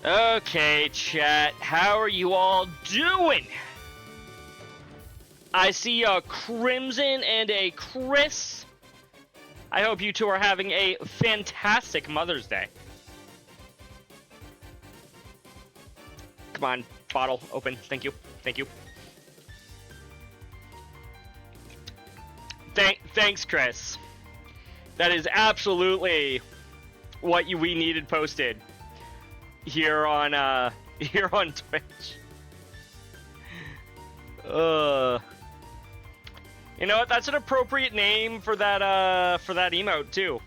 Okay, chat, how are you all doing? I see a Crimson and a Chris. I hope you two are having a fantastic Mother's Day. Come on, bottle open. Thank you. Thank you. Thanks, Chris. That is absolutely what we needed posted here on Twitch. You know what? That's an appropriate name for that emote too.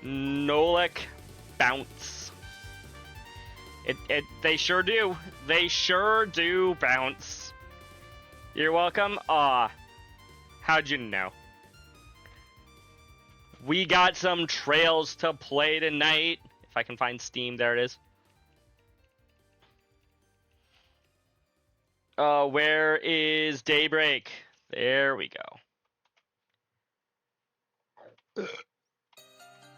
Nolik bounce. They sure do. They sure do bounce. You're welcome. How'd you know? We got some trails to play tonight. If I can find Steam, there it is. Where is Daybreak? There we go.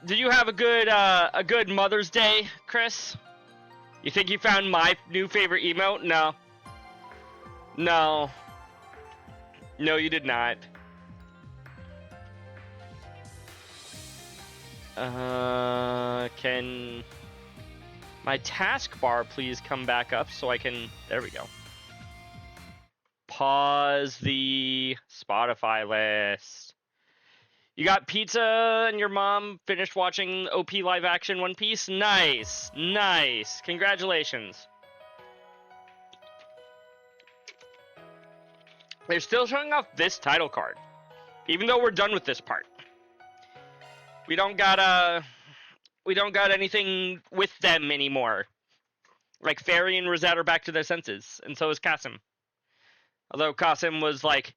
Did you have a good Mother's Day, Chris? You think you found my new favorite emote? No. No. No, you did not. Can my taskbar please come back up so I can... There we go. Pause the Spotify list. You got pizza and your mom finished watching OP live action One Piece? Nice. Nice. Congratulations. They're still showing off this title card, even though we're done with this part. We don't got anything with them anymore. Like Fairy and Rosette are back to their senses, and so is Kasim. Although Kasim was like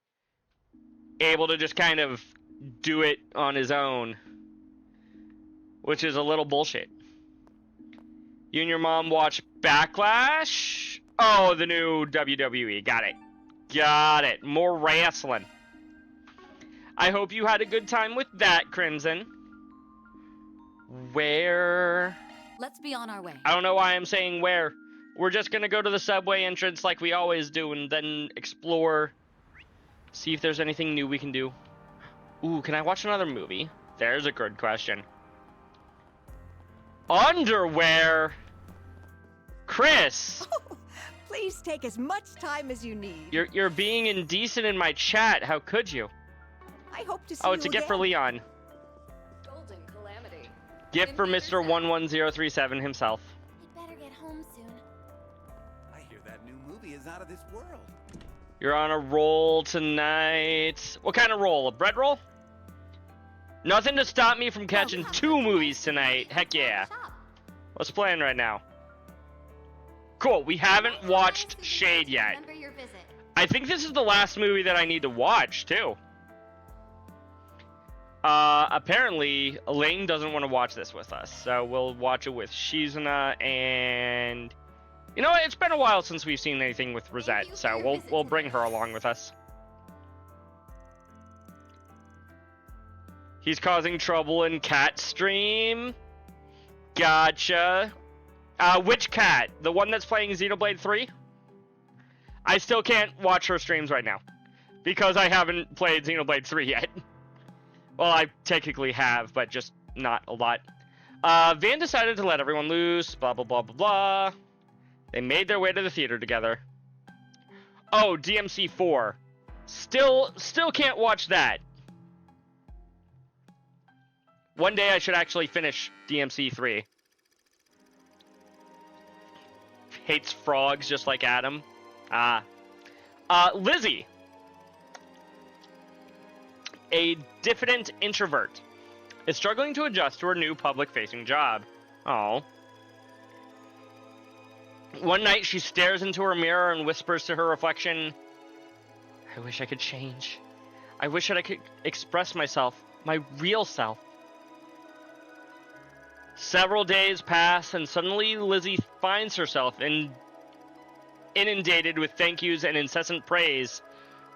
able to just kind of do it on his own, which is a little bullshit. You and your mom watch Backlash? Oh, the new WWE. Got it. Got it. More wrestling. I hope you had a good time with that, Crimson. Where? Let's be on our way. I don't know why I'm saying where. We're just gonna go to the subway entrance like we always do and then explore. See if there's anything new we can do. Ooh, can I watch another movie? There's a good question. Underwear? Chris! Oh, please take as much time as you need. You're being indecent in my chat. How could you? I hope to see Oh, you it's a gift again. for Leon. Golden Calamity. Gift for Mr. 11037 himself. I'd better get home soon. I hear that new movie is out of this world. You're on a roll tonight. What kind of roll? A bread roll? Nothing to stop me from catching 2 movies tonight. Heck yeah. What's playing right now? Cool, we haven't watched Shade yet. Remember your visit. I think this is the last movie that I need to watch, too. Apparently, Elaine doesn't want to watch this with us, so we'll watch it with Shizuna and... You know what? It's been a while since we've seen anything with Rosette, so we'll bring her along with us. He's causing trouble in Cat stream. Gotcha. Which Cat? The one that's playing Xenoblade 3? I still can't watch her streams right now because I haven't played Xenoblade 3 yet. Well, I technically have, but just not a lot. Van decided to let everyone loose, blah, blah, blah, blah, blah. They made their way to the theater together. Oh, DMC 4. Still can't watch that. One day I should actually finish DMC 3. Hates frogs just like Adam. Lizzie. A diffident introvert is struggling to adjust to her new public-facing job. Oh. One night she stares into her mirror and whispers to her reflection, I wish I could change. I wish that I could express myself, my real self. Several days pass, and suddenly Lizzie finds herself inundated with thank yous and incessant praise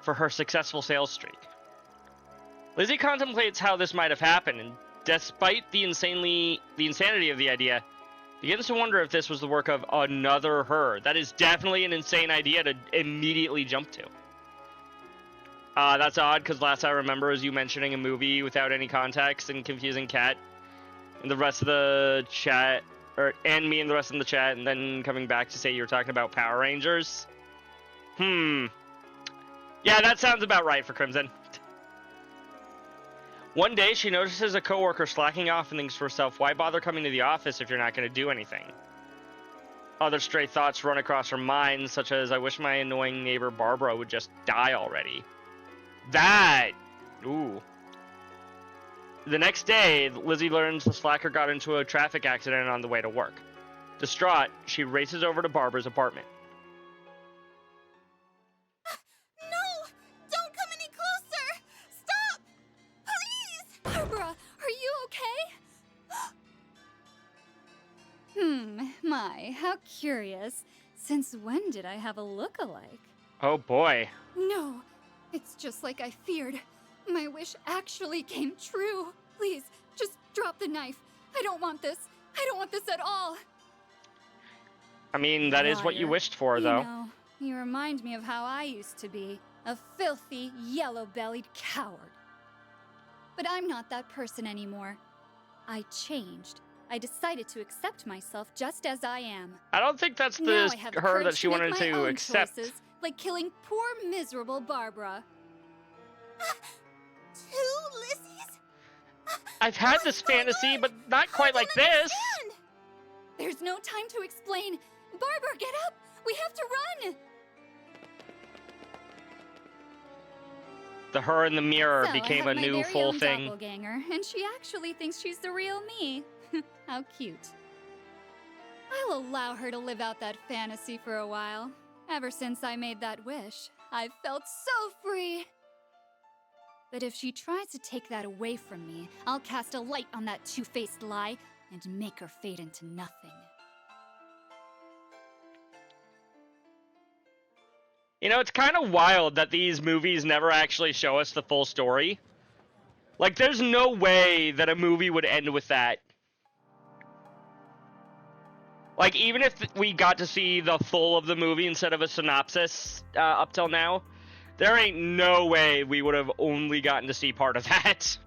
for her successful sales streak. Lizzie contemplates how this might have happened and despite the insanity of the idea, begins to wonder if this was the work of another her. That is definitely an insane idea to immediately jump to. That's odd, because last I remember is you mentioning a movie without any context and confusing Kat and the rest of the chat, and me and the rest of the chat, and then coming back to say you were talking about Power Rangers. Yeah, that sounds about right for Crimson. One day, she notices a coworker slacking off and thinks to herself, why bother coming to the office if you're not going to do anything? Other stray thoughts run across her mind, such as, I wish my annoying neighbor Barbara would just die already. Ooh. The next day, Lizzie learns the slacker got into a traffic accident on the way to work. Distraught, she races over to Barbara's apartment. No! Don't come any closer! Stop! Please! Barbara, are you okay? My, how curious. Since when did I have a look-alike? Oh boy. No, it's just like I feared. My wish actually came true. Please, just drop the knife. I don't want this. I don't want this at all. I mean, that is what you Liar. wished for, though. You know, you remind me of how I used to be. A filthy, yellow-bellied coward. But I'm not that person anymore. I changed. I decided to accept myself just as I am. I don't think that's Now the I have the her courage that she to make wanted my to own accept. choices, like killing poor, miserable Barbara. Two Lizzies? I've had this fantasy, but not quite like this. There's no time to explain. Barbara, get up! We have to run! The her in the mirror So became I a have my new very full own thing. doppelganger, and she actually thinks she's the real me. How cute. I'll allow her to live out that fantasy for a while. Ever since I made that wish, I've felt so free. But if she tries to take that away from me, I'll cast a light on that two-faced lie and make her fade into nothing. You know, it's kind of wild that these movies never actually show us the full story. Like, there's no way that a movie would end with that. Like, even if we got to see the full of the movie instead of a synopsis up till now, there ain't no way we would have only gotten to see part of that.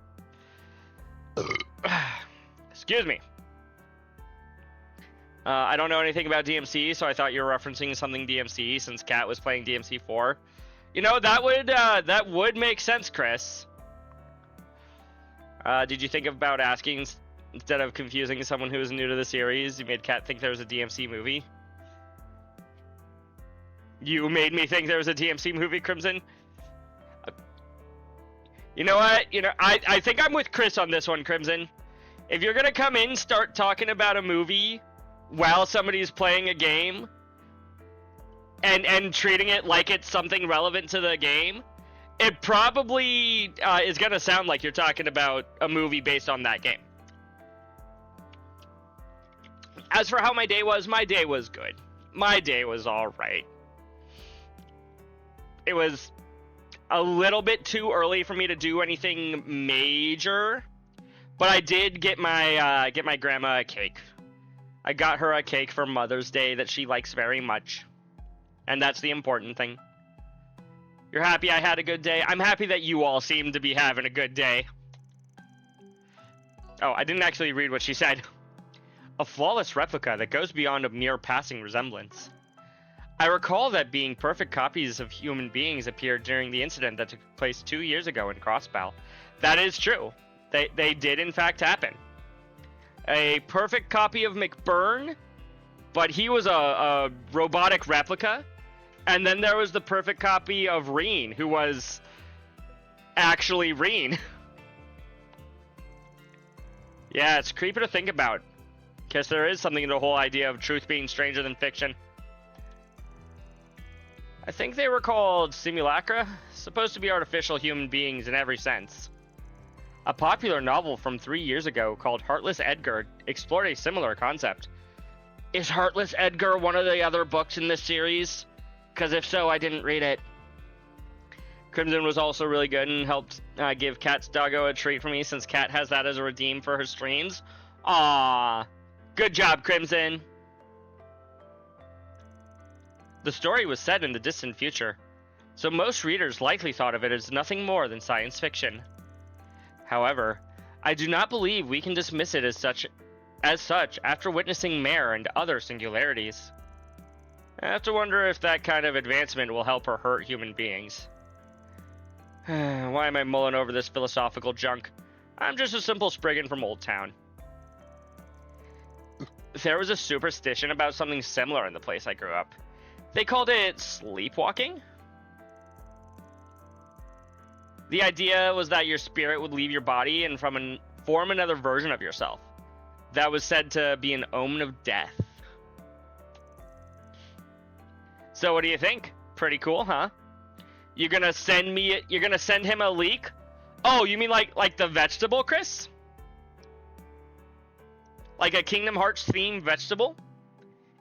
Excuse me. I don't know anything about DMC, so I thought you were referencing something DMC since Kat was playing DMC 4. You know, that would make sense, Chris. Did you think about asking, instead of confusing someone who is new to the series, you made Kat think there was a DMC movie? You made me think there was a DMC movie, Crimson? You know what? You know, I think I'm with Chris on this one, Crimson. If you're gonna come in, start talking about a movie while somebody's playing a game, and treating it like it's something relevant to the game, it probably is gonna sound like you're talking about a movie based on that game. As for how my day was good. My day was alright. It was a little bit too early for me to do anything major, but I did get my grandma a cake. I got her a cake for Mother's Day that she likes very much, and that's the important thing. You're happy I had a good day? I'm happy that you all seem to be having a good day. Oh, I didn't actually read what she said. A flawless replica that goes beyond a mere passing resemblance. I recall that being perfect copies of human beings appeared during the incident that took place 2 years ago in Crossbell. That is true. They did in fact happen. A perfect copy of McBurn, but he was a robotic replica. And then there was the perfect copy of Reen, who was actually Reen. Yeah, it's creepy to think about. Because there is something in the whole idea of truth being stranger than fiction. I think they were called simulacra, supposed to be artificial human beings in every sense. A popular novel from 3 years ago called Heartless Edgar explored a similar concept. Is Heartless Edgar one of the other books in this series? Because if so, I didn't read it. Crimson was also really good and helped give Cat's doggo a treat for me since Cat has that as a redeem for her streams. Aww. Good job, Crimson. The story was set in the distant future, so most readers likely thought of it as nothing more than science fiction. However, I do not believe we can dismiss it as such after witnessing Mare and other singularities. I have to wonder if that kind of advancement will help or hurt human beings. Why am I mulling over this philosophical junk? I'm just a simple Spriggan from Old Town. There was a superstition about something similar in the place I grew up. They called it sleepwalking. The idea was that your spirit would leave your body and form another version of yourself. That was said to be an omen of death. So what do you think? Pretty cool, huh? You're gonna send him a leak? Oh, you mean like the vegetable, Chris? Like a Kingdom Hearts themed vegetable?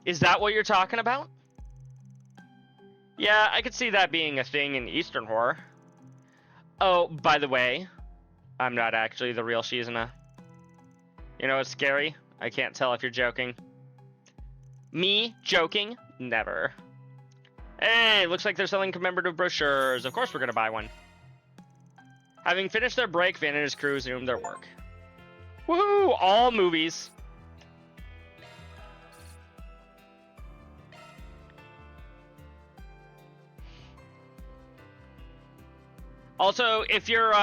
Is that what you're talking about? Yeah, I could see that being a thing in Eastern horror. Oh, by the way, I'm not actually the real Shizuna. You know what's scary? I can't tell if you're joking. Me joking? Never. Hey, looks like they're selling commemorative brochures. Of course we're gonna buy one. Having finished their break, Van and his crew resumed their work. Woohoo! All movies. Also, if you're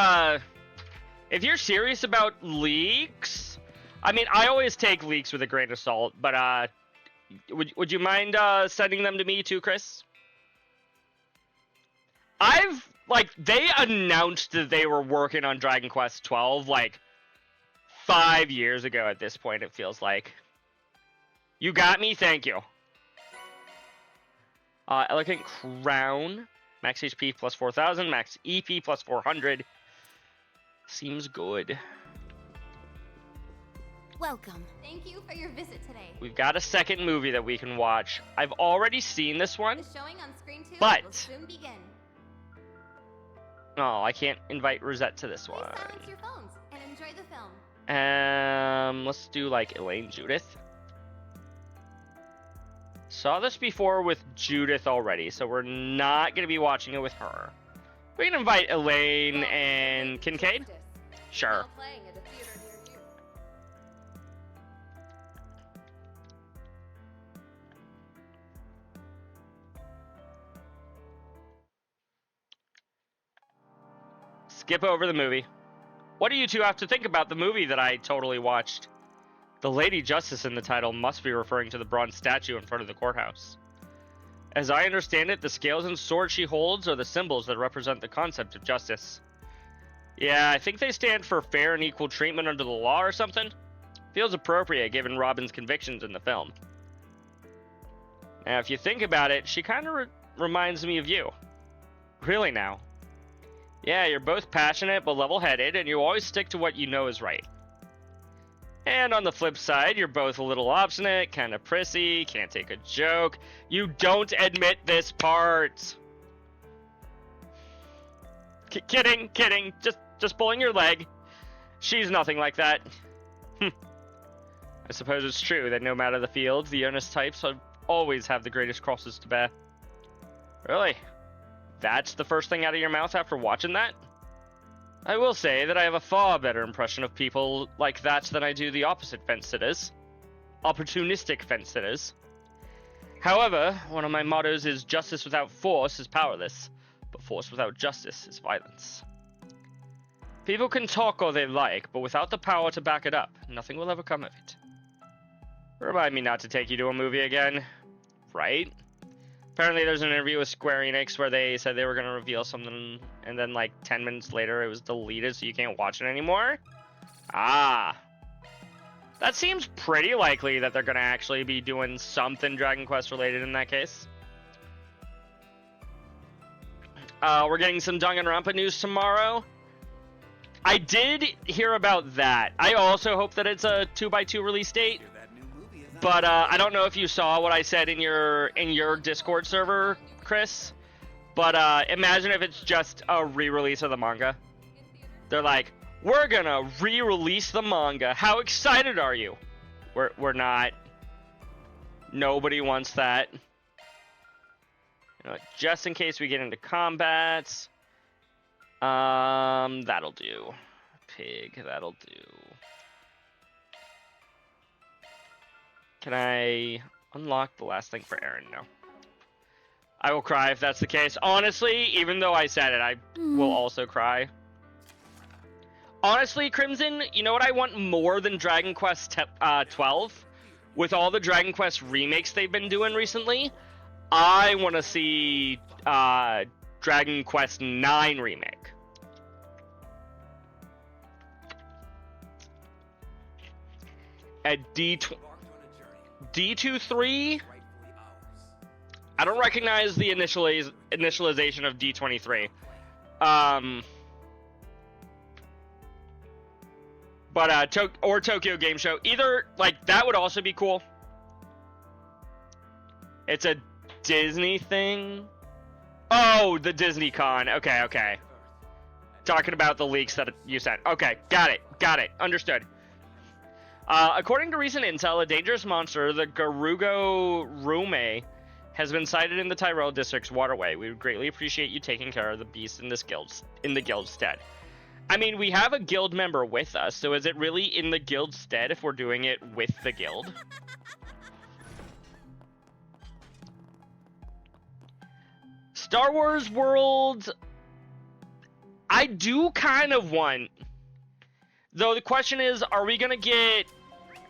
serious about leaks, I mean, I always take leaks with a grain of salt, but would you mind sending them to me too, Chris? They announced that they were working on Dragon Quest 12 like 5 years ago at this point, it feels like. You got me? Thank you. Elegant Crown. Max HP plus 4,000, max EP plus 400. Seems good. Welcome. Thank you for your visit today. We've got a second movie that we can watch. I've already seen this one, The showing on screen 2 but will soon begin. oh, I can't invite Rosette to this Please one. silence your phones and enjoy the film. Let's do like Elaine Judith. Saw this before with Judith already, so we're not going to be watching it with her. We can invite Elaine and Kincaid. Sure. Now playing at a theater near you. Skip over the movie. What do you two have to think about the movie that I totally watched? The Lady Justice in the title must be referring to the bronze statue in front of the courthouse. As I understand it, the scales and sword she holds are the symbols that represent the concept of justice. Yeah, I think they stand for fair and equal treatment under the law or something. Feels appropriate given Robin's convictions in the film. Now, if you think about it, she kind of reminds me of you. Really now. Yeah, you're both passionate but level-headed, and you always stick to what you know is right. And on the flip side, you're both a little obstinate, kind of prissy, can't take a joke. You don't admit this part. Kidding. Just pulling your leg. She's nothing like that. I suppose it's true that no matter the field, the earnest types always have the greatest crosses to bear. Really? That's the first thing out of your mouth after watching that? I will say that I have a far better impression of people like that than I do the opposite fence-sitters. Opportunistic fence-sitters. However, one of my mottos is justice without force is powerless, but force without justice is violence. People can talk all they like, but without the power to back it up, nothing will ever come of it. Remind me not to take you to a movie again. Right? Apparently there's an interview with Square Enix where they said they were going to reveal something, and then like 10 minutes later it was deleted so you can't watch it anymore? Ah. That seems pretty likely that they're going to actually be doing something Dragon Quest related in that case. We're getting some Danganronpa news tomorrow. I did hear about that. I also hope that it's a 2x2 release date. But I don't know if you saw what I said in your Discord server, Chris. But imagine if it's just a re-release of the manga. They're like, we're gonna re-release the manga. How excited are you? We're not. Nobody wants that. You know, just in case we get into combats. That'll do. Pig, that'll do. Can I unlock the last thing for Aaron? No. I will cry if that's the case. Honestly, even though I said it, I will also cry. Honestly, Crimson, you know what I want more than Dragon Quest 12? With all the Dragon Quest remakes they've been doing recently, I want to see Dragon Quest 9 remake. At D23, I don't recognize the initialization of D23. But or Tokyo Game Show. Either, like, that would also be cool. It's a Disney thing. Oh, the Disney Con. Okay. Talking about the leaks that you sent. Okay, got it. Understood. According to recent intel, a dangerous monster, the Garugo Rume, has been sighted in the Tyrell District's waterway. We would greatly appreciate you taking care of the beast in the guild's stead. I mean, we have a guild member with us, so is it really in the guild's stead if we're doing it with the guild? Star Wars World, I do kind of want. Though the question is, are we gonna get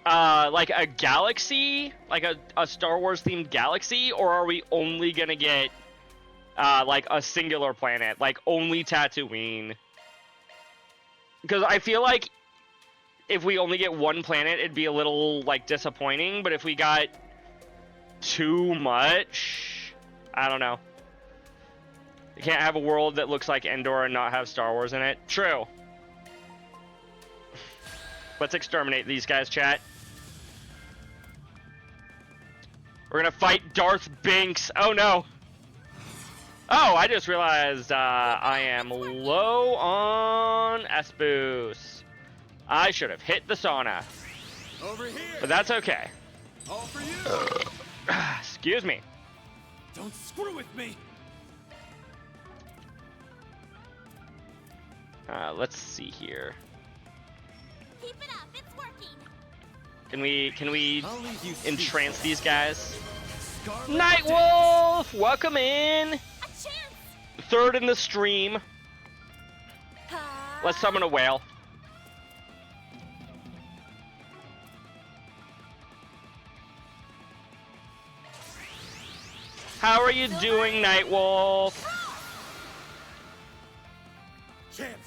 like a galaxy, like a Star Wars themed galaxy, or are we only gonna get like a singular planet, like only Tatooine? Because I feel like if we only get one planet, it'd be a little like disappointing. But if we got too much, I don't know. You can't have a world that looks like Endor and not have Star Wars in it. True. Let's exterminate these guys, chat. We're gonna fight Darth Binks. Oh no. Oh, I just realized I am low on S-Boost. I should have hit the sauna. Over here. But that's okay. All for you. Excuse me. Don't screw with me. Let's see here. Keep it up, it's working. Can we I'll leave you entrance these guys? Scarlet Nightwolf, welcome in. A chance. Third in the stream. Let's summon a whale. How are you doing, Nightwolf? Chance.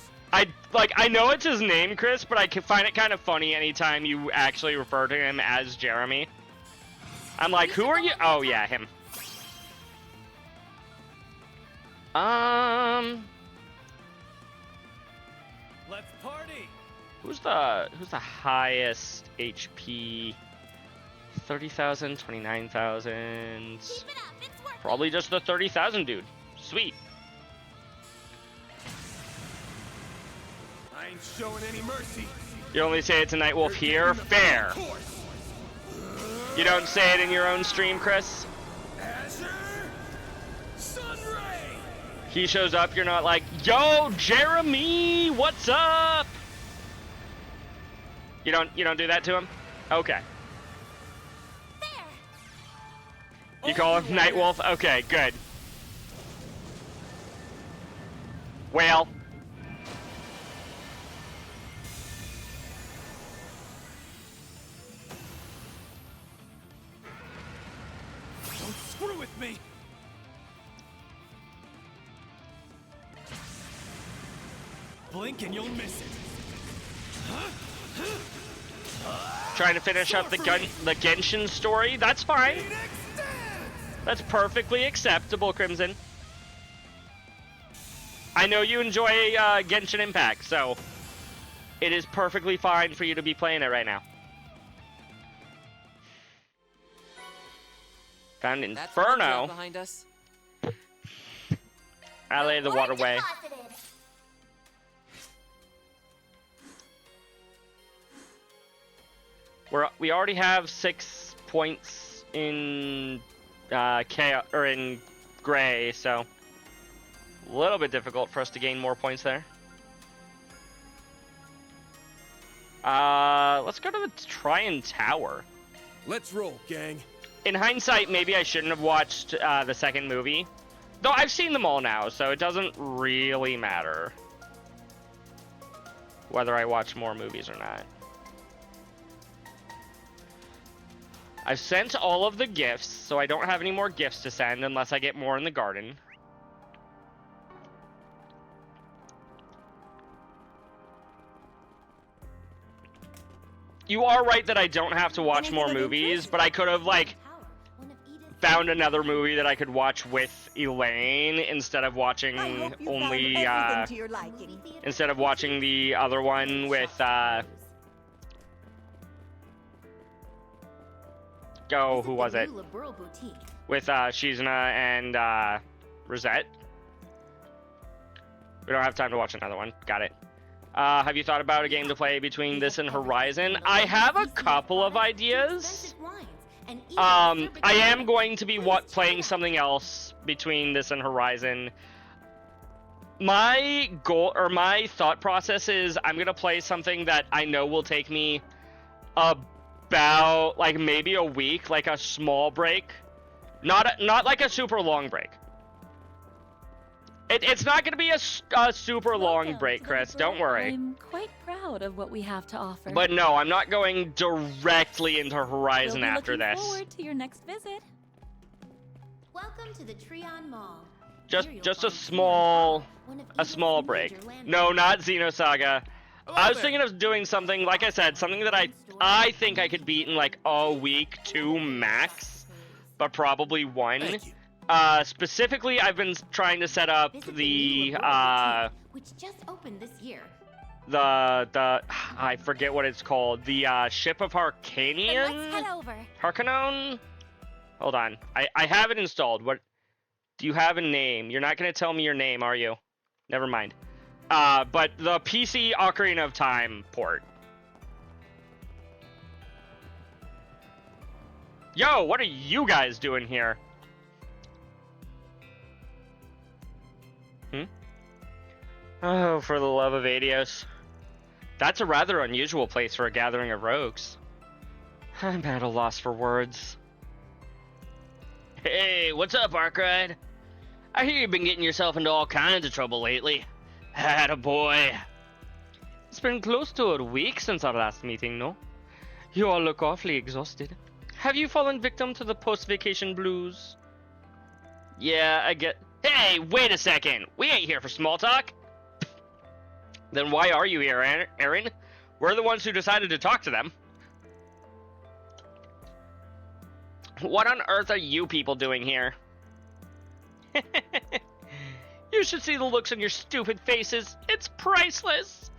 I know it's his name, Chris, but I can find it kind of funny anytime you actually refer to him as Jeremy. I'm like, who are you? Oh yeah, him. Let's party. Who's the highest HP? 30,000, 29,000. Keep it up, it's working. Probably just the 30,000 dude. Sweet. I ain't showing any mercy. You only say it to Nightwolf here? Fair. You don't say it in your own stream, Chris? Azure Sunray. He shows up, you're not like, yo, Jeremy, what's up? You don't do that to him? Okay. There. You call him Nightwolf? Okay, good. Whale. Don't screw with me. Blink and you'll miss it. Trying to finish up the Genshin story? That's fine. That's perfectly acceptable, Crimson. I know you enjoy Genshin Impact, so it is perfectly fine for you to be playing it right now. Found That's what Inferno. behind us. Alley the waterway. We already have 6 points in chaos or in gray, so a little bit difficult for us to gain more points there. Let's go to the Tryon Tower. Let's roll, gang. In hindsight, maybe I shouldn't have watched the second movie. Though I've seen them all now, so it doesn't really matter whether I watch more movies or not. I've sent all of the gifts, so I don't have any more gifts to send unless I get more in the garden. You are right that I don't have to watch more movies, but I could have, like, found another movie that I could watch with Elaine instead of watching only, instead of watching the other one with, who was it? With, Shizuna and, Rosette. We don't have time to watch another one. Got it. Have you thought about a game to play between this and Horizon? I have a couple of ideas. I am going to be playing something else between this and Horizon. My goal, or my thought process is I'm going to play something that I know will take me about, like, maybe a week, like a small break. Not like a super long break. It's not going to be a super long break, Chris. Don't worry. I'm quite proud of what we have to offer. But no, I'm not going directly into Horizon after this. Looking forward to your next visit. Welcome to the Tryon Mall. Just a small break. No, not Xenosaga. I was thinking of doing something, like I said, something that I think I could beat in like a week, 2 max, but probably 1. Specifically, I've been trying to set up the, which just opened this year. I forget what it's called. The, Ship of Harkanian? Let's head over. Harkonnen? Hold on. I have it installed. What? Do you have a name? You're not going to tell me your name, are you? Never mind. But the PC Ocarina of Time port. Yo, what are you guys doing here? Oh, for the love of Adios. That's a rather unusual place for a gathering of rogues. I'm at a loss for words. Hey, what's up, Arkride? I hear you've been getting yourself into all kinds of trouble lately. Attaboy. It's been close to a week since our last meeting, no? You all look awfully exhausted. Have you fallen victim to the post-vacation blues? Yeah, I get... Hey, wait a second! We ain't here for small talk! Then why are you here, Aaron? We're the ones who decided to talk to them. What on earth are you people doing here? You should see the looks on your stupid faces. It's priceless.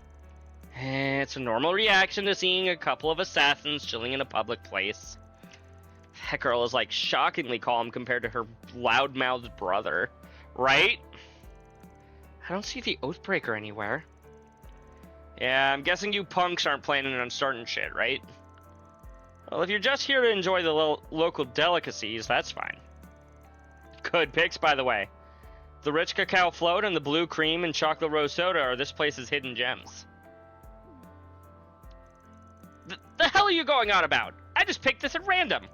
It's a normal reaction to seeing a couple of assassins chilling in a public place. That girl is like shockingly calm compared to her loud-mouthed brother, right? I don't see the Oathbreaker anywhere. Yeah, I'm guessing you punks aren't planning on starting shit, right? Well, if you're just here to enjoy the local delicacies, that's fine. Good picks, by the way. The rich cacao float and the blue cream and chocolate rose soda are this place's hidden gems. The hell are you going on about? I just picked this at random.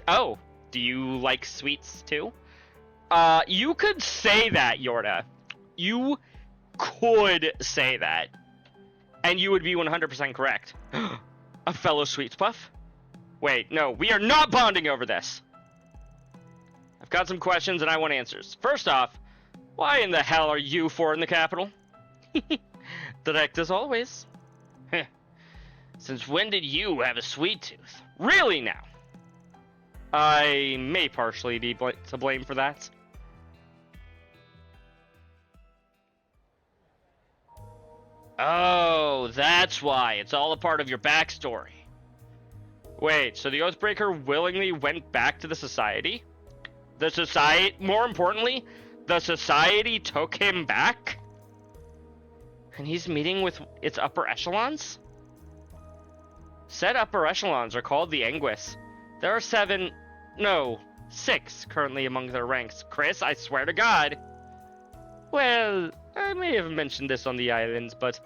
Oh, do you like sweets too? You could say that, Yorda. You could say that. And you would be 100% correct. A fellow sweets puff? Wait, no, we are not bonding over this. I've got some questions and I want answers. First off, why in the hell are you four in the capital? Direct as always. Since when did you have a sweet tooth? Really now? I may partially be to blame for that. Oh, that's why. It's all a part of your backstory. Wait, so the Oathbreaker willingly went back to the society? The society, more importantly, The society took him back? And he's meeting with its upper echelons? Said upper echelons are called the Anguis. There are 6 currently among their ranks. Chris, I swear to God. Well, I may have mentioned this on the islands, but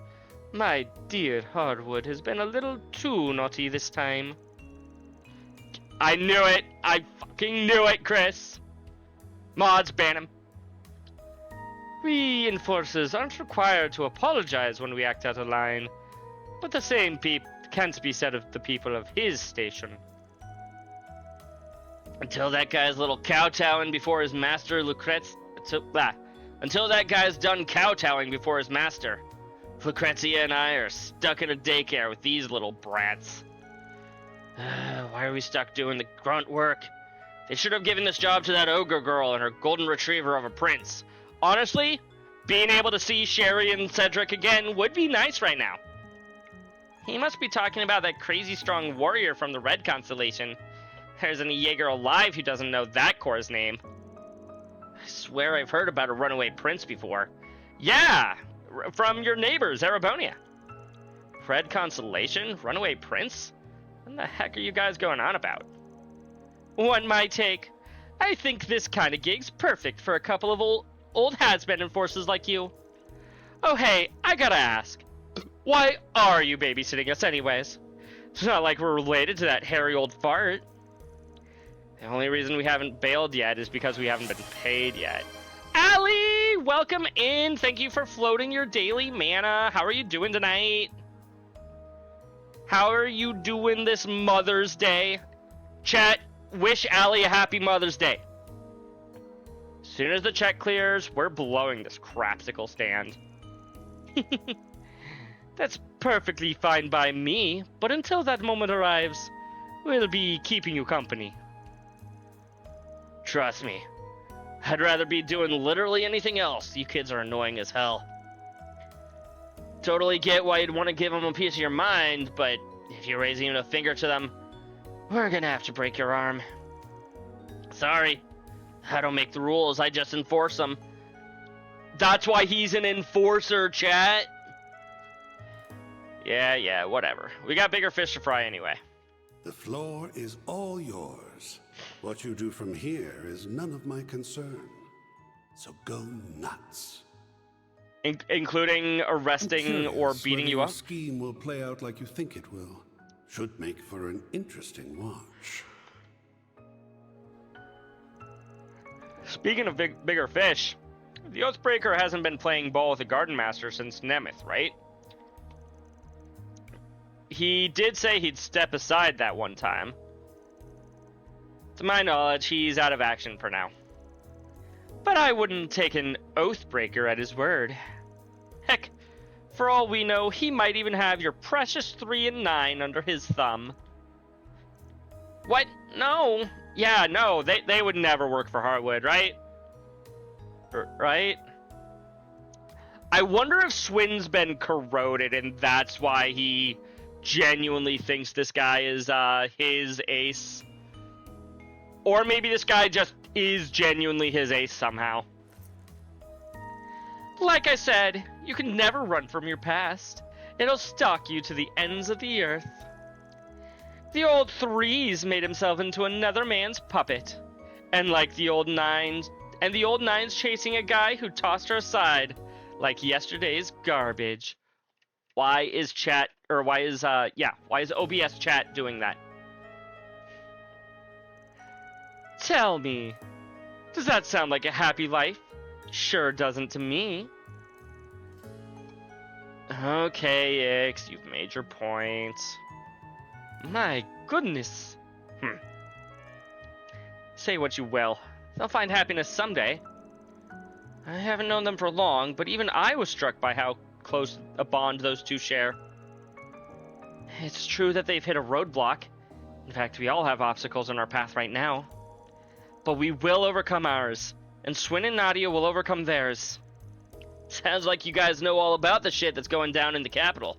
my dear Hardwood has been a little too naughty this time. I knew it! I fucking knew it, Chris! Mods, ban him. We enforcers aren't required to apologize when we act out of line, but the same can't be said of the people of his station. Until that guy's little kowtowing before his master, until that guy's done kowtowing before his master, Lucrezia and I are stuck in a daycare with these little brats. Why are we stuck doing the grunt work? They should have given this job to that ogre girl and her golden retriever of a prince. Honestly, being able to see Sherry and Cedric again would be nice right now. He must be talking about that crazy strong warrior from the Red Constellation. There isn't a Jaeger alive who doesn't know that Corps' name. I swear I've heard about a runaway prince before. Yeah, from your neighbors, Erebonia. Red Constellation? Runaway prince? What the heck are you guys going on about? One my take. I think this kind of gig's perfect for a couple of old has-been enforcers like you. Oh hey, I gotta ask. Why are you babysitting us anyways? It's not like we're related to that hairy old fart. The only reason we haven't bailed yet is because we haven't been paid yet. Allie, welcome in. Thank you for floating your daily mana. How are you doing tonight? How are you doing this Mother's Day? Chat, wish Allie a happy Mother's Day. As soon as the check clears, we're blowing this crapsicle stand. That's perfectly fine by me, but until that moment arrives, we'll be keeping you company. Trust me, I'd rather be doing literally anything else. You kids are annoying as hell. Totally get why you'd want to give them a piece of your mind, but if you raise even a finger to them, we're gonna have to break your arm. Sorry, I don't make the rules, I just enforce them. That's why he's an enforcer, chat. Yeah, whatever. We got bigger fish to fry anyway. The floor is all yours. What you do from here is none of my concern. So go nuts. Including arresting or beating you up? The scheme will play out like you think it will. Should make for an interesting watch. Speaking of bigger fish, the Oathbreaker hasn't been playing ball with the Garden Master since Nemeth, right? He did say he'd step aside that one time. To my knowledge, he's out of action for now. But I wouldn't take an Oathbreaker at his word. Heck, for all we know, he might even have your precious 3 and 9 under his thumb. What? No. Yeah, no, they would never work for Hardwood, right? Right? I wonder if Swin's been corroded and that's why he genuinely thinks this guy is his ace. Or maybe this guy just is genuinely his ace somehow. Like I said, you can never run from your past. It'll stalk you to the ends of the earth. The old 3's made himself into another man's puppet. And like the old 9's, and the old 9's chasing a guy who tossed her aside like yesterday's garbage. Why is OBS chat doing that? Tell me, does that sound like a happy life? Sure doesn't to me. Okay, Ix, you've made your points. My goodness. Say what you will. They'll find happiness someday. I haven't known them for long, but even I was struck by how close a bond those two share. It's true that they've hit a roadblock. In fact, we all have obstacles in our path right now. But we will overcome ours, and Swin and Nadia will overcome theirs. Sounds like you guys know all about the shit that's going down in the capital.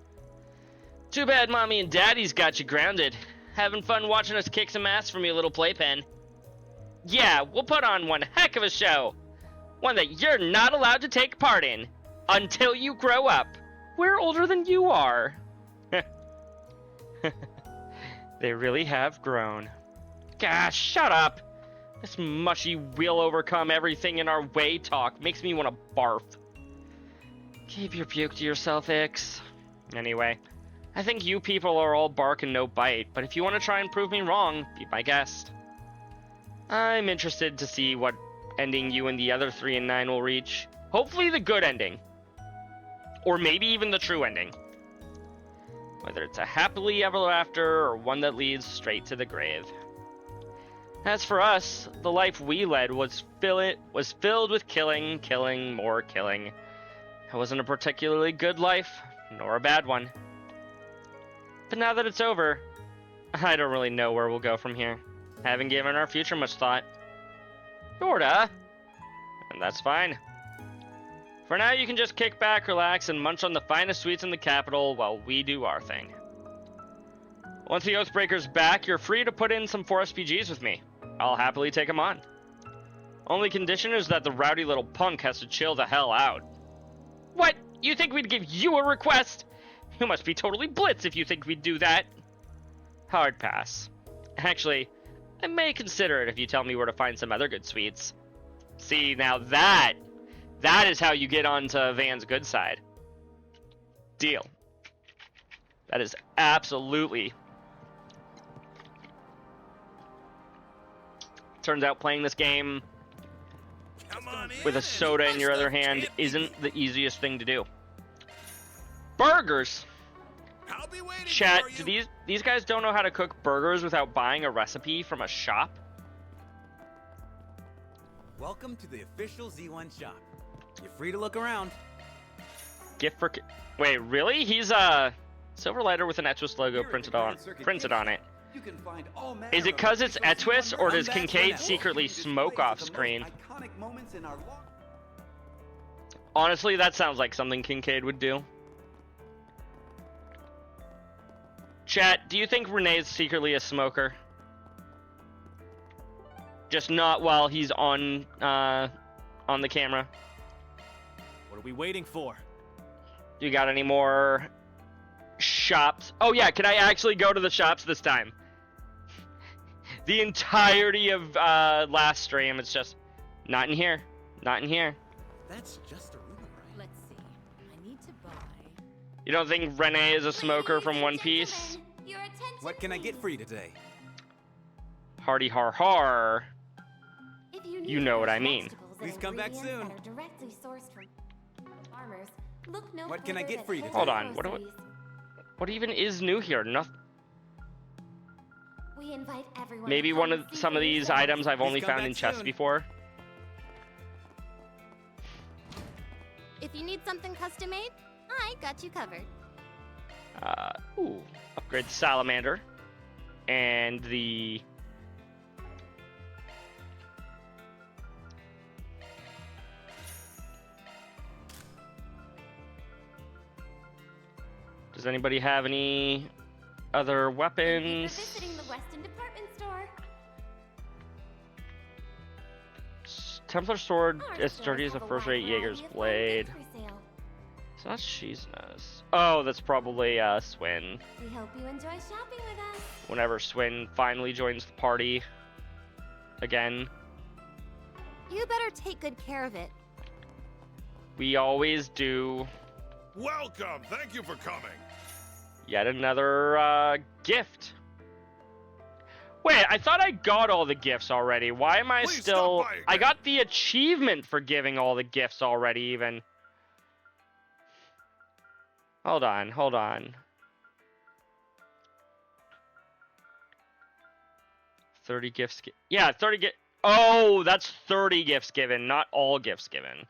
Too bad Mommy and Daddy's got you grounded. Having fun watching us kick some ass from your little playpen. Yeah, we'll put on one heck of a show. One that you're not allowed to take part in until you grow up. We're older than you are. They really have grown. Gosh, shut up. This mushy we'll overcome everything in our way talk makes me want to barf. Keep your puke to yourself, Ix. Anyway, I think you people are all bark and no bite, but if you want to try and prove me wrong, be my guest. I'm interested to see what ending you and the other 3 and 9 will reach. Hopefully the good ending. Or maybe even the true ending. Whether it's a happily ever after or one that leads straight to the grave. As for us, the life we led was filled with killing, killing, more killing. It wasn't a particularly good life, nor a bad one. But now that it's over, I don't really know where we'll go from here. I haven't given our future much thought. Sorta. And that's fine. For now, you can just kick back, relax, and munch on the finest sweets in the capital while we do our thing. Once the Oathbreaker's back, you're free to put in some 4 SPGs with me. I'll happily take them on. Only condition is that the rowdy little punk has to chill the hell out. What? You think we'd give you a request? You must be totally blitz if you think we'd do that. Hard pass. Actually, I may consider it if you tell me where to find some other good sweets. See, now that is how you get onto Van's good side. Deal. That is absolutely. Turns out playing this game with a soda in your other hand isn't the easiest thing to do. Burgers! Chat, do these guys don't know how to cook burgers without buying a recipe from a shop? Welcome to the official Z1 shop. You're free to look around. Gift for... Wait, really? He's Silverlighter with an Etwist logo printed on it. You can find all manner Is it because of it's official Etwist, or does Z1 Kincaid merchandise. secretly smoke off Displays the screen? most iconic moments in our long- Honestly, that sounds like something Kincaid would do. Chat, do you think Renee's secretly a smoker? Just not while he's on the camera. What are we waiting for? Do you got any more shops? Oh yeah, can I actually go to the shops this time? The entirety of last stream, it's just not in here, not in here. That's just a rumor, right? Let's see. I need to buy. You don't think Renee is a smoker from One Piece? Gentlemen, your attention, What can I get please. for you today? Hardy har har. If you, You need know what fresh I mean. vegetables and Please come back ingredients soon. that are directly sourced from farmers, look no What can I further get than for you Whole today? Hold on, what do Groceries. What even is new here? Nothing. We invite everyone Maybe to one come of see some for of these yourselves. items I've Please only come found back in chests soon. before. If you need something custom made, I got you covered. Ooh, upgrade the salamander and the. Does anybody have any other Thank you weapons? for visiting the Weston department store. Templar sword Our as stores sturdy as a have first-rate wide Jaeger's variety of fine blade. goods for sale. So that's cheese nose. Oh, that's probably Swin. We hope you enjoy shopping with us. Whenever Swin finally joins the party again. You better take good care of it. We always do. Welcome. Thank you for coming. Yet another gift. Wait, I thought I got all the gifts already. Why am I Please still... stop by again. I got the achievement for giving all the gifts already, even. Hold on, hold on. 30 gifts... Yeah, 30 gifts... Oh, that's 30 gifts given, not all gifts given.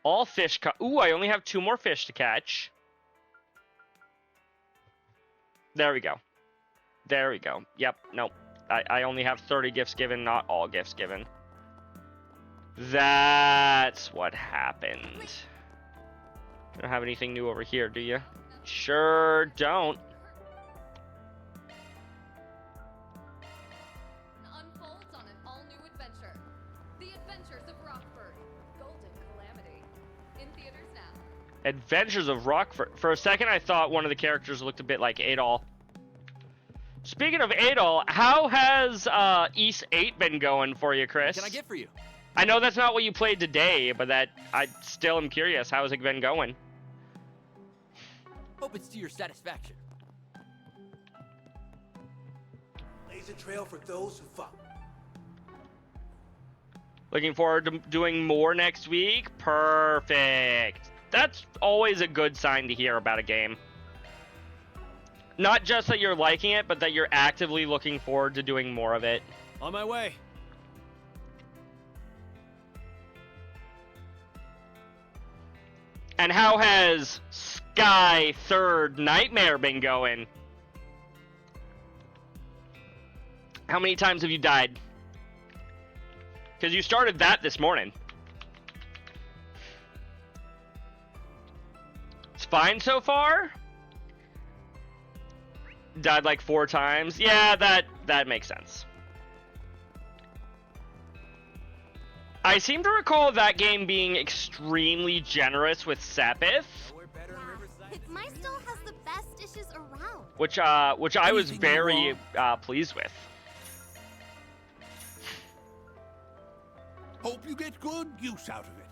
All fish... Ooh, I only have 2 more fish to catch. There we go. There we go. Yep, nope. I only have 30 gifts given, not all gifts given. That's what happened. You don't have anything new over here, do you? Sure don't. Unfolds on an all-new adventure. Adventures of Rockford. For a second, I thought one of the characters looked a bit like Adol. Speaking of Adol, how has East 8 been going for you, Chris? What can I get for you? I know that's not what you played today, but that I still am curious. How has it been going? Hope it's to your satisfaction. Blaze a trail for those who follow. Looking forward to doing more next week? Perfect. That's always a good sign to hear about a game. Not just that you're liking it, but that you're actively looking forward to doing more of it. On my way. And how has Sky Third Nightmare been going? How many times have you died? Because you started that this morning. It's fine so far? Died like 4 times. Yeah, that makes sense. I seem to recall that game being extremely generous with Sepith, My still has the best dishes around. which I was Anything you very pleased with. Hope you get good use out of it.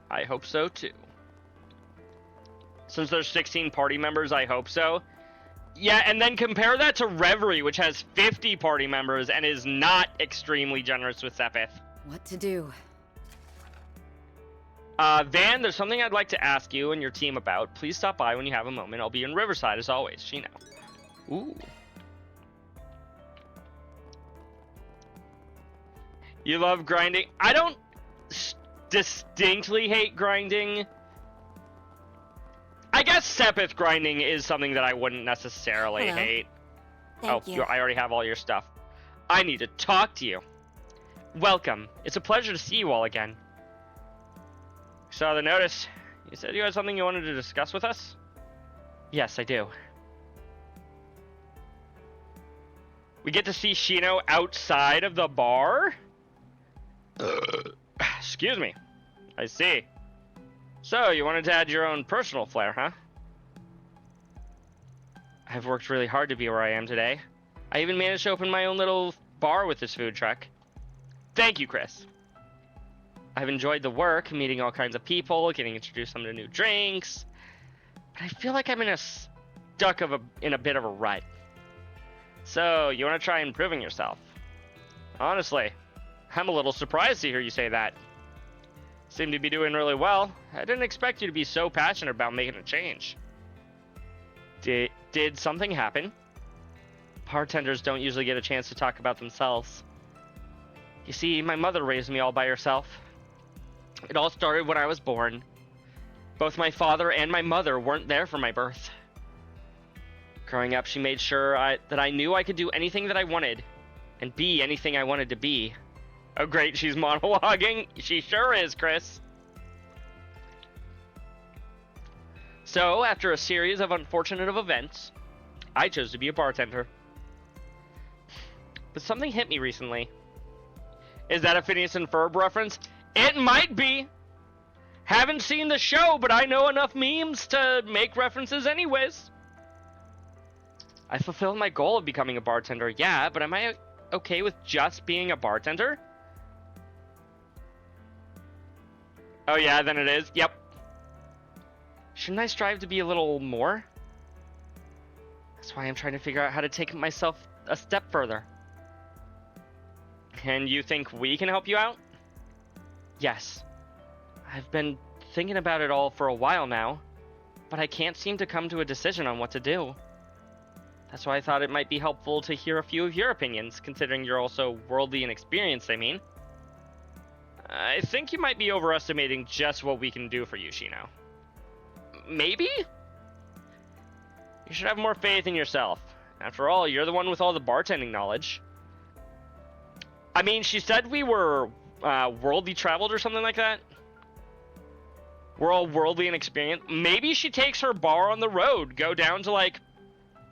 I hope so too. Since there's 16 party members, I hope so. Yeah, and then compare that to Reverie, which has 50 party members and is not extremely generous with Sepith. What to do? Van, there's something I'd like to ask you and your team about. Please stop by when you have a moment. I'll be in Riverside as always, Shino. Ooh. You love grinding? I don't distinctly hate grinding. I guess Sepith grinding is something that I wouldn't necessarily Hello. hate. Thank you. I already have all your stuff. I need to talk to you. Welcome. It's a pleasure to see you all again. Saw the notice. You said you had something you wanted to discuss with us? Yes, I do. We get to see Shino outside of the bar? Excuse me. I see. So, you wanted to add your own personal flair, huh? I've worked really hard to be where I am today. I even managed to open my own little bar with this food truck. Thank you, Chris. I've enjoyed the work, meeting all kinds of people, getting introduced to some new drinks. But I feel like I'm in a bit of a rut. So, you want to try improving yourself? Honestly, I'm a little surprised to hear you say that. Seem to be doing really well. I didn't expect you to be so passionate about making a change. Did something happen? Bartenders don't usually get a chance to talk about themselves. You see, my mother raised me all by herself. It all started when I was born. Both my father and my mother weren't there for my birth. Growing up, she made sure that I knew I could do anything that I wanted, and be anything I wanted to be. Oh great, she's monologuing. She sure is, Chris. So, after a series of unfortunate events, I chose to be a bartender. But something hit me recently. Is that a Phineas and Ferb reference? It might be. Haven't seen the show, but I know enough memes to make references anyways. I fulfilled my goal of becoming a bartender, yeah, but am I okay with just being a bartender? Oh yeah, then it is. Yep. Shouldn't I strive to be a little more? That's why I'm trying to figure out how to take myself a step further. And you think we can help you out? Yes. I've been thinking about it all for a while now, but I can't seem to come to a decision on what to do. That's why I thought it might be helpful to hear a few of your opinions, considering you're also worldly and experienced, I mean. I think you might be overestimating just what we can do for you, Shino. Maybe? You should have more faith in yourself. After all, you're the one with all the bartending knowledge. I mean, she said we were worldly traveled or something like that. We're all worldly and experienced. Maybe she takes her bar on the road. Go down to, like,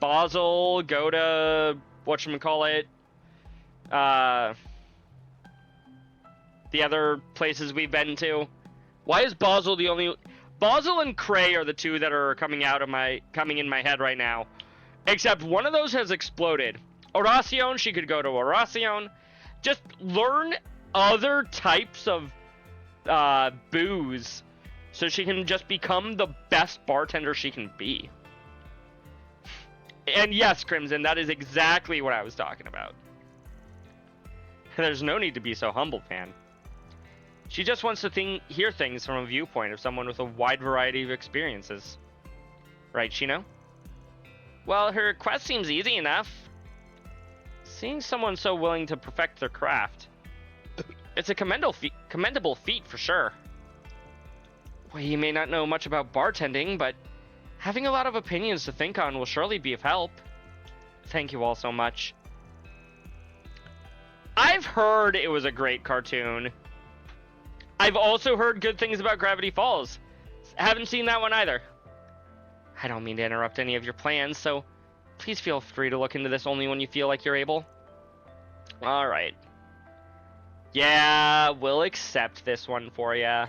Basel, go to, whatchamacallit, the other places we've been to. Why is Basel the only... Basil and Cray are the two that are coming in my head right now. Except one of those has exploded. Oracion, she could go to Oracion. Just learn other types of booze so she can just become the best bartender she can be. And yes, Crimson, that is exactly what I was talking about. There's no need to be so humble, fan. She just wants to hear things from a viewpoint of someone with a wide variety of experiences. Right, Shino? Well, her quest seems easy enough. Seeing someone so willing to perfect their craft, it's a commendable feat for sure. Well, you may not know much about bartending, but having a lot of opinions to think on will surely be of help. Thank you all so much. I've heard it was a great cartoon. I've also heard good things about Gravity Falls. Haven't seen that one either. I don't mean to interrupt any of your plans, so please feel free to look into this only when you feel like you're able. Alright. Yeah, we'll accept this one for ya.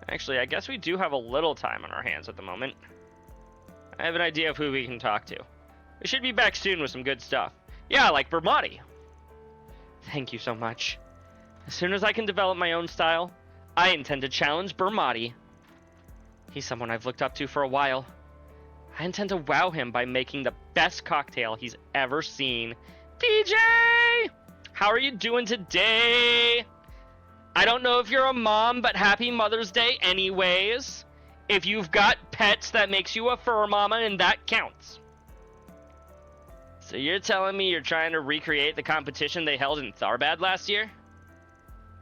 Actually, I guess we do have a little time on our hands at the moment. I have an idea of who we can talk to. We should be back soon with some good stuff. Yeah, like Bermati. Thank you so much. As soon as I can develop my own style, I intend to challenge Bermati. He's someone I've looked up to for a while. I intend to wow him by making the best cocktail he's ever seen. DJ! How are you doing today? I don't know if you're a mom, but happy Mother's Day anyways. If you've got pets, that makes you a fur mama, and that counts. So you're telling me you're trying to recreate the competition they held in Tharbad last year?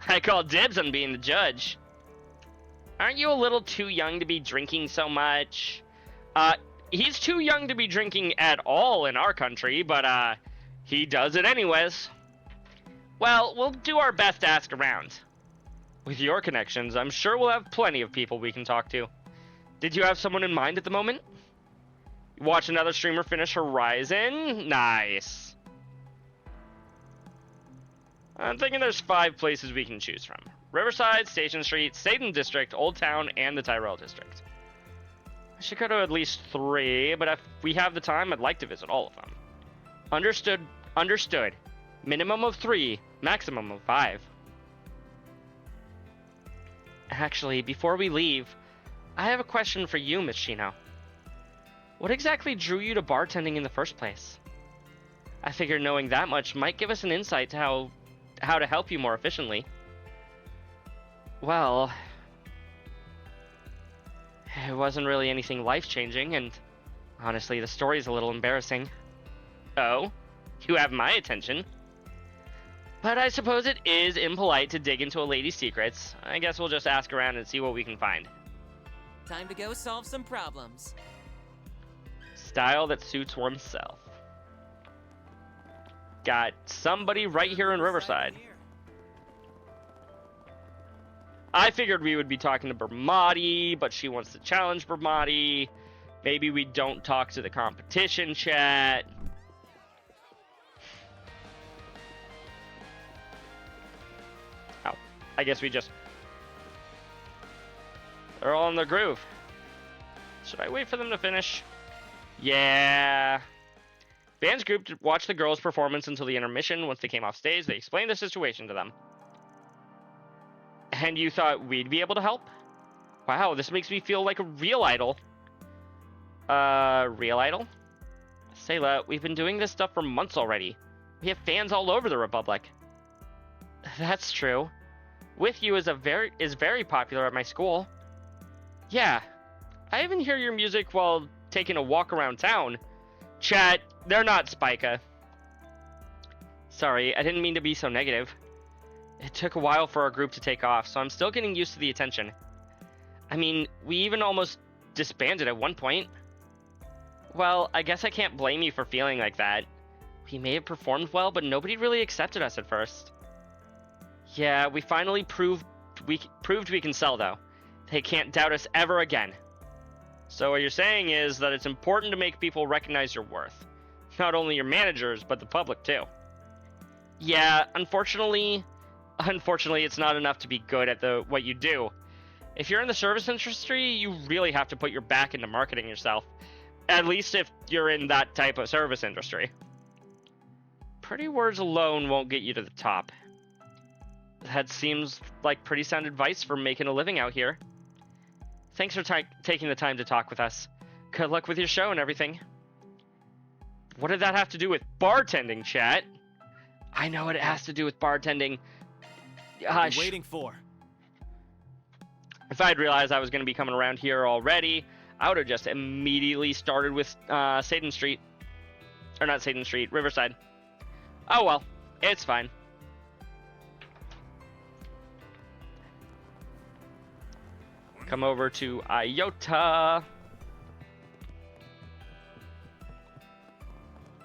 I call dibs on being the judge. Aren't you a little too young to be drinking so much? He's too young to be drinking at all in our country, but, he does it anyways. Well, we'll do our best to ask around. With your connections, I'm sure we'll have plenty of people we can talk to. Did you have someone in mind at the moment? Watch another streamer finish Horizon? Nice. I'm thinking there's 5 places we can choose from. Riverside, Station Street, Satan District, Old Town, and the Tyrell District. I should go to at least 3, but if we have the time, I'd like to visit all of them. Understood. Understood. Minimum of 3, maximum of 5. Actually, before we leave, I have a question for you, Miss Shino. What exactly drew you to bartending in the first place? I figured knowing that much might give us an insight to how to help you more efficiently. Well, it wasn't really anything life-changing, and honestly, the story's a little embarrassing. Oh? You have my attention. But I suppose it is impolite to dig into a lady's secrets. I guess we'll just ask around and see what we can find. Time to go solve some problems. Style that suits oneself. Got somebody right here in Riverside. I figured we would be talking to Bermati, but she wants to challenge Bermati. Maybe we don't talk to the competition chat. Oh, I guess we just... They're all in their groove. Should I wait for them to finish? Yeah. Fans grouped watched the girls' performance until the intermission. Once they came off stage, they explained the situation to them. And you thought we'd be able to help? Wow, this makes me feel like a real idol. Real idol? Sayla, we've been doing this stuff for months already. We have fans all over the Republic. That's true. With You is very popular at my school. Yeah, I even hear your music while taking a walk around town. Chat, they're not Spica. Sorry, I didn't mean to be so negative. It took a while for our group to take off, so I'm still getting used to the attention. I mean, we even almost disbanded at one point. Well, I guess I can't blame you for feeling like that. We may have performed well, but nobody really accepted us at first. Yeah, we finally proved we can sell, though. They can't doubt us ever again. So what you're saying is that it's important to make people recognize your worth. Not only your managers, but the public too. Yeah, unfortunately, Unfortunately, it's not enough to be good at what you do. If you're in the service industry, you really have to put your back into marketing yourself. At least if you're in that type of service industry. Pretty words alone won't get you to the top. That seems like pretty sound advice for making a living out here. Thanks for taking the time to talk with us. Good luck with your show and everything. What did that have to do with bartending, chat? I know what it has to do with bartending. What are you waiting for? If I'd realized I was going to be coming around here already, I would have just immediately started with Satan Street. Or not Satan Street, Riverside. Oh well, it's fine. Come over to Iota.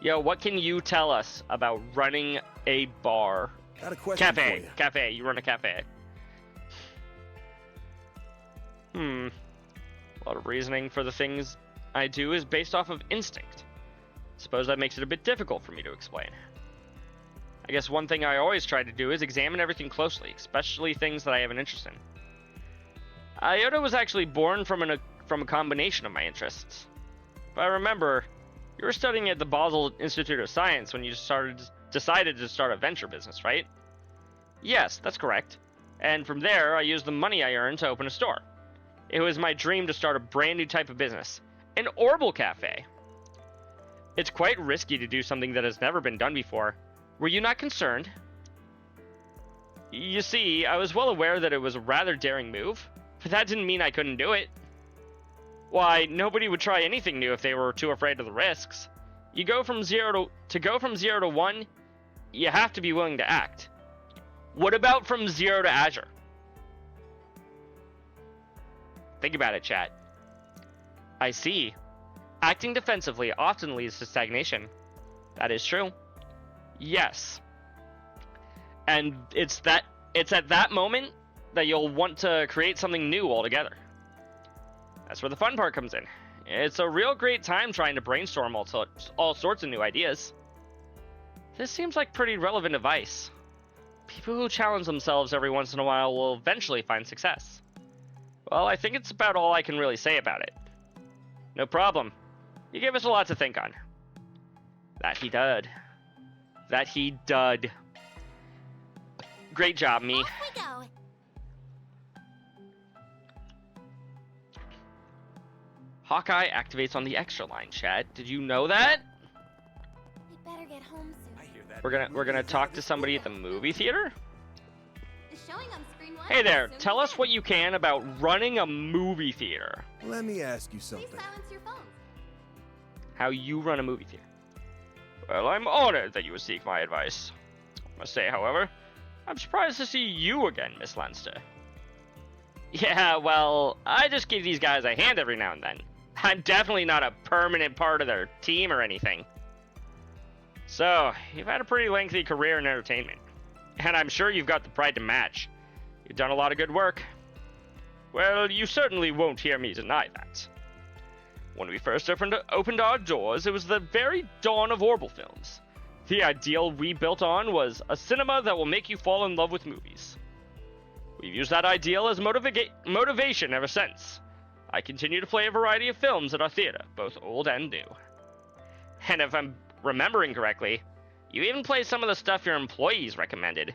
Yo, what can you tell us about running a bar? Got a question for you. Cafe, you run a cafe. A lot of reasoning for the things I do is based off of instinct. Suppose that makes it a bit difficult for me to explain. I guess one thing I always try to do is examine everything closely, especially things that I have an interest in. Iota was actually born from a combination of my interests. If I remember, you were studying at the Basel Institute of Science when you decided to start a venture business, right? Yes, that's correct. And from there, I used the money I earned to open a store. It was my dream to start a brand new type of business, an Orbital Cafe. It's quite risky to do something that has never been done before. Were you not concerned? You see, I was well aware that it was a rather daring move, but that didn't mean I couldn't do it. Why, nobody would try anything new if they were too afraid of the risks. You go from zero to 1, you have to be willing to act. What about from 0 to Azure? Think about it, chat. I see. Acting defensively often leads to stagnation. That is true. Yes. And it's at that moment that you'll want to create something new altogether. That's where the fun part comes in. It's a real great time trying to brainstorm all sorts of new ideas. This seems like pretty relevant advice. People who challenge themselves every once in a while will eventually find success. Well, I think it's about all I can really say about it. No problem. You gave us a lot to think on. That he did. That he did. Great job, me. Off we go. Hawkeye activates on the extra line, chat. Did you know that? We better get home soon. I hear that. We're gonna talk to somebody at the movie theater? The showing on screen 1. Hey there, soon tell us begins. what you can about running a movie theater. Let me ask you Please something. silence your phones. How you run a movie theater. Well, I'm honored that you would seek my advice. I must say, however, I'm surprised to see you again, Miss Lanster. Yeah, well, I just give these guys a hand every now and then. I'm definitely not a permanent part of their team or anything. So, you've had a pretty lengthy career in entertainment. And I'm sure you've got the pride to match. You've done a lot of good work. Well, you certainly won't hear me deny that. When we first opened our doors, it was the very dawn of Orbital films. The ideal we built on was a cinema that will make you fall in love with movies. We've used that ideal as motivation ever since. I continue to play a variety of films at our theater, both old and new. And if I'm remembering correctly, you even play some of the stuff your employees recommended.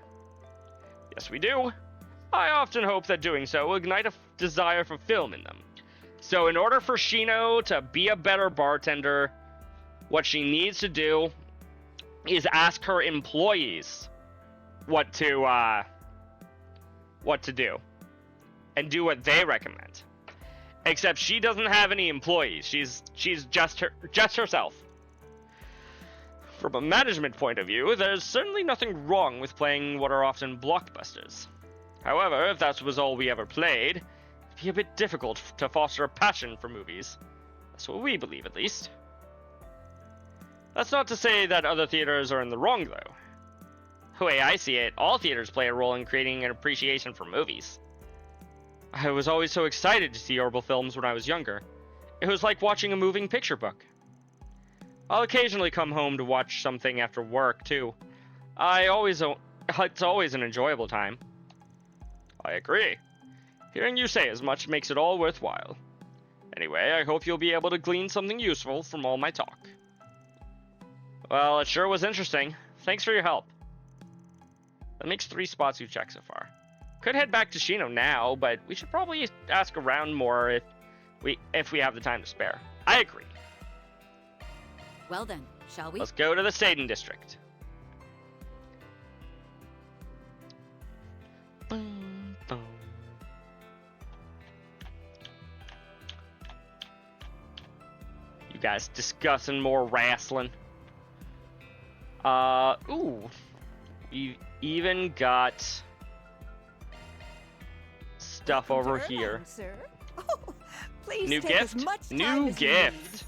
Yes, we do. I often hope that doing so will ignite a desire for film in them. So in order for Shino to be a better bartender, what she needs to do is ask her employees what to do and do what they recommend. Except she doesn't have any employees. She's just herself. From a management point of view, there's certainly nothing wrong with playing what are often blockbusters. However, if that was all we ever played, it'd be a bit difficult to foster a passion for movies. That's what we believe, at least. That's not to say that other theaters are in the wrong, though. The way I see it, all theaters play a role in creating an appreciation for movies. I was always so excited to see Orbital films when I was younger. It was like watching a moving picture book. I'll occasionally come home to watch something after work, too. I it's always an enjoyable time. I agree. Hearing you say as much makes it all worthwhile. Anyway, I hope you'll be able to glean something useful from all my talk. Well, it sure was interesting. Thanks for your help. That makes 3 spots you've checked so far. Could head back to Shino now, but we should probably ask around more if we have the time to spare. I agree. Well then, shall we? Let's go to the Seiden district. Boom, boom. You guys discussing more wrestling. Ooh. We've even got stuff over Welcome to here. Erlang, sir. Oh, please New take gift? as much time New as you gift.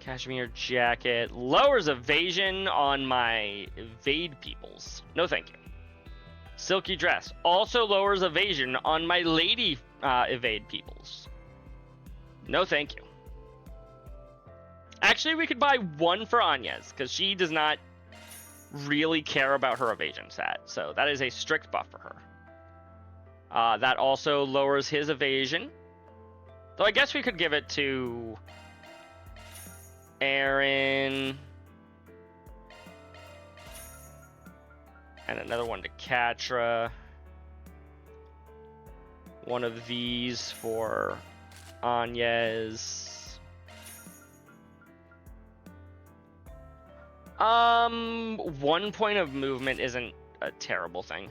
Cashmere jacket. Lowers evasion on my evade peoples. No thank you. Silky dress. Also lowers evasion on my lady evade peoples. No thank you. Actually, we could buy one for Anya's, because she does not really care about her evasion stat. So that is a strict buff for her. That also lowers his evasion. Though I guess we could give it to Aaron. And another one to Katra. One of these for Anya's. 1 point of movement isn't a terrible thing.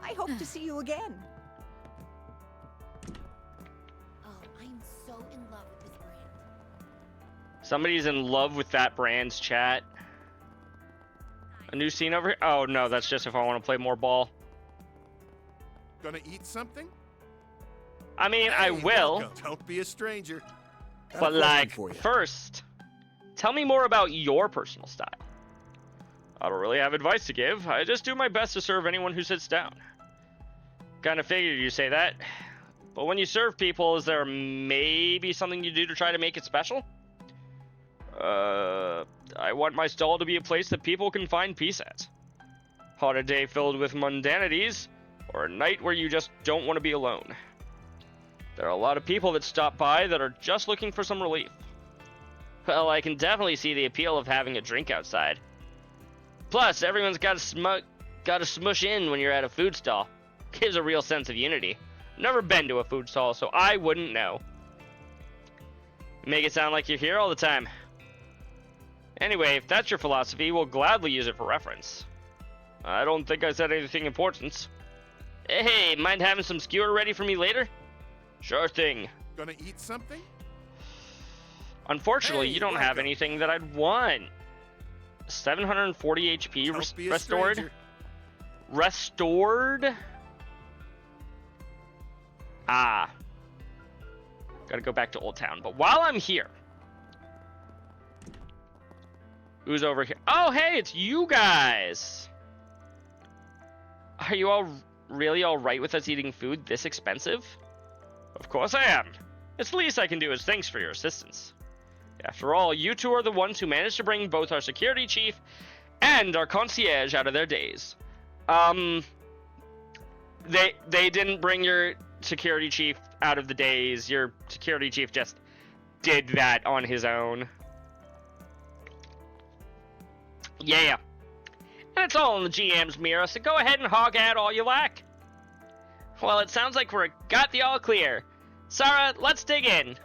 I hope to see you again. Oh, I'm so in love with this brand. Somebody's in love with that brand's chat. A new scene over here? Oh no, that's just if I want to play more ball. Gonna eat something? I mean, I will. Welcome. Don't be a stranger. But like, first, tell me more about your personal style. I don't really have advice to give. I just do my best to serve anyone who sits down. Kinda figured you'd say that. But when you serve people, is there maybe something you do to try to make it special? I want my stall to be a place that people can find peace at. On a day filled with mundanities, or a night where you just don't want to be alone. There are a lot of people that stop by that are just looking for some relief. Well, I can definitely see the appeal of having a drink outside. Plus, everyone's got to smush in when you're at a food stall. Gives a real sense of unity. Never been to a food stall, so I wouldn't know. Make it sound like you're here all the time. Anyway, if that's your philosophy, we'll gladly use it for reference. I don't think I said anything important. Hey, mind having some skewer ready for me later? Sure thing. Gonna eat something? Unfortunately, Hey, you don't have welcome. anything that I'd want. 740 HP Don't be a restored. stranger. Restored? Ah. Gotta go back to Old Town. But while I'm here... Who's over here? Oh, hey, it's you guys! Are you all really alright with us eating food this expensive? Of course I am. It's the least I can do as thanks for your assistance. After all, you two are the ones who managed to bring both our security chief and our concierge out of their daze. They didn't bring your security chief out of the daze. Your security chief just did that on his own. Yeah. And it's all in the GM's mirror, so go ahead and hog out all you like. Well, it sounds like we're got the all clear. Sarah, let's dig in.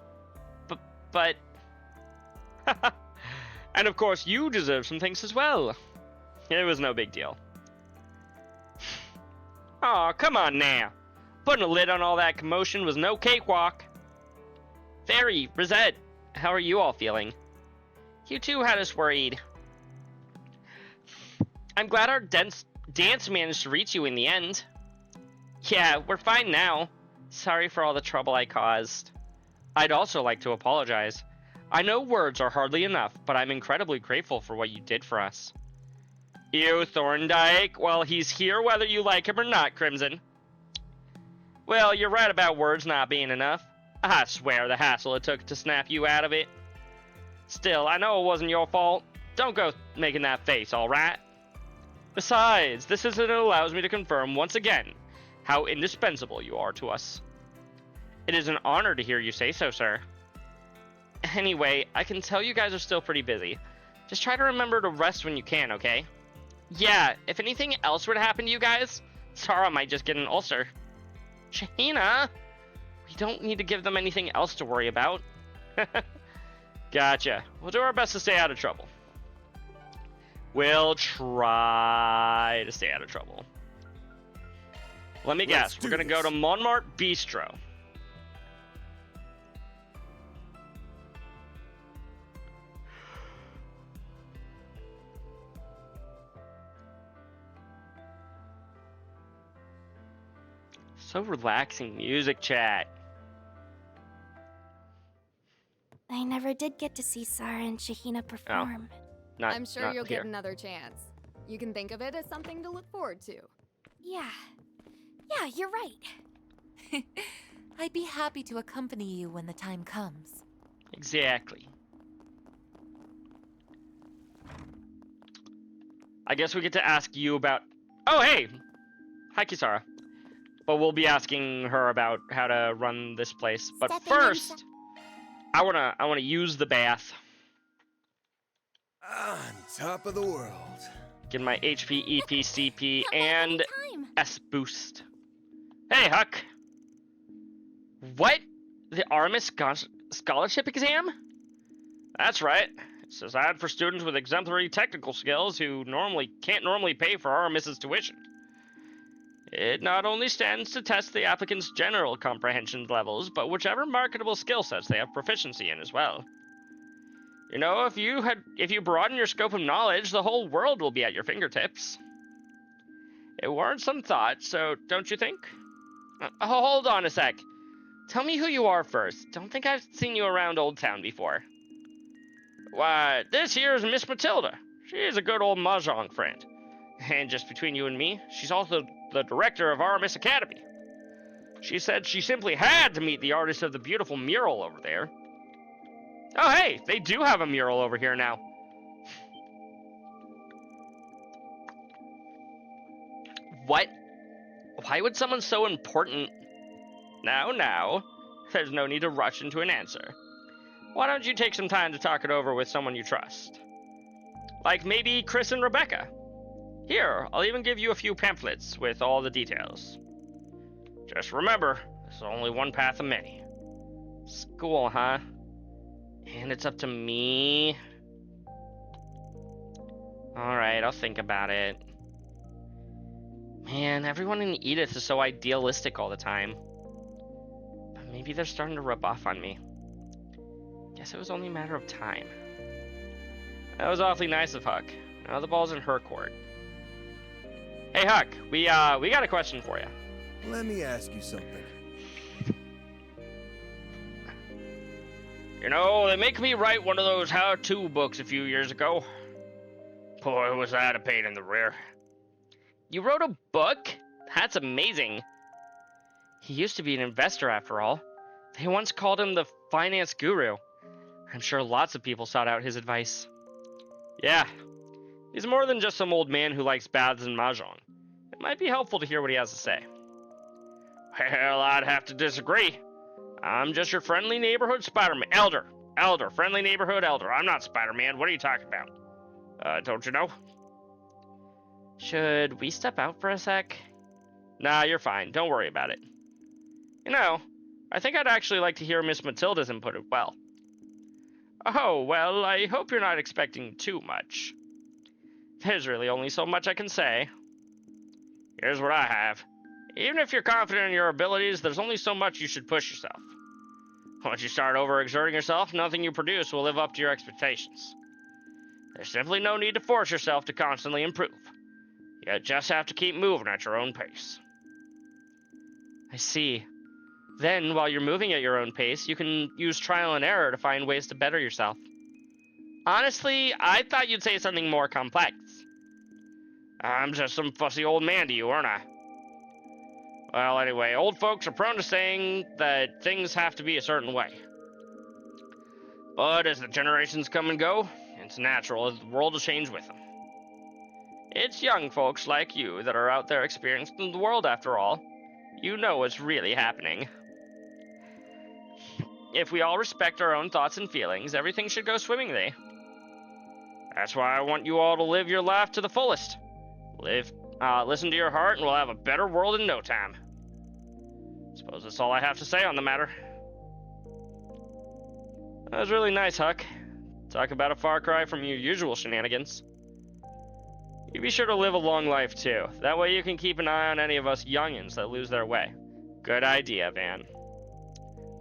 But... And of course, you deserve some thanks as well. It was no big deal. Aw, come on now. Putting a lid on all that commotion was no cakewalk. Fairy, Rosette, how are you all feeling? You too had us worried. I'm glad our dance managed to reach you in the end. Yeah, we're fine now. Sorry for all the trouble I caused. I'd also like to apologize. I know words are hardly enough, but I'm incredibly grateful for what you did for us. You, Thorndyke? Well, he's here whether you like him or not, Crimson. Well, you're right about words not being enough. I swear the hassle it took to snap you out of it. Still, I know it wasn't your fault. Don't go making that face, alright? Besides, this incident allows me to confirm once again how indispensable you are to us. It is an honor to hear you say so, sir. Anyway, I can tell you guys are still pretty busy. Just try to remember to rest when you can, okay? Yeah, if anything else were to happen to you guys, Sarah might just get an ulcer. Shahina, we don't need to give them anything else to worry about. Gotcha. We'll do our best to stay out of trouble. We'll try to stay out of trouble. Let me guess. We're gonna go to Montmartre Bistro. So relaxing music, chat. I never did get to see Sarah and Shahina perform. I'm sure you'll here. get another chance. You can think of it as something to look forward to. Yeah. Yeah, you're right. I'd be happy to accompany you when the time comes. Exactly. I guess we get to ask you about... Oh, hey! Hi, Kisara. But we'll be asking her about how to run this place. But Stepping first, I wanna use the bath. On top of the world. Get my HP, EP, CP, Come back and anytime. S boost. Hey, Huck. What? The Artemis Scholarship Exam? That's right. It's designed for students with exemplary technical skills who can't normally pay for Artemis's tuition. It not only stands to test the applicant's general comprehension levels, but whichever marketable skill sets they have proficiency in as well. You know, if you broaden your scope of knowledge, the whole world will be at your fingertips. It warrants some thought, so don't you think? Hold on a sec. Tell me who you are first. Don't think I've seen you around Old Town before. Why, this here is Miss Matilda. She is a good old mahjong friend. And just between you and me, she's also the director of Aramis Academy. She said she simply had to meet the artist of the beautiful mural over there. Oh hey, they do have a mural over here now. What? Why would someone so important... Now, there's no need to rush into an answer. Why don't you take some time to talk it over with someone you trust? Like maybe Chris and Rebecca. Here, I'll even give you a few pamphlets with all the details. Just remember, there's only one path of many. School, huh? And it's up to me? Alright, I'll think about it. Man, everyone in Edith is so idealistic all the time. But maybe they're starting to rub off on me. Guess it was only a matter of time. That was awfully nice of Huck. Now the ball's in her court. Hey Huck, we got a question for you. Let me ask you something. You know, they make me write one of those how-to books a few years ago. Boy, was that a pain in the rear. You wrote a book? That's amazing. He used to be an investor after all. They once called him the finance guru. I'm sure lots of people sought out his advice. Yeah, he's more than just some old man who likes baths and mahjong. It might be helpful to hear what he has to say. Well, I'd have to disagree. I'm just your friendly neighborhood Spider-Man. Elder, friendly neighborhood elder. I'm not Spider-Man. What are you talking about? Don't you know? Should we step out for a sec? Nah, you're fine. Don't worry about it. You know, I think I'd actually like to hear Miss Matilda's input as well. Oh, well, I hope you're not expecting too much. There's really only so much I can say. Here's what I have. Even if you're confident in your abilities, there's only so much you should push yourself. Once you start overexerting yourself, nothing you produce will live up to your expectations. There's simply no need to force yourself to constantly improve. You just have to keep moving at your own pace. I see. Then, while you're moving at your own pace, you can use trial and error to find ways to better yourself. Honestly, I thought you'd say something more complex. I'm just some fussy old man to you, aren't I? Well, anyway, old folks are prone to saying that things have to be a certain way. But as the generations come and go, it's natural as the world will change with them. It's young folks like you that are out there experiencing the world after all. You know what's really happening. If we all respect our own thoughts and feelings, everything should go swimmingly. That's why I want you all to live your life to the fullest. Listen to your heart, and we'll have a better world in no time. Suppose that's all I have to say on the matter. That was really nice, Huck. Talk about a far cry from your usual shenanigans. You be sure to live a long life, too. That way you can keep an eye on any of us youngins that lose their way. Good idea, Van.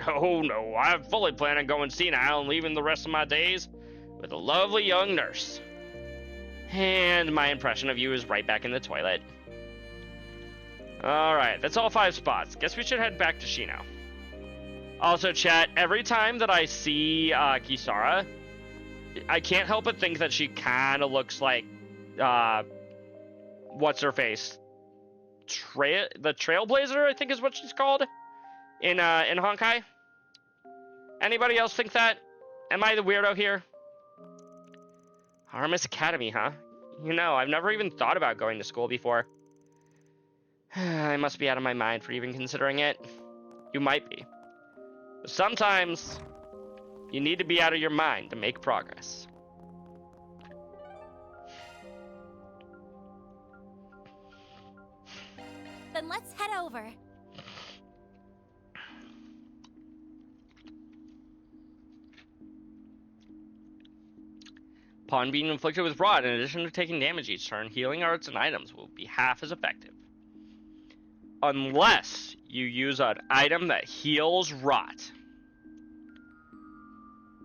Oh, no, I fully plan on going senile and leaving the rest of my days with a lovely young nurse. And my impression of you is right back in the toilet. Alright, that's all 5 spots. Guess we should head back to Shino. Also, chat, every time that I see Kisara, I can't help but think that she kind of looks like, what's-her-face? The Trailblazer, I think is what she's called, in Honkai. Anybody else think that? Am I the weirdo here? Artemis Academy, huh? You know, I've never even thought about going to school before. I must be out of my mind for even considering it. You might be. But sometimes, you need to be out of your mind to make progress. Then let's head over. Upon being inflicted with rot, in addition to taking damage each turn, healing arts and items will be half as effective. Unless you use an item that heals rot.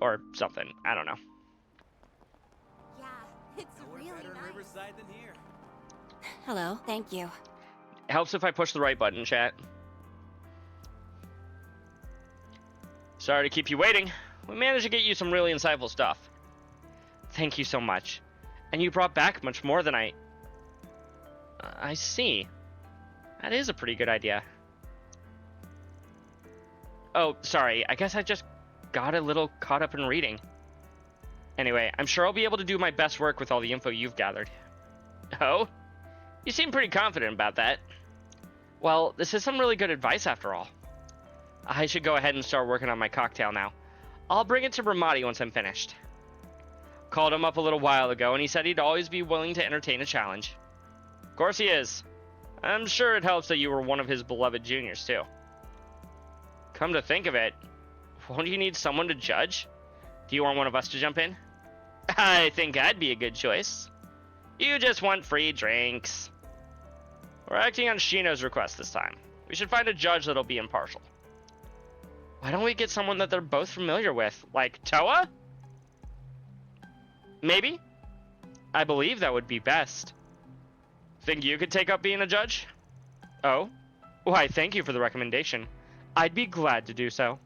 Or something. I don't know. Yeah, it's really better in nice. Riverside than here. Hello, thank you. It helps if I push the right button, chat. Sorry to keep you waiting. We managed to get you some really insightful stuff. Thank you so much. And you brought back much more than I see. That is a pretty good idea. Oh, sorry. I guess I just got a little caught up in reading. Anyway, I'm sure I'll be able to do my best work with all the info you've gathered. Oh? You seem pretty confident about that. Well, this is some really good advice after all. I should go ahead and start working on my cocktail now. I'll bring it to Bramati once I'm finished. Called him up a little while ago, and he said he'd always be willing to entertain a challenge. Of course he is. I'm sure it helps that you were one of his beloved juniors, too. Come to think of it, won't you need someone to judge? Do you want one of us to jump in? I think I'd be a good choice. You just want free drinks. We're acting on Shino's request this time. We should find a judge that'll be impartial. Why don't we get someone that they're both familiar with, like Toa? Maybe? I believe that would be best. Think you could take up being a judge? Oh? Why, thank you for the recommendation. I'd be glad to do so.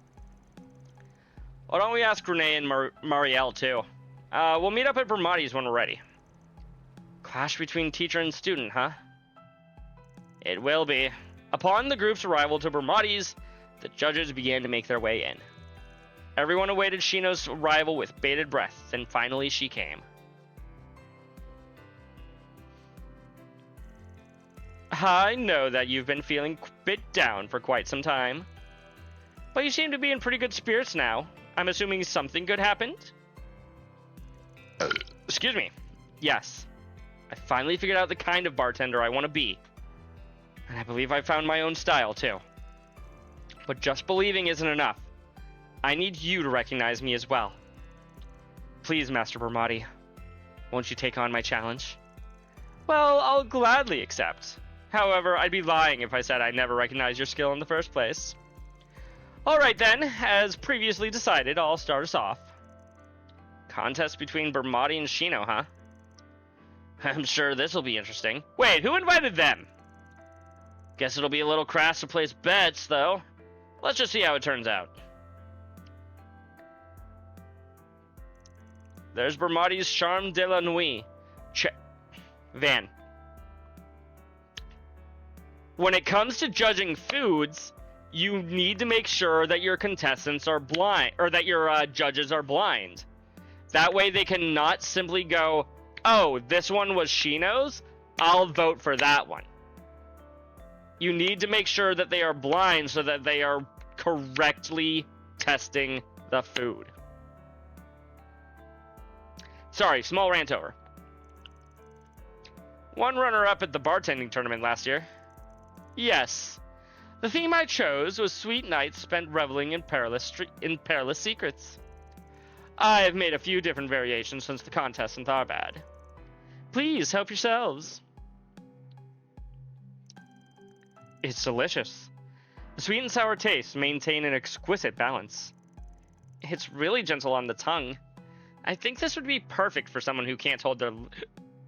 Why don't we ask Renee and Marielle, too? We'll meet up at Bramati's when we're ready. Clash between teacher and student, huh? It will be. Upon the group's arrival to Bramati's, the judges began to make their way in. Everyone awaited Shino's arrival with bated breath, and finally she came. I know that you've been feeling a bit down for quite some time. But you seem to be in pretty good spirits now. I'm assuming something good happened? Excuse me. Yes. I finally figured out the kind of bartender I want to be. And I believe I found my own style, too. But just believing isn't enough. I need you to recognize me as well. Please, Master Bramati, won't you take on my challenge? Well, I'll gladly accept. However, I'd be lying if I said I never recognized your skill in the first place. Alright then, as previously decided, I'll start us off. Contest between Bramati and Shino, huh? I'm sure this'll be interesting. Wait, who invited them? Guess it'll be a little crass to place bets, though. Let's just see how it turns out. There's Bramati's Charme de la Nuit. Van. when it comes to judging foods, you need to make sure that your contestants are blind, or that your judges are blind. That way they cannot simply go, oh, this one was Shino's, I'll vote for that one. You need to make sure that they are blind so that they are correctly testing the food. Sorry, small rant over. One runner-up at the bartending tournament last year. Yes. The theme I chose was sweet nights spent reveling in perilous secrets. I have made a few different variations since the contest in Tharbad. Please help yourselves. It's delicious. The sweet and sour tastes maintain an exquisite balance. It's really gentle on the tongue. I think this would be perfect for someone who can't hold their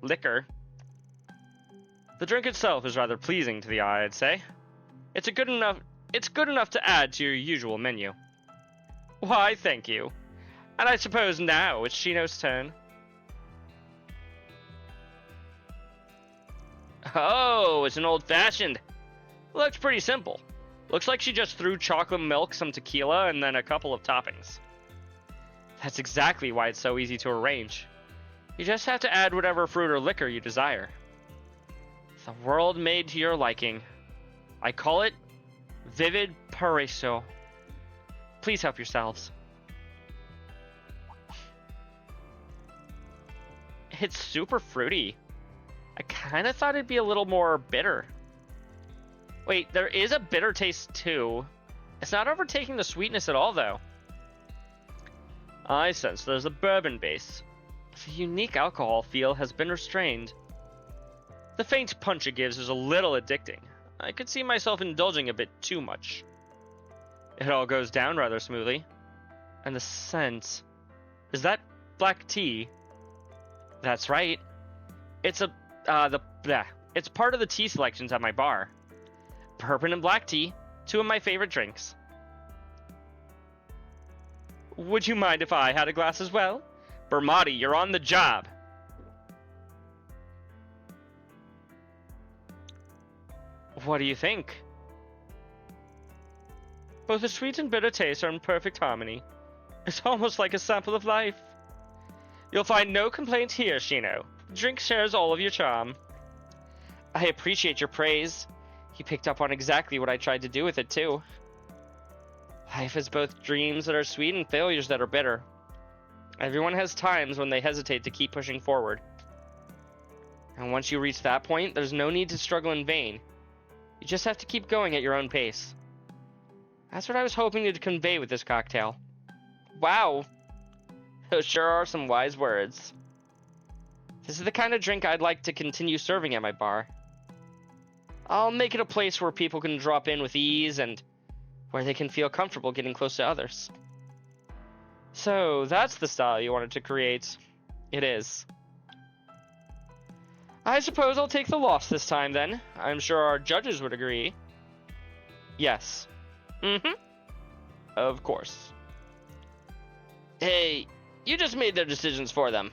liquor. The drink itself is rather pleasing to the eye, I'd say. It's good enough to add to your usual menu. Why, thank you. And I suppose now it's Shino's turn. Oh, it's an old-fashioned. Looks pretty simple. Looks like she just threw chocolate milk, some tequila, and then a couple of toppings. That's exactly why it's so easy to arrange. You just have to add whatever fruit or liquor you desire. The world made to your liking. I call it Vivid Paraiso. Please help yourselves. It's super fruity. I kind of thought it'd be a little more bitter. Wait, there is a bitter taste too. It's not overtaking the sweetness at all though. I sense there's a bourbon base. The unique alcohol feel has been restrained. The faint punch it gives is a little addicting. I could see myself indulging a bit too much. It all goes down rather smoothly. And the scent... Is that black tea? That's right. It's it's part of the tea selections at my bar. Bourbon and black tea, two of my favorite drinks. Would you mind if I had a glass as well? Bermati, you're on the job. What do you think? Both the sweet and bitter tastes are in perfect harmony. It's almost like a sample of life. You'll find no complaints here, Shino. The drink shares all of your charm. I appreciate your praise. You picked up on exactly what I tried to do with it, too. Life is both dreams that are sweet and failures that are bitter. Everyone has times when they hesitate to keep pushing forward. And once you reach that point, there's no need to struggle in vain. You just have to keep going at your own pace. That's what I was hoping to convey with this cocktail. Wow. Those sure are some wise words. This is the kind of drink I'd like to continue serving at my bar. I'll make it a place where people can drop in with ease and where they can feel comfortable getting close to others. So, that's the style you wanted to create. It is. I suppose I'll take the loss this time, then. I'm sure our judges would agree. Yes. Of course. Hey, you just made their decisions for them.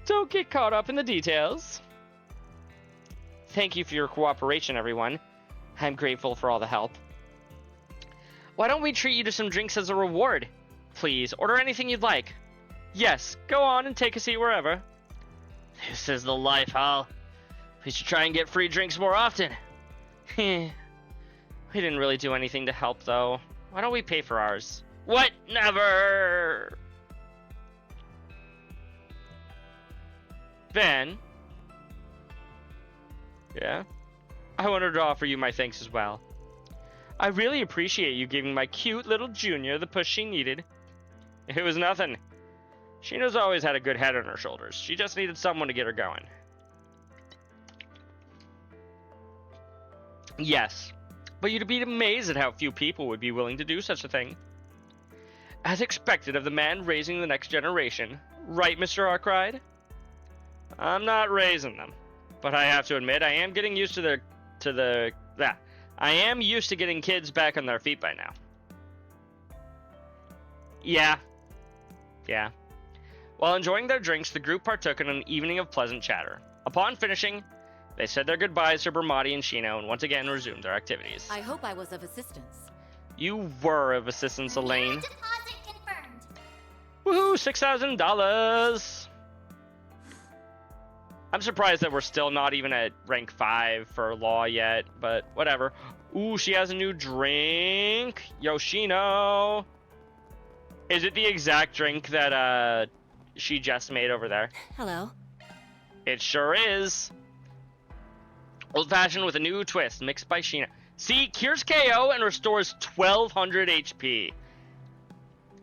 Don't get caught up in the details. Thank you for your cooperation, everyone. I'm grateful for all the help. Why don't we treat you to some drinks as a reward? Please, order anything you'd like. Yes, go on and take a seat wherever. This is the life, Hal. We should try and get free drinks more often. We didn't really do anything to help, though. Why don't we pay for ours? What? Never! Van? Yeah? I wanted to offer you my thanks as well. I really appreciate you giving my cute little junior the push she needed. It was nothing. Shino's always had a good head on her shoulders. She just needed someone to get her going. Yes, but you'd be amazed at how few people would be willing to do such a thing. As expected of the man raising the next generation. Right, Mr. Arkwright? I'm not raising them, but I have to admit I am getting used to I am used to getting kids back on their feet by now. Yeah. While enjoying their drinks, the group partook in an evening of pleasant chatter. Upon finishing, They said their goodbyes to Bermati and Shino and once again resumed their activities. I hope I was of assistance. You were of assistance, Elaine. Deposit confirmed. Woohoo, $6,000! I'm surprised that we're still not even at rank 5 for Law yet, but whatever. Ooh, she has a new drink. Yoshino. Is it the exact drink that she just made over there? Hello. It sure is. Old fashioned with a new twist, mixed by Sheena. See, cures KO and restores 1200 HP.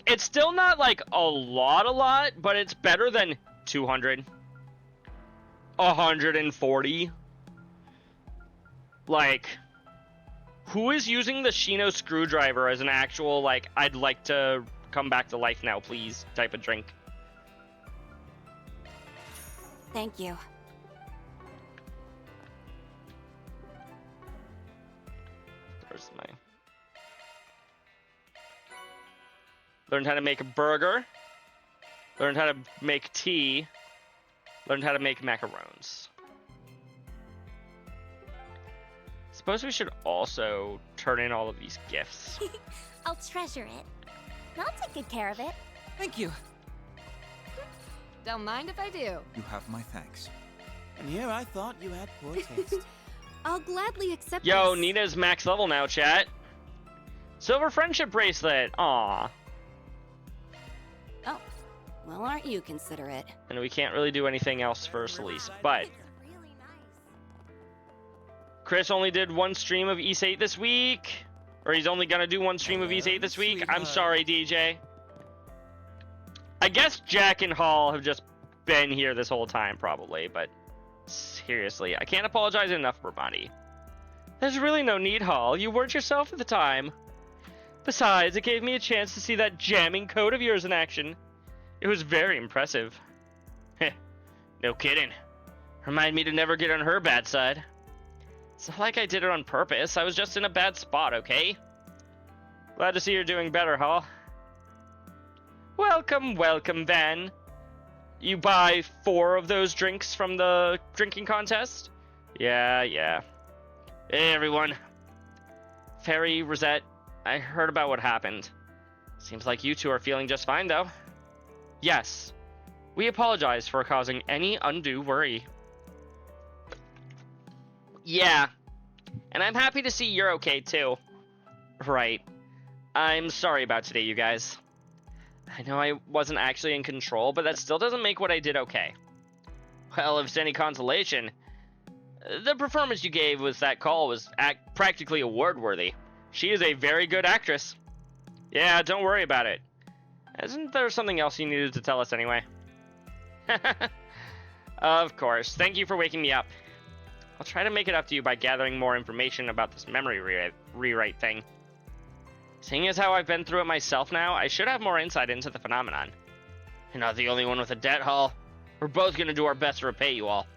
It's still not like a lot, but it's better than 200. 140. Like, who is using the Shino screwdriver as an actual, like, I'd like to come back to life now, please, type of drink? Thank you. Where's my... Learned how to make a burger. Learned how to make tea. Learned how to make macarons. Suppose we should also turn in all of these gifts. I'll treasure it. I'll take good care of it. Thank you. Don't mind if I do. You have my thanks. And here I thought you had poor taste. I'll gladly accept Yo, this. Nina's max level now, chat. Silver friendship bracelet. Aw. Oh, well, aren't you considerate? And we can't really do anything else for Celise, but Really nice. Chris only did one stream of East 8 this week. Or he's only gonna do one stream of East 8 this week. I'm sorry, DJ. I guess Jack and Hall have just been here this whole time, probably, but seriously, I can't apologize enough for Bonnie. There's really no need, Hall. You weren't yourself at the time. Besides, it gave me a chance to see that jamming code of yours in action. It was very impressive. Heh, no kidding. Remind me to never get on her bad side. It's not like I did it on purpose. I was just in a bad spot, okay? Glad to see you're doing better, Hall. Welcome, welcome, Van. You buy 4 of those drinks from the drinking contest? Yeah. Hey, everyone. Fairy, Rosette, I heard about what happened. Seems like you two are feeling just fine, though. Yes. We apologize for causing any undue worry. Yeah. And I'm happy to see you're okay, too. Right. I'm sorry about today, you guys. I know I wasn't actually in control, but that still doesn't make what I did okay. Well, if it's any consolation, the performance you gave with that call was practically award-worthy. She is a very good actress. Yeah, don't worry about it. Isn't there something else you needed to tell us anyway? Of course. Thank you for waking me up. I'll try to make it up to you by gathering more information about this memory rewrite thing. Seeing as how I've been through it myself now, I should have more insight into the phenomenon. You're not the only one with a debt, Hall. We're both gonna do our best to repay you all.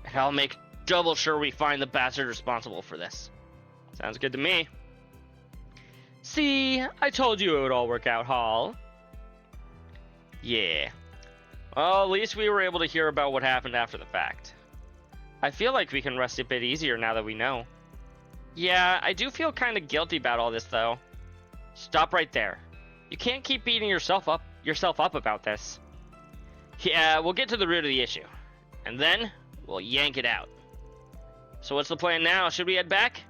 And I'll make double sure we find the bastard responsible for this. Sounds good to me. See, I told you it would all work out, Hall. Yeah. Well, at least we were able to hear about what happened after the fact. I feel like we can rest a bit easier now that we know. Yeah, I do feel kind of guilty about all this, though. Stop right there. You can't keep beating yourself up about this. Yeah, we'll get to the root of the issue. And then, we'll yank it out. So what's the plan now? Should we head back?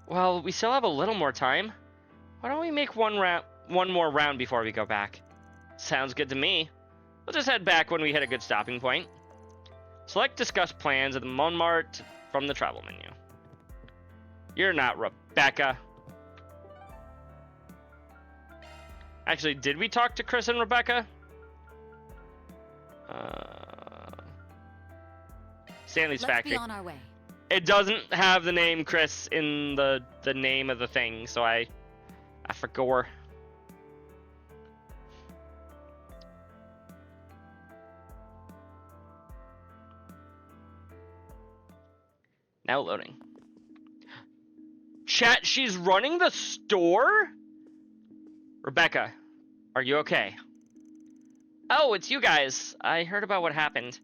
Well, we still have a little more time. Why don't we make one more round before we go back? Sounds good to me. We'll just head back when we hit a good stopping point. Select Discuss Plans at the Montmartre from the travel menu. You're not Rebecca. Actually, did we talk to Chris and Rebecca? Stanley's Factory. Let's be on our way. It doesn't have the name Chris in the name of the thing, so I forgot. Now loading. Chat, she's running the store? Rebecca, are you okay? Oh, it's you guys. I heard about what happened.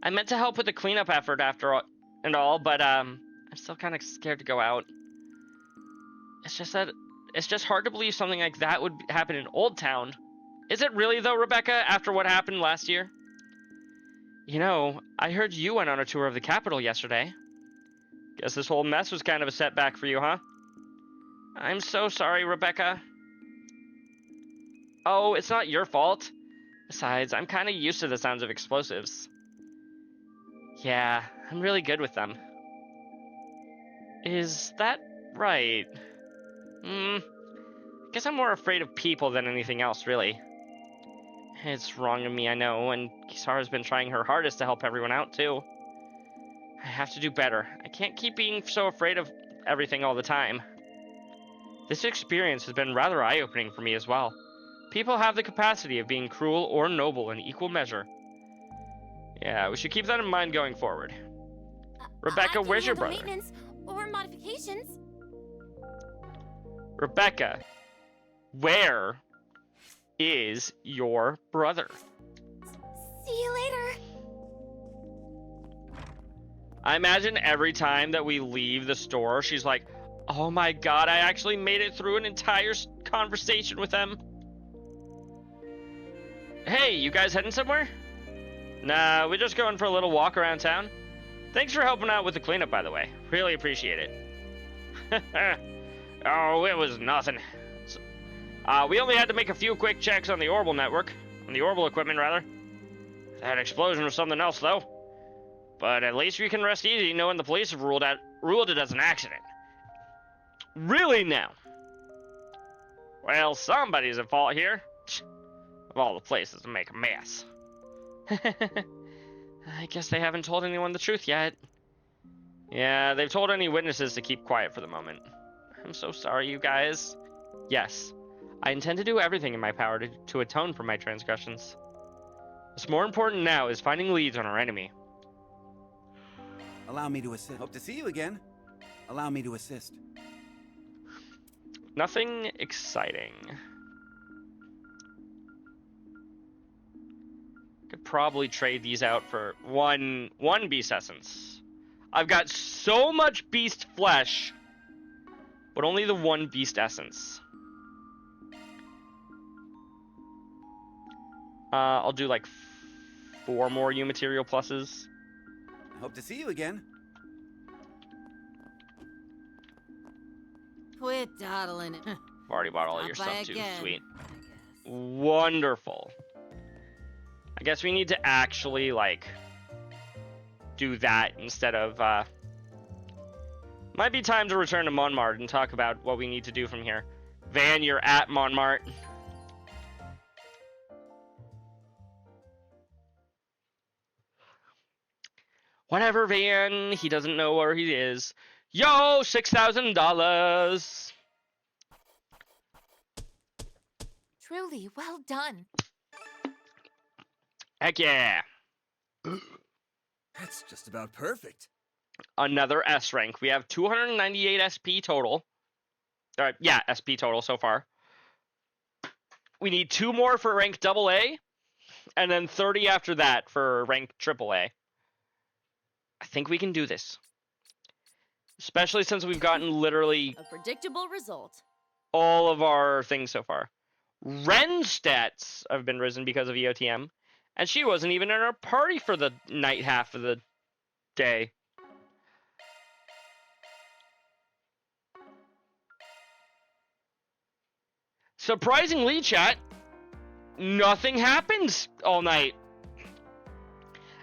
I meant to help with the cleanup effort after all, and all, but I'm still kind of scared to go out. It's just hard to believe something like that would happen in Old Town. Is it really though, Rebecca, after what happened last year? You know, I heard you went on a tour of the capital yesterday. Guess this whole mess was kind of a setback for you, huh? I'm so sorry, Rebecca. Oh, it's not your fault. Besides, I'm kind of used to the sounds of explosives. Yeah, I'm really good with them. Is that right? Guess I'm more afraid of people than anything else, really. It's wrong of me, I know, and Kisara's been trying her hardest to help everyone out, too. I have to do better. I can't keep being so afraid of everything all the time. This experience has been rather eye-opening for me as well. People have the capacity of being cruel or noble in equal measure. Yeah, we should keep that in mind going forward. Rebecca, where's your brother? Maintenance or modifications. Rebecca, where is your brother? See you later. I imagine every time that we leave the store, she's like, oh my god, I actually made it through an entire conversation with them. Hey, you guys heading somewhere? Nah, we're just going for a little walk around town. Thanks for helping out with the cleanup, by the way. Really appreciate it. Oh, it was nothing. We only had to make a few quick checks on the orbital network. On the orbital equipment, rather. That explosion was something else, though. But at least we can rest easy knowing the police have ruled it as an accident. Really now? Well, somebody's at fault here. Of all the places to make a mess. I guess they haven't told anyone the truth yet. Yeah, they've told any witnesses to keep quiet for the moment. I'm so sorry, you guys. Yes, I intend to do everything in my power to atone for my transgressions. What's more important now is finding leads on our enemy. Allow me to assist. Hope to see you again. Allow me to assist. Nothing exciting. Could probably trade these out for one beast essence. I've got so much beast flesh, but only the one beast essence. I'll do like 4 more U material pluses. Hope to see you again. Quit dawdling it. I've already bought all of your Stop by stuff too. again, Sweet. I guess. Wonderful. I guess we need to actually, like, do that instead of, Might be time to return to Montmartre and talk about what we need to do from here. Van, you're at Montmartre. Whatever, Van. He doesn't know where he is. Yo, $6,000. Truly, well done. Heck yeah. That's just about perfect. Another S rank. We have 298 SP total. Yeah, SP total so far. We need 2 more for rank AA, and then 30 after that for rank AAA. I think we can do this. Especially since we've gotten literally A predictable result. all of our things so far. Ren's stats have been risen because of EOTM, and she wasn't even in our party for the night half of the day. Surprisingly, chat, nothing happens all night.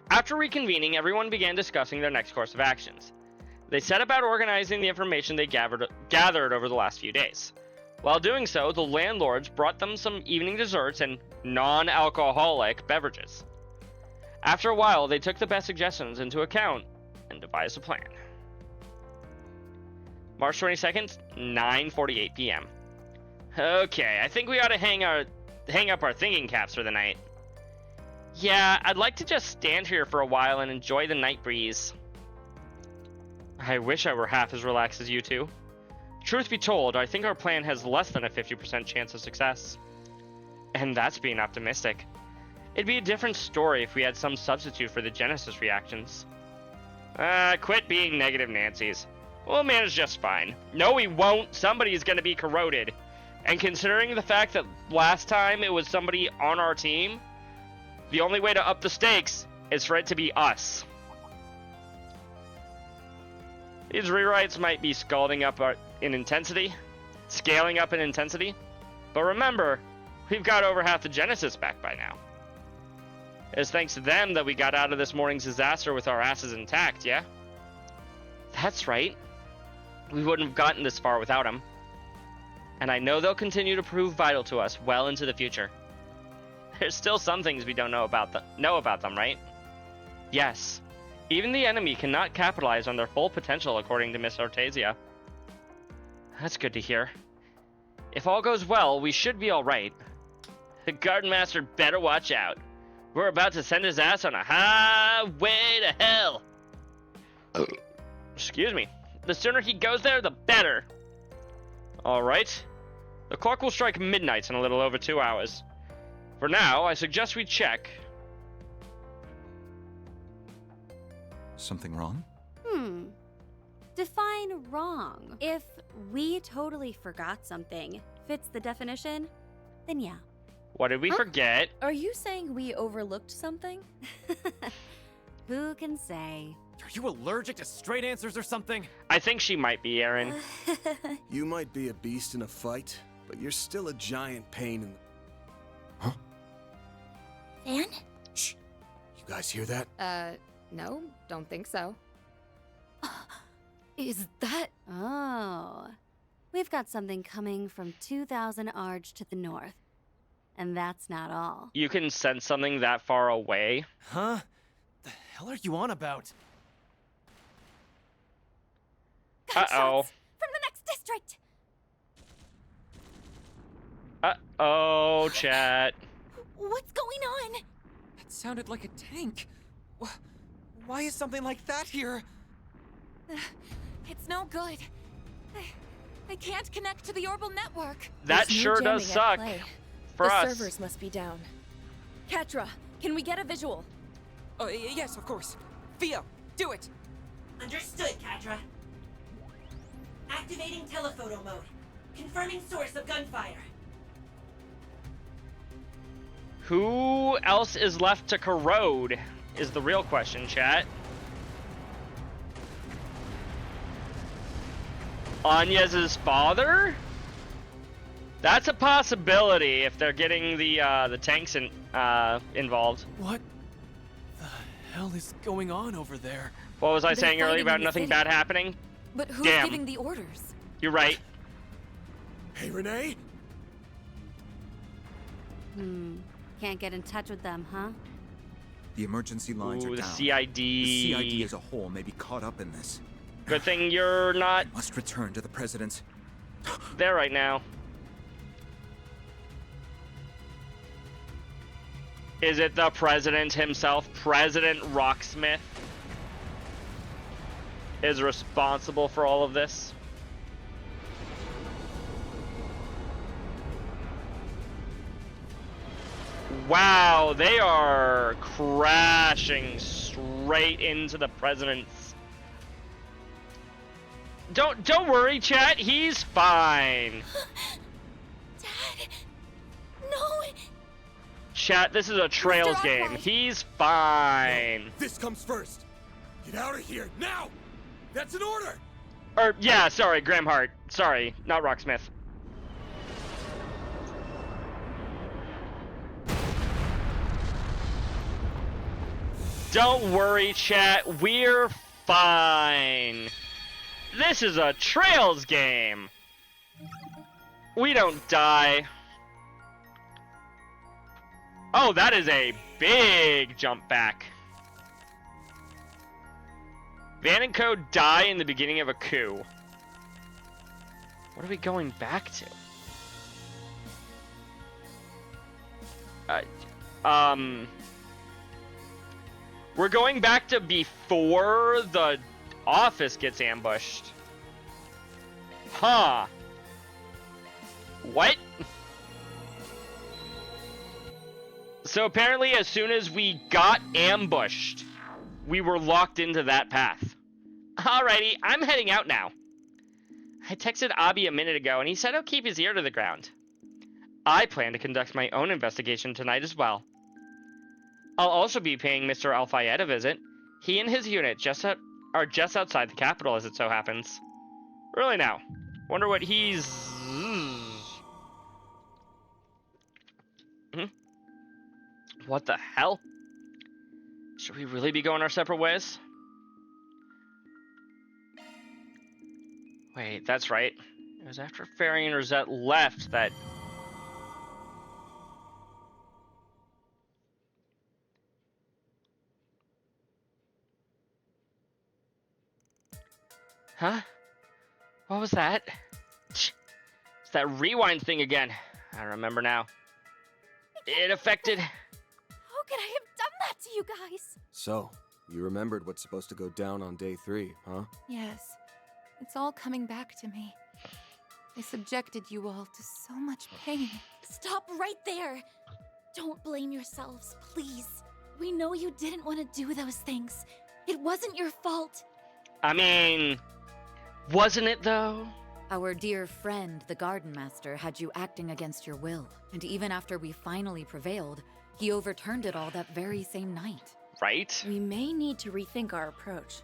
After reconvening, everyone began discussing their next course of actions. They set about organizing the information they gathered over the last few days. While doing so, the landlords brought them some evening desserts and non-alcoholic beverages. After a while, they took the best suggestions into account and devised a plan. March 22nd, 9:48 p.m. Okay, I think we ought to hang up our thinking caps for the night. Yeah, I'd like to just stand here for a while and enjoy the night breeze. I wish I were half as relaxed as you two. Truth be told, I think our plan has less than a 50% chance of success. And that's being optimistic. It'd be a different story if we had some substitute for the Genesis reactions. Quit being negative Nancy's. We'll manage just fine. No, we won't. Somebody's gonna be corroded. And considering the fact that last time it was somebody on our team, the only way to up the stakes is for it to be us. These rewrites might be scaling up in intensity, but remember, we've got over half the Genesis back by now. It's thanks to them that we got out of this morning's disaster with our asses intact, yeah? That's right. We wouldn't have gotten this far without them. And I know they'll continue to prove vital to us well into the future. There's still some things we don't know about them, right? Yes. Even the enemy cannot capitalize on their full potential, according to Miss Ortezia. That's good to hear. If all goes well, we should be alright. The Garden Master better watch out. We're about to send his ass on a highway to hell. Excuse me. The sooner he goes there, the better. Alright. The clock will strike midnight in a little over 2 hours. For now, I suggest we check. Something wrong? Define wrong. If we totally forgot something fits the definition, then yeah. What did we forget? Are you saying we overlooked something? Who can say? Are you allergic to straight answers or something? I think she might be, Aaron. You might be a beast in a fight, but you're still a giant pain in the... Huh? Van? Shh. You guys hear that? No, don't think so. Is that... Oh. We've got something coming from 2,000 Arj to the north. And that's not all. You can sense something that far away? Huh? The hell are you on about? Uh-oh. From the next district! Uh-oh, chat. What's going on? That sounded like a tank. Why is something like that here? It's no good. I can't connect to the orbital network. That sure does suck. For us. The servers must be down. Katra, can we get a visual? Oh, yes, of course. Theo, do it! Understood, Katra. Activating telephoto mode. Confirming source of gunfire. Who else is left to corrode is the real question, chat. Anya's father? That's a possibility if they're getting the tanks involved. What the hell is going on over there? What was I They're saying earlier fighting about in the nothing city. bad happening? But who's Damn. giving the orders? You're right. Hey, Renee? Can't get in touch with them, huh? The emergency lines Ooh, are the down. CID. The CID as a whole may be caught up in this. Good thing you're not I must return to the president's... there right now. Is it the president himself? President Rocksmith is responsible for all of this? Wow, they are crashing straight into the president's. Don't worry, chat. He's fine. Dad! No! Chat, this is a Trails Mr. game. Arkwright. He's fine. This comes first. Get out of here, now! That's an order! Or, yeah, sorry, Graham Hart. Sorry, not Rocksmith. Don't worry, chat. We're fine. This is a Trails game. We don't die. Oh, that is a big jump back. Van and Co. die in the beginning of a coup. What are we going back to? We're going back to before the office gets ambushed. Huh. What? So apparently as soon as we got ambushed, we were locked into that path. Alrighty, I'm heading out now. I texted Abi a minute ago and he said he'll keep his ear to the ground. I plan to conduct my own investigation tonight as well. I'll also be paying Mr. Al-Fayed a visit. He and his unit are just outside the capital as it so happens. Really now. Wonder what he's... What the hell? Should we really be going our separate ways? Wait, that's right. It was after Fairy and Rosette left that... Huh? What was that? It's that rewind thing again. I remember now. It affected... How could I have done that to you guys? So, you remembered what's supposed to go down on day 3, huh? Yes. It's all coming back to me. I subjected you all to so much pain. Stop right there! Don't blame yourselves, please. We know you didn't want to do those things. It wasn't your fault. I mean... Wasn't it, though? Our dear friend, the Garden Master, had you acting against your will. And even after we finally prevailed, he overturned it all that very same night. Right? We may need to rethink our approach.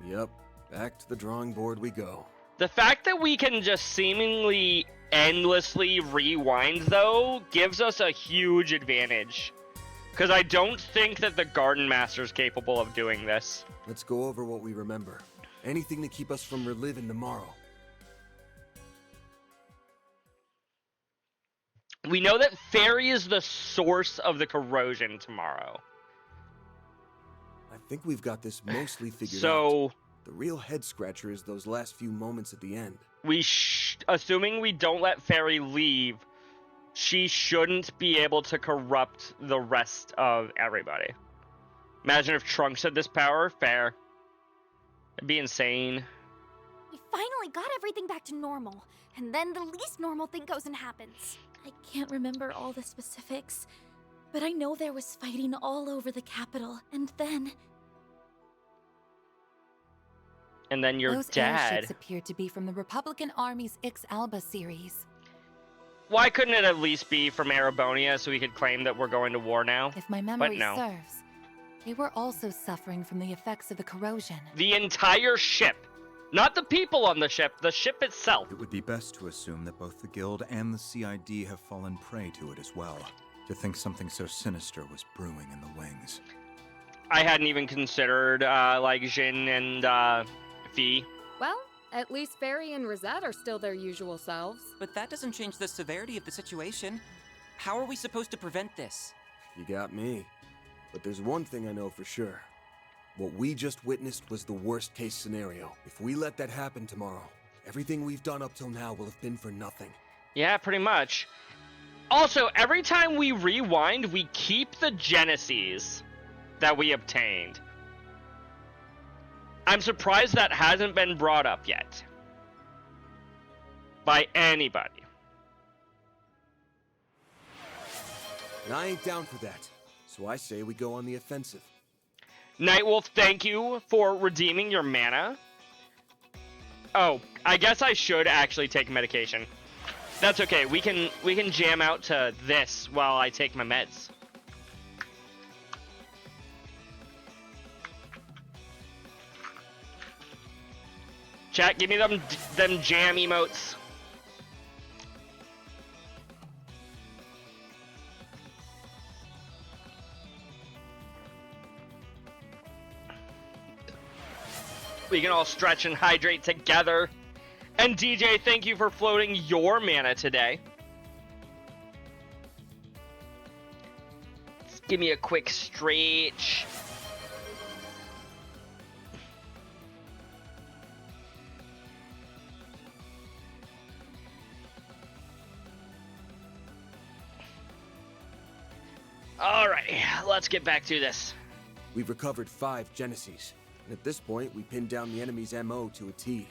Yep. Back to the drawing board we go. The fact that we can just seemingly endlessly rewind, though, gives us a huge advantage. Because I don't think that the Garden Master's capable of doing this. Let's go over what we remember. Anything to keep us from reliving tomorrow. We know that Fairy is the source of the corrosion tomorrow. I think we've got this mostly figured out. So... The real head-scratcher is those last few moments at the end. Assuming we don't let Fairy leave, she shouldn't be able to corrupt the rest of everybody. Imagine if Trunks had this power. Fair. It'd be insane. We finally got everything back to normal, and then the least normal thing goes and happens. I can't remember all the specifics, but I know there was fighting all over the capital, and then... And then your Those dad... airships appeared to be from the Republican Army's Ix-Alba series. Why couldn't it at least be from Erebonia so we could claim that we're going to war now? If my memory no. serves, they were also suffering from the effects of the corrosion. The entire ship. Not the people on the ship itself. It would be best to assume that both the Guild and the CID have fallen prey to it as well. To think something so sinister was brewing in the wings. I hadn't even considered, like, Jin and, Fee. Well, at least Fairy and Rosette are still their usual selves. But that doesn't change the severity of the situation. How are we supposed to prevent this? You got me. But there's one thing I know for sure. What we just witnessed was the worst-case scenario. If we let that happen tomorrow, everything we've done up till now will have been for nothing. Yeah, pretty much. Also, every time we rewind, we keep the Genesis that we obtained. I'm surprised that hasn't been brought up yet. By anybody. And I ain't down for that. So I say we go on the offensive. Nightwolf, thank you for redeeming your mana. Oh, I guess I should actually take medication. That's okay. We can jam out to this while I take my meds. Chat, give me them jam emotes. We can all stretch and hydrate together. And DJ, thank you for floating your mana today. Just give me a quick stretch. Alright, let's get back to this. We've recovered 5 Genesis, and at this point, we pinned down the enemy's MO to a T.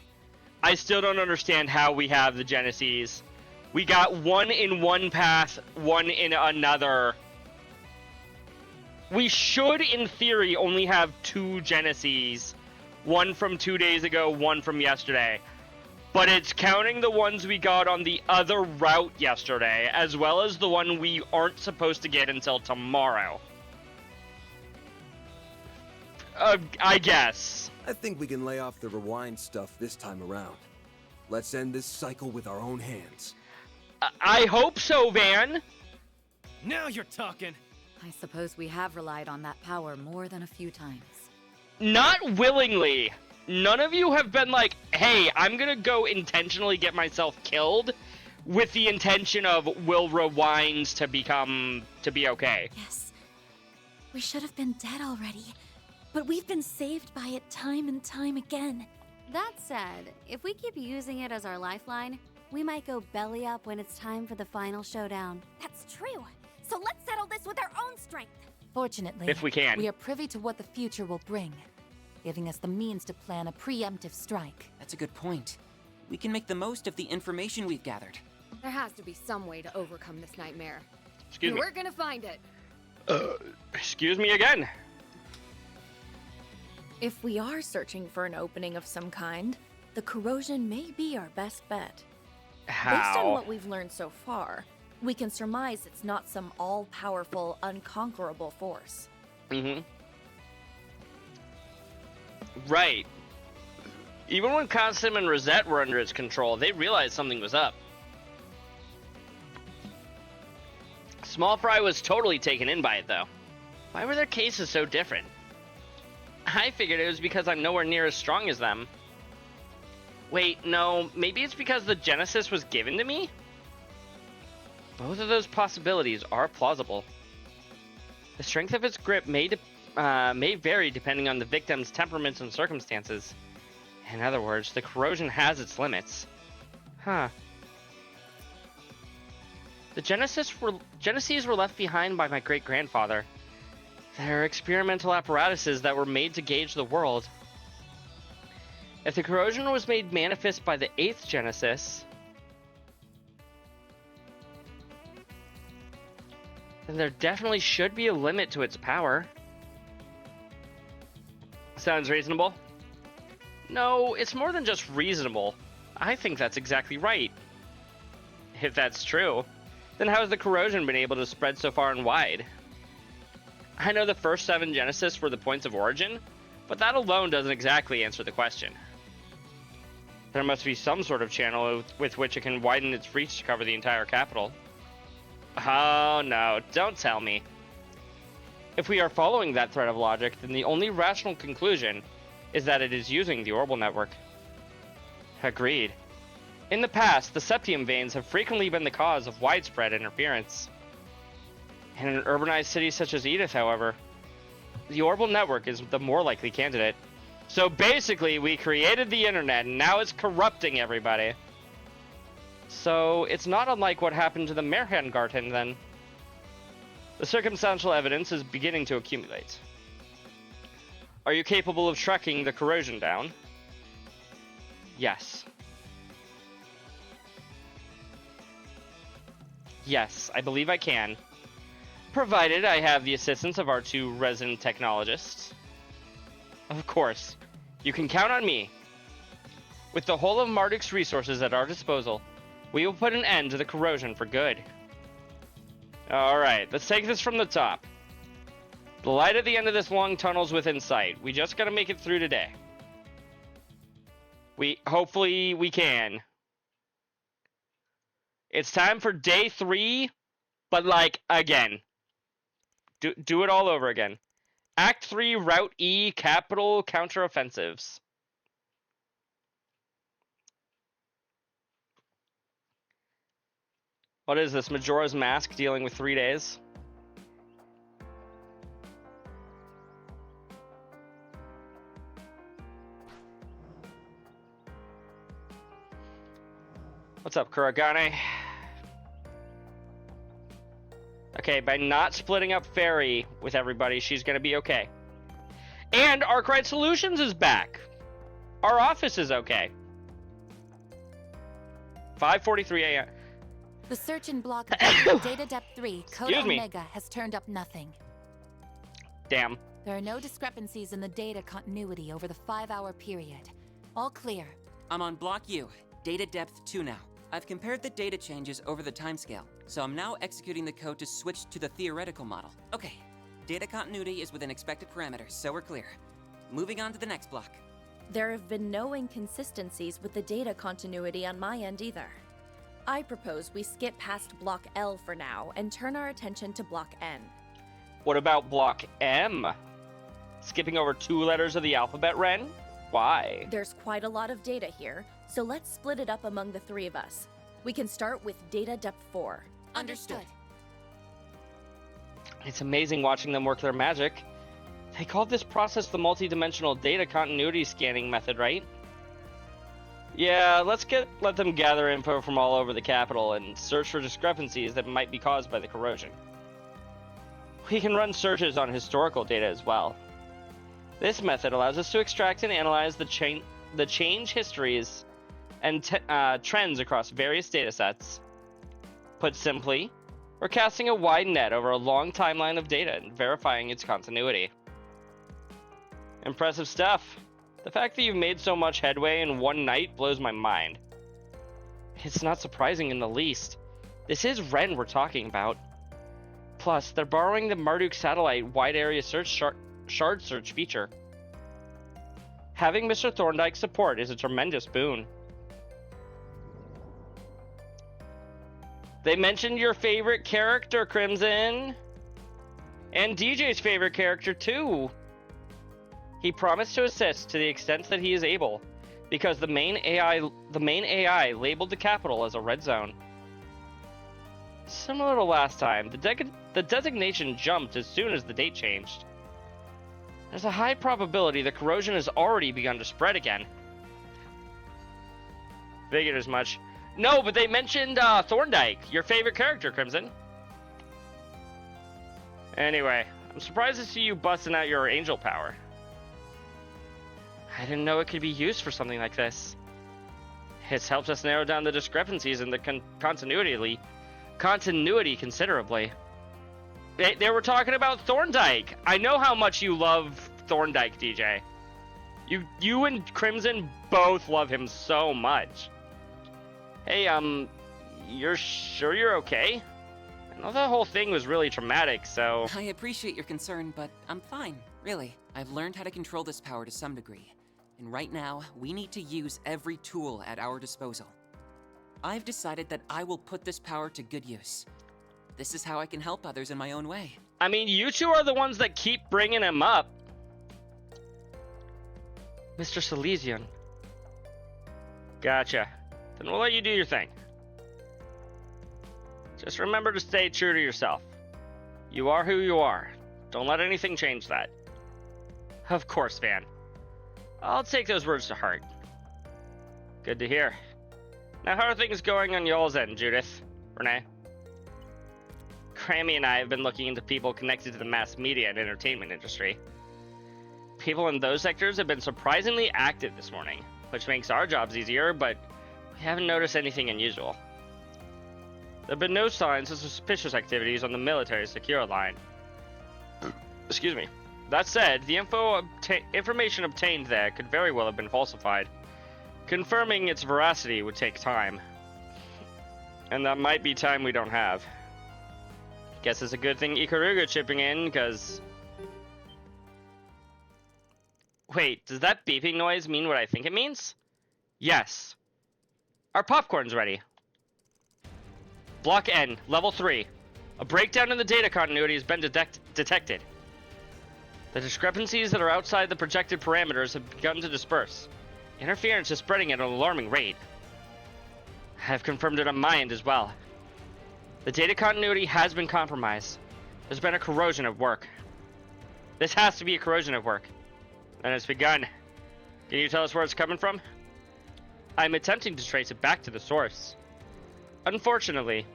I still don't understand how we have the Genesis. We got one in one path, one in another. We should, in theory, only have 2 Genesees. One from 2 days ago, one from yesterday. But it's counting the ones we got on the other route yesterday, as well as the one we aren't supposed to get until tomorrow. I guess. I think we can lay off the rewind stuff this time around. Let's end this cycle with our own hands. I hope so, Van. Now you're talking. I suppose we have relied on that power more than a few times. Not willingly. None of you have been like, hey, I'm gonna go intentionally get myself killed with the intention of will rewinds to be okay. Yes. We should have been dead already, but we've been saved by it time and time again. That said, if we keep using it as our lifeline, we might go belly up when it's time for the final showdown. That's true. So let's settle this with our own strength. Fortunately, if we can, we are privy to what the future will bring, giving us the means to plan a preemptive strike. That's a good point. We can make the most of the information we've gathered. There has to be some way to overcome this nightmare. Excuse me. We're gonna find it. Excuse me again. If we are searching for an opening of some kind, the corrosion may be our best bet. How? Based on what we've learned so far, we can surmise it's not some all-powerful, unconquerable force. Mm-hmm. Right. Even when Constant and Rosette were under its control, they realized something was up. Small Fry was totally taken in by it, though. Why were their cases so different? I figured it was because I'm nowhere near as strong as them. Wait, no, maybe it's because the Genesis was given to me? Both of those possibilities are plausible. The strength of its grip may vary depending on the victim's temperaments and circumstances. In other words, the corrosion has its limits. Huh. The Geneses were left behind by my great-grandfather. They're experimental apparatuses that were made to gauge the world. If the corrosion was made manifest by the 8th Genesis, then there definitely should be a limit to its power. Sounds reasonable? No, it's more than just reasonable. I think that's exactly right. If that's true, then how has the corrosion been able to spread so far and wide? I know the first 7 Genesis were the points of origin, but that alone doesn't exactly answer the question. There must be some sort of channel with which it can widen its reach to cover the entire capital. Oh no, don't tell me. If we are following that thread of logic, then the only rational conclusion is that it is using the orbital network. Agreed. In the past, the septium veins have frequently been the cause of widespread interference. In an urbanized city such as Edith, however, the orbital network is the more likely candidate. So basically, we created the internet, and now it's corrupting everybody. So it's not unlike what happened to the Merhengarten, then. The circumstantial evidence is beginning to accumulate. Are you capable of tracking the corrosion down? Yes. Yes, I believe I can. Provided I have the assistance of our 2 resident technologists. Of course, you can count on me. With the whole of Marduk's resources at our disposal, we will put an end to the corrosion for good. Alright, let's take this from the top. The light at the end of this long tunnel is within sight. We just gotta make it through today. Hopefully we can. It's time for day 3, but like, again. Do it all over again. Act 3, Route E, Capital Counteroffensives. What is this, Majora's Mask dealing with 3 days? What's up, Kuragane? Okay, by not splitting up Fairy with everybody, she's gonna be okay. And Arkwright Solutions is back! Our office is okay. 5:43 a.m. The search and block of data depth 3, Code Excuse me. Omega, has turned up nothing. Damn. There are no discrepancies in the data continuity over the 5-hour period. All clear. I'm on Block U, data depth 2 now. I've compared the data changes over the timescale, so I'm now executing the code to switch to the theoretical model. Okay, data continuity is within expected parameters, so we're clear. Moving on to the next block. There have been no inconsistencies with the data continuity on my end either. I propose we skip past Block L for now and turn our attention to Block N. What about Block M? Skipping over 2 letters of the alphabet, Ren? Why? There's quite a lot of data here, so let's split it up among the 3 of us. We can start with data depth 4. Understood. It's amazing watching them work their magic. They called this process the multidimensional data continuity scanning method, right? Yeah, let them gather info from all over the capital and search for discrepancies that might be caused by the corrosion. We can run searches on historical data as well. This method allows us to extract and analyze the change histories and trends across various datasets. Put simply, we're casting a wide net over a long timeline of data and verifying its continuity. Impressive stuff. The fact that you've made so much headway in one night blows my mind. It's not surprising in the least. This is Ren we're talking about. Plus, they're borrowing the Marduk satellite wide area search shard search feature. Having Mr. Thorndyke's support is a tremendous boon. They mentioned your favorite character, Crimson. And DJ's favorite character, too. He promised to assist to the extent that he is able, because the main AI labeled the capital as a red zone. Similar to last time, the designation jumped as soon as the date changed. There's a high probability the corrosion has already begun to spread again. Figured as much. No, but they mentioned Thorndyke, your favorite character, Crimson. Anyway, I'm surprised to see you busting out your angel power. I didn't know it could be used for something like this. It's helped us narrow down the discrepancies in the continuity considerably. They were talking about Thorndyke. I know how much you love Thorndyke, DJ. You and Crimson both love him so much. Hey, you're sure you're okay? I know the whole thing was really traumatic, so... I appreciate your concern, but I'm fine, really. I've learned how to control this power to some degree. And right now, we need to use every tool at our disposal. I've decided that I will put this power to good use. This is how I can help others in my own way. I mean, you two are the ones that keep bringing him up. Mr. Silesian. Gotcha. Then we'll let you do your thing. Just remember to stay true to yourself. You are who you are. Don't let anything change that. Of course, Van. I'll take those words to heart. Good to hear. Now, how are things going on y'all's end, Judith? Renee? Grammy and I have been looking into people connected to the mass media and entertainment industry. People in those sectors have been surprisingly active this morning, which makes our jobs easier, but we haven't noticed anything unusual. There have been no signs of suspicious activities on the military secure line. Excuse me. That said, the information obtained there could very well have been falsified. Confirming its veracity would take time. And that might be time we don't have. Guess it's a good thing Ikaruga chipping in, because... Wait, does that beeping noise mean what I think it means? Yes. Our popcorn's ready. Block N, level 3. A breakdown in the data continuity has been detected. The discrepancies that are outside the projected parameters have begun to disperse. Interference is spreading at an alarming rate. I have confirmed it on my end as well. The data continuity has been compromised. There's been a corrosion at work. This has to be a corrosion at work. And it's begun. Can you tell us where it's coming from? I'm attempting to trace it back to the source. Unfortunately,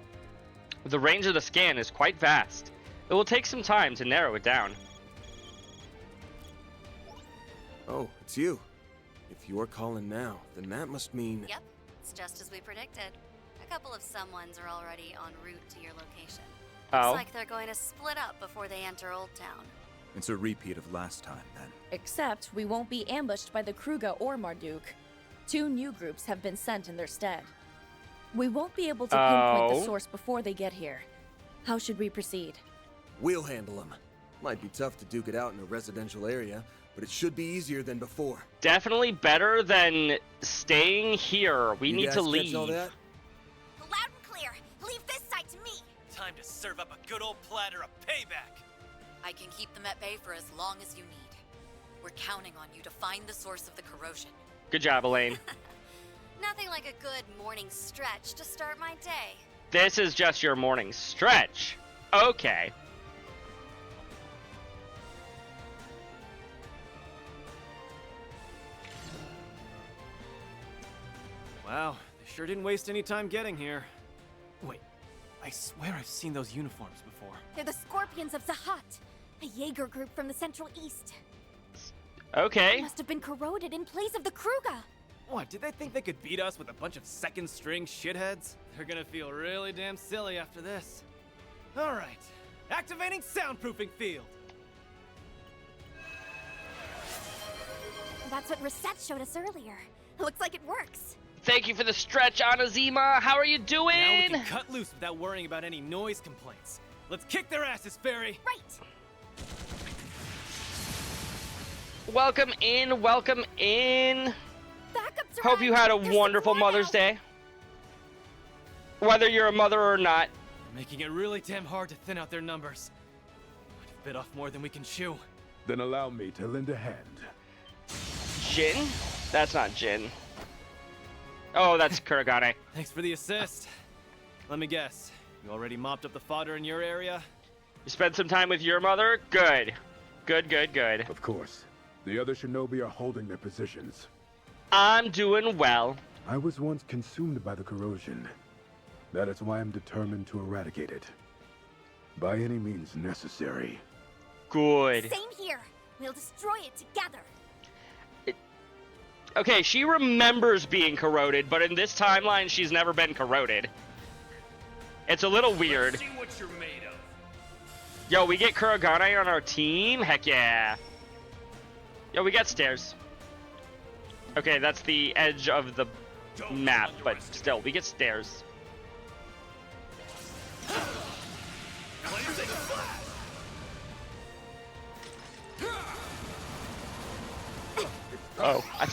the range of the scan is quite vast. It will take some time to narrow it down. Oh, it's you. If you're calling now, then that must mean... Yep, it's just as we predicted. A couple of someones are already en route to your location. Oh. Looks like they're going to split up before they enter Old Town. It's a repeat of last time, then. Except we won't be ambushed by the Kruga or Marduk. 2 new groups have been sent in their stead. We won't be able to pinpoint the source before they get here. How should we proceed? We'll handle them. Might be tough to duke it out in a residential area, but it should be easier than before. Definitely better than staying here. We need to leave. All that? Loud and clear. Leave this side to me. Time to serve up a good old platter of payback. I can keep them at bay for as long as you need. We're counting on you to find the source of the corrosion. Good job, Elaine. Nothing like a good morning stretch to start my day. This is just your morning stretch. Okay. Wow, they sure didn't waste any time getting here. Wait, I swear I've seen those uniforms before. They're the Scorpions of Zahat, a Jaeger group from the Central East. Okay. They must have been corroded in place of the Kruga. What, did they think they could beat us with a bunch of second-string shitheads? They're gonna feel really damn silly after this. All right, activating soundproofing field. That's what Reset showed us earlier. It looks like it works. Thank you for the stretch, Anazima. How are you doing? Now we can cut loose without worrying about any noise complaints. Let's kick their asses, Fairy. Right. Welcome in, welcome in. Backups Hope you had a wonderful Mother's Day. Whether you're a mother or not. Making it really damn hard to thin out their numbers. Might have bit off more than we can chew. Then allow me to lend a hand. Jin? That's not Jin. Oh, that's Kuragane. Thanks for the assist. Let me guess. You already mopped up the fodder in your area? You spent some time with your mother? Good. Good, good, good. Of course. The other shinobi are holding their positions. I'm doing well. I was once consumed by the corrosion. That is why I'm determined to eradicate it. By any means necessary. Good. Same here. We'll destroy it together. Okay, she remembers being corroded, but in this timeline, she's never been corroded. It's a little weird. Let's see what you're made of. Yo, we get Kuragane on our team? Heck yeah. Yo, we got stairs. Okay, that's the edge of the map, but still, we get stairs. Oh, I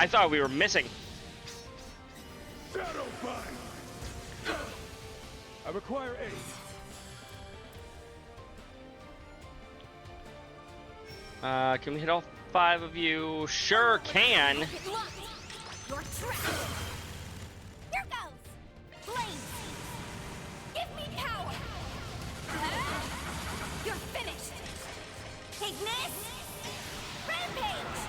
thought we were missing. Shadowbind! I require aid. Can we hit all 5 of you? Sure can. You're trapped. Here goes. Blaze. Give me power. You're finished. Ignis. Rampage.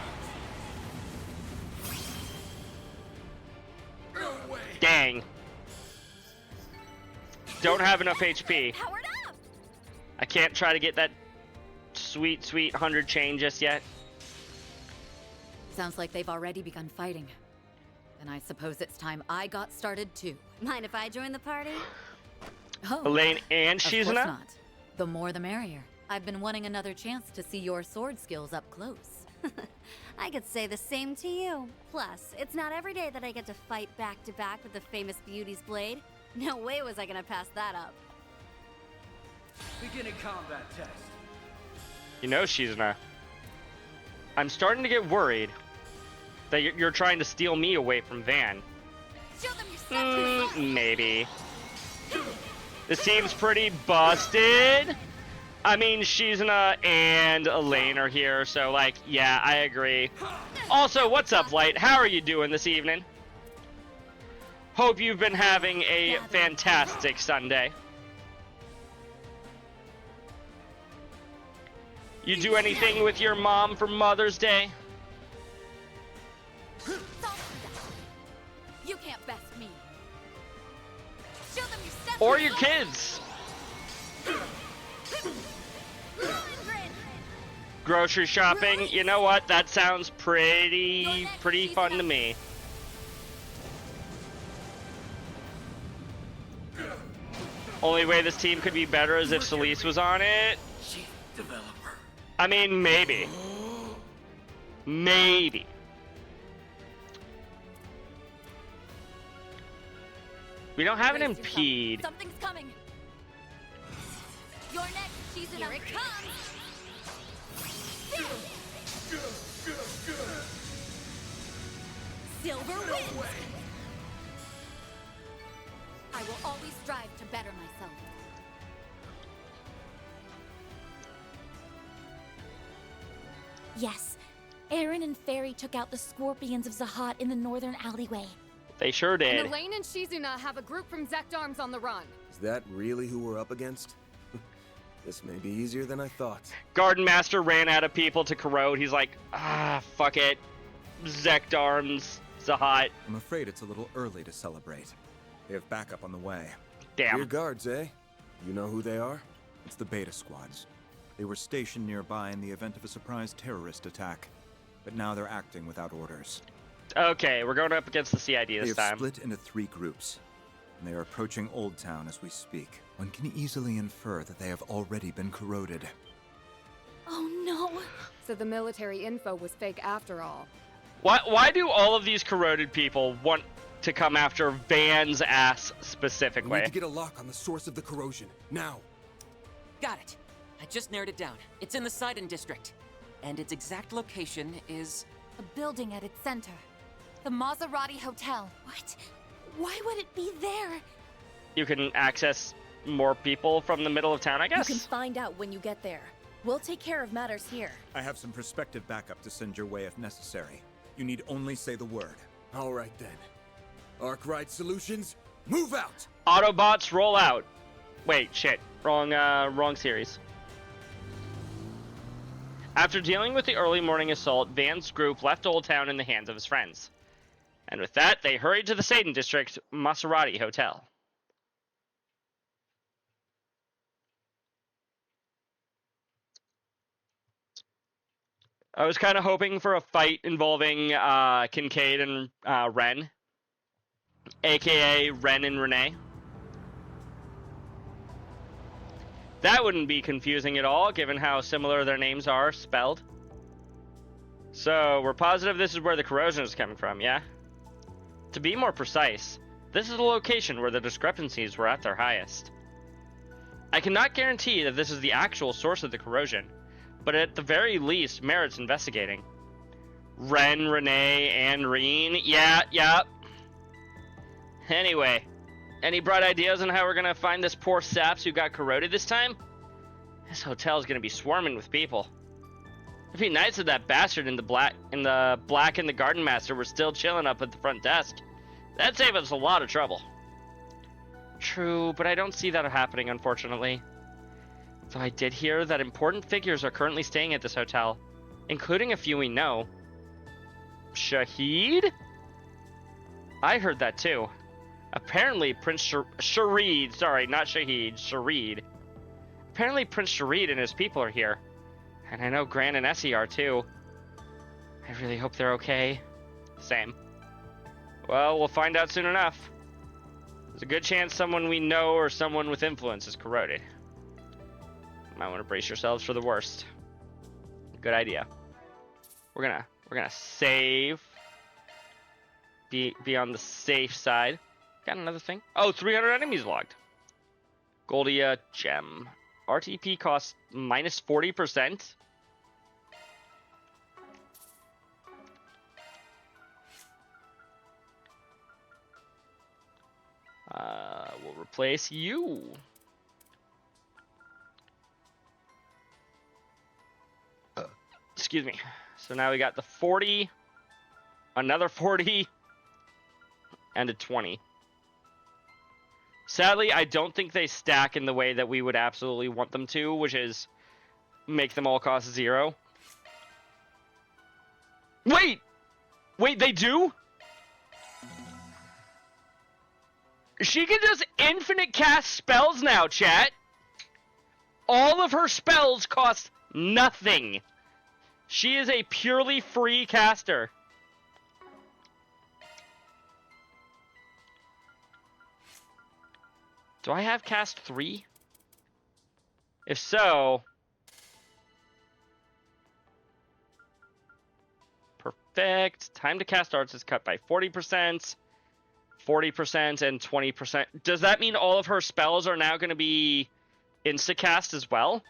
No way. Dang. Don't have enough HP. Powered up. I can't try to get that sweet, sweet 100 chain just yet. Sounds like they've already begun fighting. And I suppose it's time I got started too. Mind if I join the party? Oh, Elaine and of course Shizuna? not. The more the merrier. I've been wanting another chance to see your sword skills up close. I could say the same to you. Plus, it's not every day that I get to fight back to back with the famous Beauty's blade. No way was I gonna pass that up. Beginning combat test. You know, Shizuna, I'm starting to get worried that you're trying to steal me away from Van. Show them your stuff. Maybe. This team's pretty busted. I mean, Shizuna and Elaine are here, so, like, yeah, I agree. Also, what's up, Light? How are you doing this evening? Hope you've been having a fantastic Sunday. You do anything with your mom for Mother's Day? You can't best me. Show them your stuff. Or your kids? Grocery shopping, you know what? That sounds pretty fun to me. Only way this team could be better is if Celeste was on it. Chief developer. I mean, maybe. Maybe. We don't have an impede. Something's coming. You're next, Shizuna. Here it comes. Silver wins. I will always strive to better myself. Yes, Aaron and Fairy took out the scorpions of Zahat in the northern alleyway. They sure did. And Elaine and Shizuna have a group from Zekdarms on the run. Is that really who we're up against? This may be easier than I thought. Garden Master ran out of people to corrode. He's like, fuck it. Zekdarms, Zahat. I'm afraid it's a little early to celebrate. They have backup on the way. Damn. Rear guards, eh? You know who they are? It's the Beta Squads. They were stationed nearby in the event of a surprise terrorist attack, but now they're acting without orders. Okay, we're going up against the CID They this have time. split into 3 groups, and they are approaching Old Town as we speak. One can easily infer that they have already been corroded. Oh no! So the military info was fake after all. Why do all of these corroded people want to come after Van's ass specifically? We need to get a lock on the source of the corrosion, now! Got it. I just narrowed it down. It's in the Sidon district. And its exact location is... A building at its center. The Maserati Hotel. What? Why would it be there? You can access more people from the middle of town, I guess? You can find out when you get there. We'll take care of matters here. I have some prospective backup to send your way if necessary. You need only say the word. All right then. Arkwright Solutions, move out! Autobots, roll out. Wait, shit. Wrong series. After dealing with the early morning assault, Van's group left Old Town in the hands of his friends. And with that, they hurried to the Satan District Maserati Hotel. I was kind of hoping for a fight involving Kincaid and Ren, aka Ren and Renee. That wouldn't be confusing at all, given how similar their names are spelled. So, we're positive this is where the corrosion is coming from, yeah? To be more precise, this is the location where the discrepancies were at their highest. I cannot guarantee that this is the actual source of the corrosion, but at the very least merits investigating. Ren, Renee, and Reen, yeah. Anyway, any bright ideas on how we're gonna find this poor saps who got corroded this time? This hotel's gonna be swarming with people. It'd be nice if that bastard in the black and the Garden Master were still chilling up at the front desk. That'd save us a lot of trouble. True, but I don't see that happening, unfortunately. Though I did hear that important figures are currently staying at this hotel, including a few we know. Shahid? I heard that too. Apparently Prince Sharid, sorry, not Shahid, Sharid. Apparently Prince Sharid and his people are here. And I know Gran and Essie are too. I really hope they're okay. Same. Well, we'll find out soon enough. There's a good chance someone we know or someone with influence is corroded. Might want to brace yourselves for the worst. Good idea. We're gonna save. Be on the safe side. Got another thing? Oh, 300 enemies logged. Goldia gem. RTP costs minus 40%. We'll replace you. Excuse me. So now we got the 40, another 40, and a 20. Sadly, I don't think they stack in the way that we would absolutely want them to, which is make them all cost 0. Wait, they do? She can just infinite cast spells now, chat. All of her spells cost nothing. She is a purely free caster. Do I have cast 3? If so, Perfect. Time to cast arts is cut by 40%, 40%, and 20%. Does that mean all of her spells are now going to be insta-cast as well?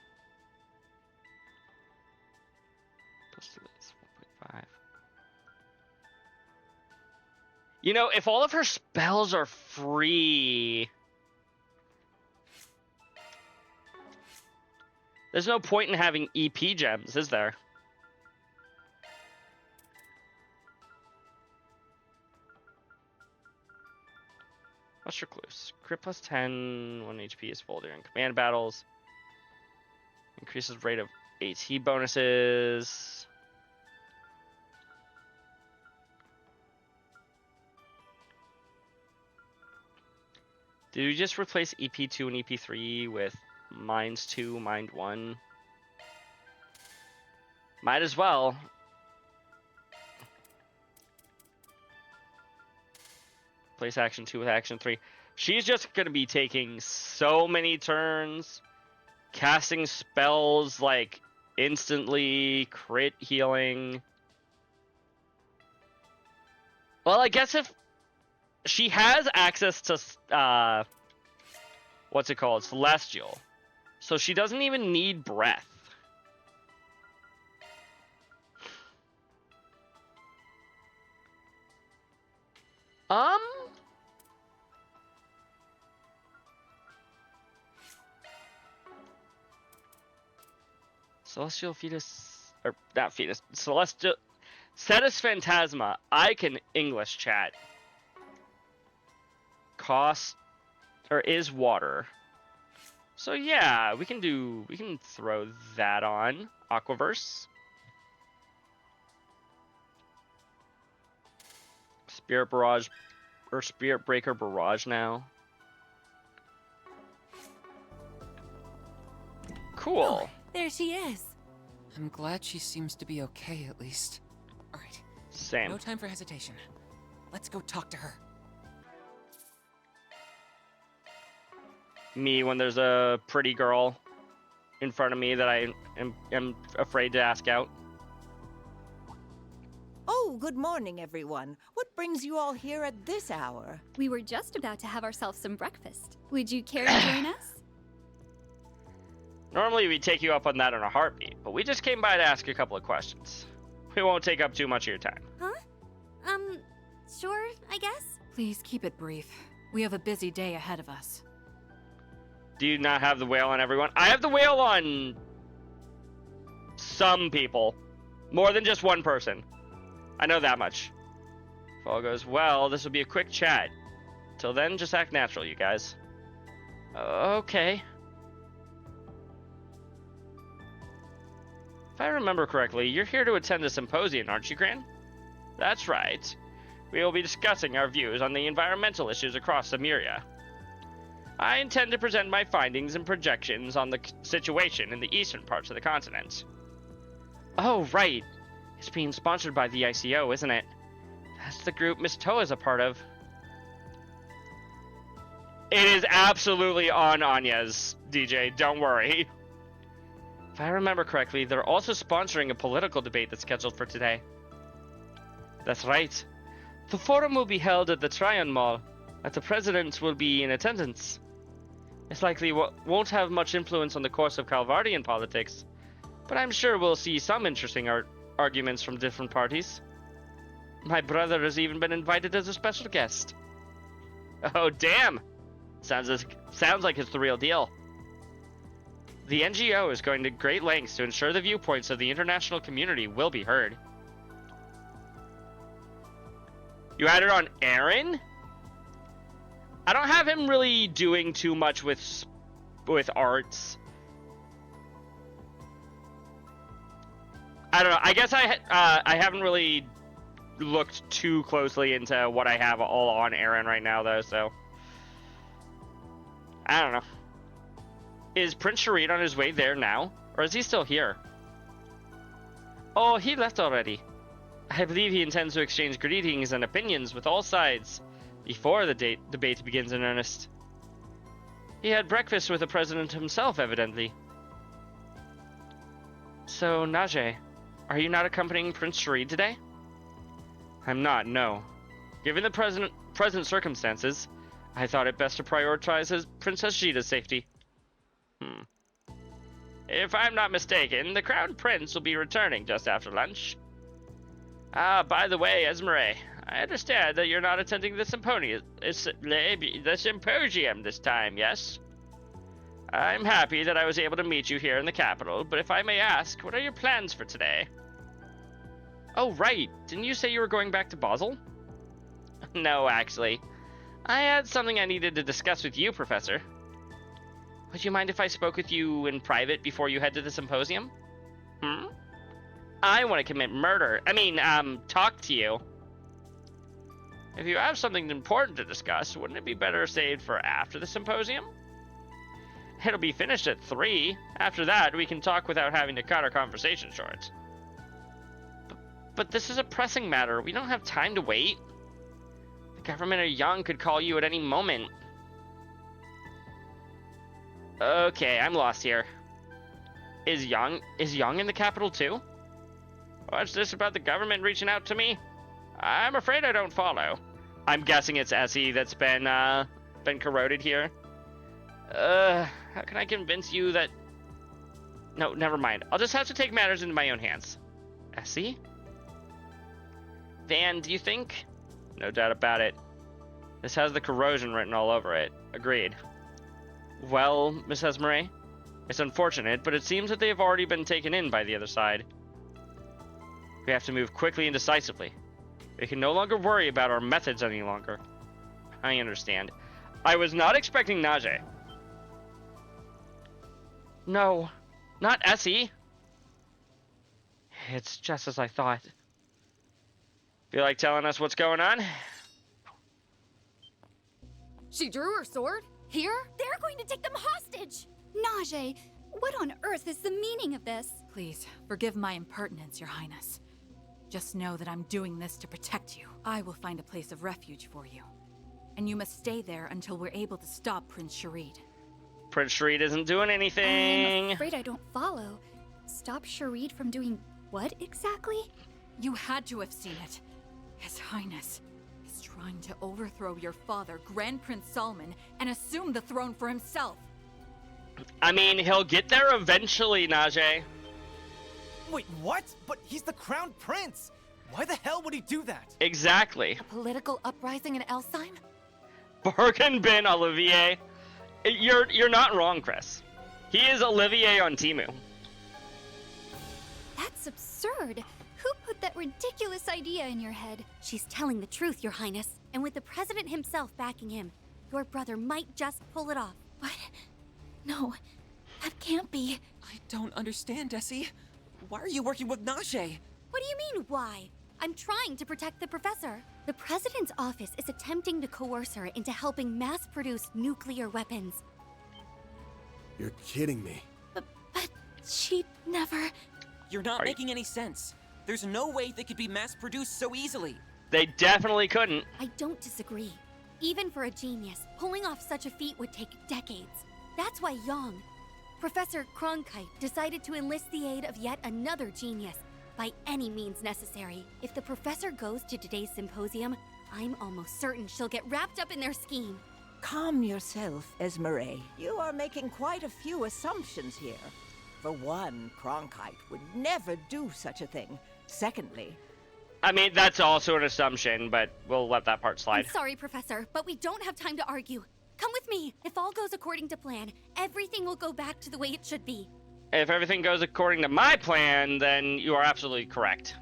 Plus 1.5. You know, if all of her spells are free, there's no point in having EP gems, is there? What's your clues? Crit plus 10, 1 HP is full during command battles. Increases rate of AT bonuses. Did we just replace EP2 and EP3 with Minds 2, Mind 1? Might as well. Place action 2 with action 3. She's just going to be taking so many turns, casting spells like instantly, crit healing. Well, I guess if she has access to, what's it called? Celestial. So she doesn't even need breath. Celestial Fetus, or not Fetus, Celestial, Cetus Phantasma. I can English chat. Cost, or is water. So yeah, we can throw that on. Aquaverse. Spirit Barrage, or Spirit Breaker Barrage now. Cool. Oh, there she is. I'm glad she seems to be okay, at least. Alright. Same. No time for hesitation. Let's go talk to her. Me when there's a pretty girl in front of me that I am afraid to ask out. Oh, good morning, everyone. What brings you all here at this hour? We were just about to have ourselves some breakfast. Would you care to join us? Normally we'd take you up on that in a heartbeat, but we just came by to ask a couple of questions. We won't take up too much of your time. Huh? Sure, I guess? Please keep it brief. We have a busy day ahead of us. Do you not have the whale on everyone? I have the whale on some people. More than just one person. I know that much. If all goes well, this will be a quick chat. Till then, just act natural, you guys. Okay. If I remember correctly, you're here to attend a symposium, aren't you, Gran? That's right. We will be discussing our views on the environmental issues across Samiria. I intend to present my findings and projections on the situation in the eastern parts of the continent. Oh, right. It's being sponsored by the ICO, isn't it? That's the group Miss Toa's a part of. It is absolutely on Anya's, DJ. Don't worry. If I remember correctly, they're also sponsoring a political debate that's scheduled for today. That's right. The forum will be held at the Tryon Mall, and the president will be in attendance. It's likely won't have much influence on the course of Calvardian politics, but I'm sure we'll see some interesting arguments from different parties. My brother has even been invited as a special guest. Oh, damn! Sounds like it's the real deal. The NGO is going to great lengths to ensure the viewpoints of the international community will be heard. You had it on Aaron? I don't have him really doing too much with arts. I don't know. I guess I haven't really looked too closely into what I have all on Aaron right now, though, so I don't know. Is Prince Sharid on his way there now, or is he still here? Oh, he left already. I believe he intends to exchange greetings and opinions with all sides before the debate begins in earnest. He had breakfast with the president himself, evidently. So, Najee, are you not accompanying Prince Sharid today? I'm not, no. Given the present circumstances, I thought it best to prioritize Princess Sheeta's safety. If I'm not mistaken, the Crown Prince will be returning just after lunch. Ah, by the way, Esmeralda, I understand that you're not attending the symposium this time, yes? I'm happy that I was able to meet you here in the capital, but if I may ask, what are your plans for today? Oh, right. Didn't you say you were going back to Basel? No, actually. I had something I needed to discuss with you, Professor. Would you mind if I spoke with you in private before you head to the symposium? I want to commit murder. Talk to you. If you have something important to discuss, wouldn't it be better saved for after the symposium? It'll be finished at 3. After that, we can talk without having to cut our conversation short. But this is a pressing matter. We don't have time to wait. The government or Young could call you at any moment. Okay, I'm lost here. Is Young in the capital too? What's this about the government reaching out to me? I'm afraid I don't follow. I'm guessing it's Essie that's been corroded here. How can I convince you that... No, never mind. I'll just have to take matters into my own hands. Essie? Van, do you think? No doubt about it. This has the corrosion written all over it. Agreed. Well, Miss Esmeralda, it's unfortunate, but it seems that they have already been taken in by the other side. We have to move quickly and decisively. We can no longer worry about our methods any longer. I understand. I was not expecting Najee. No, not Essie. It's just as I thought. Feel like telling us what's going on? She drew her sword? Here? They're going to take them hostage! Najee, what on earth is the meaning of this? Please, forgive my impertinence, Your Highness. Just know that I'm doing this to protect you. I will find a place of refuge for you. And you must stay there until we're able to stop Prince Sharid. Prince Sharid isn't doing anything. I'm afraid I don't follow. Stop Sharid from doing what exactly? You had to have seen it. His Highness is trying to overthrow your father, Grand Prince Salman, and assume the throne for himself. I mean, he'll get there eventually, Najee. Wait, what? But he's the crown prince! Why the hell would he do that? Exactly. A political uprising in Elsheim? Bargain bin Olivier. You're not wrong, Chris. He is Olivier on Temu. That's absurd. Who put that ridiculous idea in your head? She's telling the truth, Your Highness. And with the president himself backing him, your brother might just pull it off. What? No, that can't be. I don't understand, Essie. Why are you working with Najee? What do you mean, why? I'm trying to protect the professor. The president's office is attempting to coerce her into helping mass-produce nuclear weapons. You're kidding me. But she never... You're not making any sense. There's no way they could be mass-produced so easily. They definitely couldn't. I don't disagree. Even for a genius, pulling off such a feat would take decades. That's why Yang, Professor Cronkite, decided to enlist the aid of yet another genius, by any means necessary. If the professor goes to today's symposium, I'm almost certain she'll get wrapped up in their scheme. Calm yourself, Esmeralda. You are making quite a few assumptions here. For one, Cronkite would never do such a thing. Secondly... I mean, that's also an assumption, but we'll let that part slide. I'm sorry, Professor, but we don't have time to argue. Come with me. If all goes according to plan, everything will go back to the way it should be. If everything goes according to my plan, then you are absolutely correct.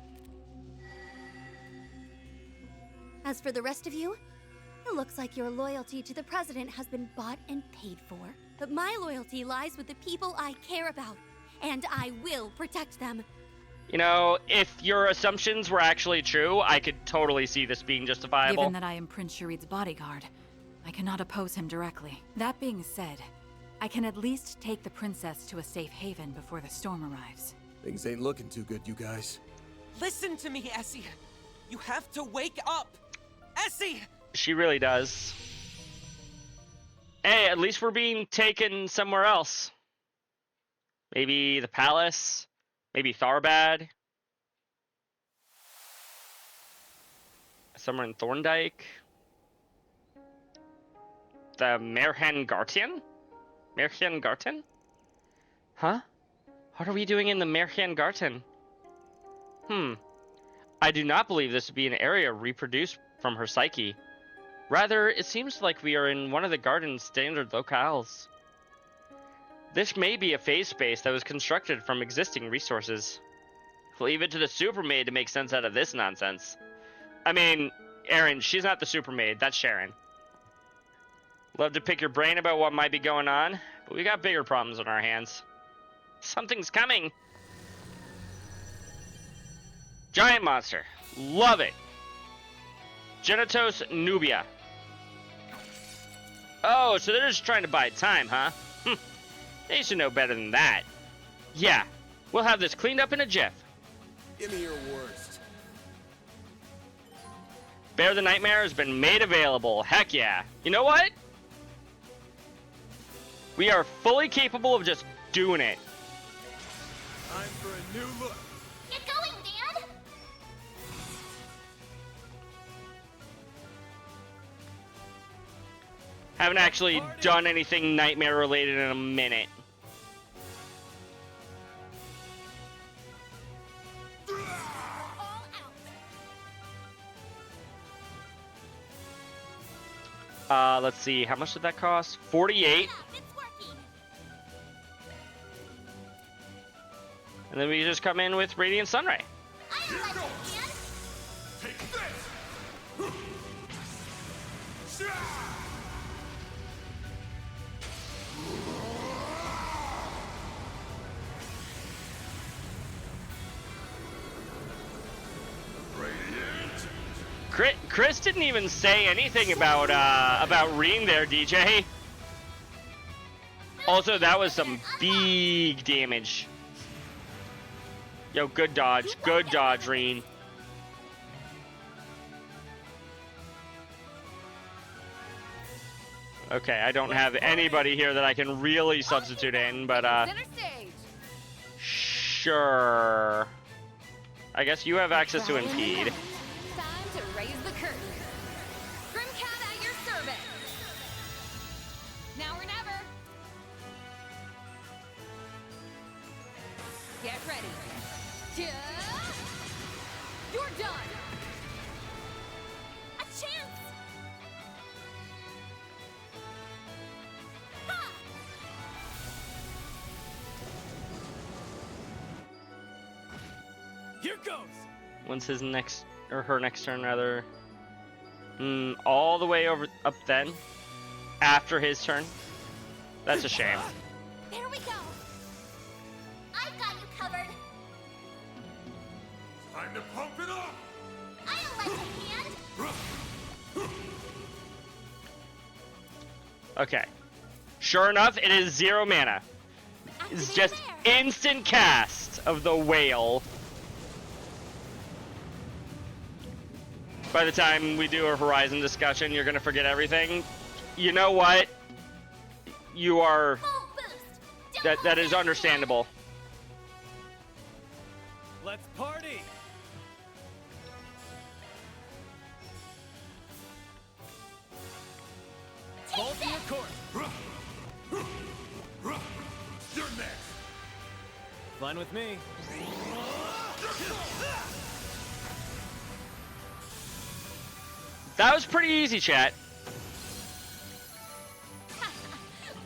As for the rest of you, it looks like your loyalty to the president has been bought and paid for. But my loyalty lies with the people I care about, and I will protect them. You know, if your assumptions were actually true, I could totally see this being justifiable. Given that I am Prince Sharid's bodyguard, I cannot oppose him directly. That being said, I can at least take the princess to a safe haven before the storm arrives. Things ain't looking too good, you guys. Listen to me, Essie. You have to wake up. Essie! She really does. Hey, at least we're being taken somewhere else. Maybe the palace? Maybe Tharbad? Somewhere in Thorndyke. The Merhengarten? Merhengarten? Huh? What are we doing in the Merhengarten? I do not believe this to be an area reproduced from her psyche. Rather, it seems like we are in one of the garden's standard locales. This may be a phase space that was constructed from existing resources. Leave it to the supermaid to make sense out of this nonsense. I mean, Aaron, she's not the supermaid, that's Sharon. Love to pick your brain about what might be going on, but we got bigger problems on our hands. Something's coming! Giant monster. Love it. Genitos nubia. Oh, so they're just trying to buy time, huh? They should know better than that. Yeah, we'll have this cleaned up in a jiff. Give me your worst. Bear the Nightmare has been made available. Heck yeah. You know what? We are fully capable of just doing it. Time for a new look. Get going, Dad! Haven't actually done anything nightmare related in a minute. Let's see, how much did that cost? 48. And then we just come in with Radiant Sunray. Chris didn't even say anything about Reen there, DJ. Also, that was some big damage. Yo, good dodge, Reen. Okay, I don't have anybody here that I can really substitute in, but sure. I guess you have access to impede. To raise the curtain. Grimcat at your service. Now or never. Get ready. You're done. A chance. Here goes. When's his next, or her next turn rather? All the way over up then, after his turn. That's a shame. There we go. I've got you covered. Time to pump it up! I'll lend a hand. Okay. Sure enough, it is 0 mana. It's just instant cast of the whale. By the time we do a Horizon discussion, you're gonna forget everything. You know what? You are... That is understandable. Let's party! Hold to your course. You're next. Fine with me. That was pretty easy, chat.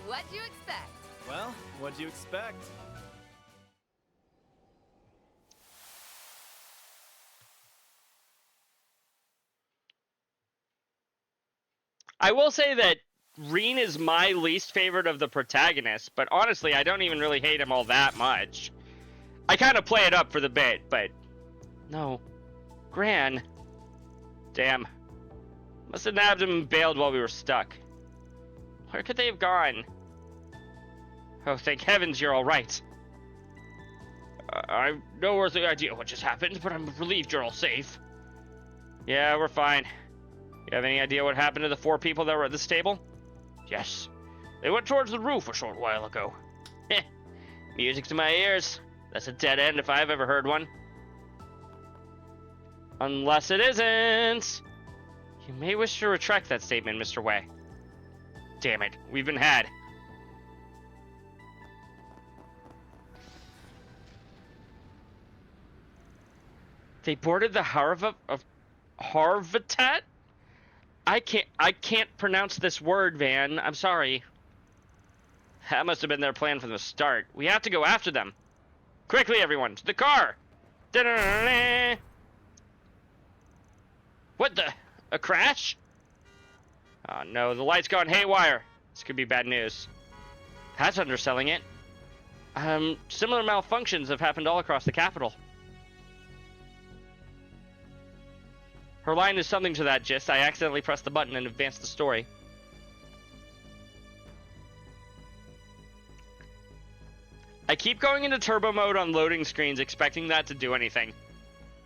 What'd you expect? Well, what'd you expect? I will say that Reen is my least favorite of the protagonists, but honestly, I don't even really hate him all that much. I kind of play it up for the bit, but... No. Gran. Damn. Must have nabbed him and bailed while we were stuck. Where could they have gone? Oh, thank heavens you're alright. I have no earthly idea what just happened, but I'm relieved you're all safe. Yeah, we're fine. You have any idea what happened to the 4 people that were at the stable? Yes. They went towards the roof a short while ago. Heh. Music to my ears. That's a dead end if I've ever heard one. Unless it isn't. You may wish to retract that statement, Mr. Wei. Damn it, we've been had. They boarded the Harvatat? I can't pronounce this word, Van. I'm sorry. That must have been their plan from the start. We have to go after them. Quickly, everyone, to the car! Da-da-da-da. What the? A crash? Oh no, the light's gone haywire. This could be bad news. That's underselling it. Similar malfunctions have happened all across the capital. Her line is something to that gist. I accidentally pressed the button and advanced the story. I keep going into turbo mode on loading screens, expecting that to do anything.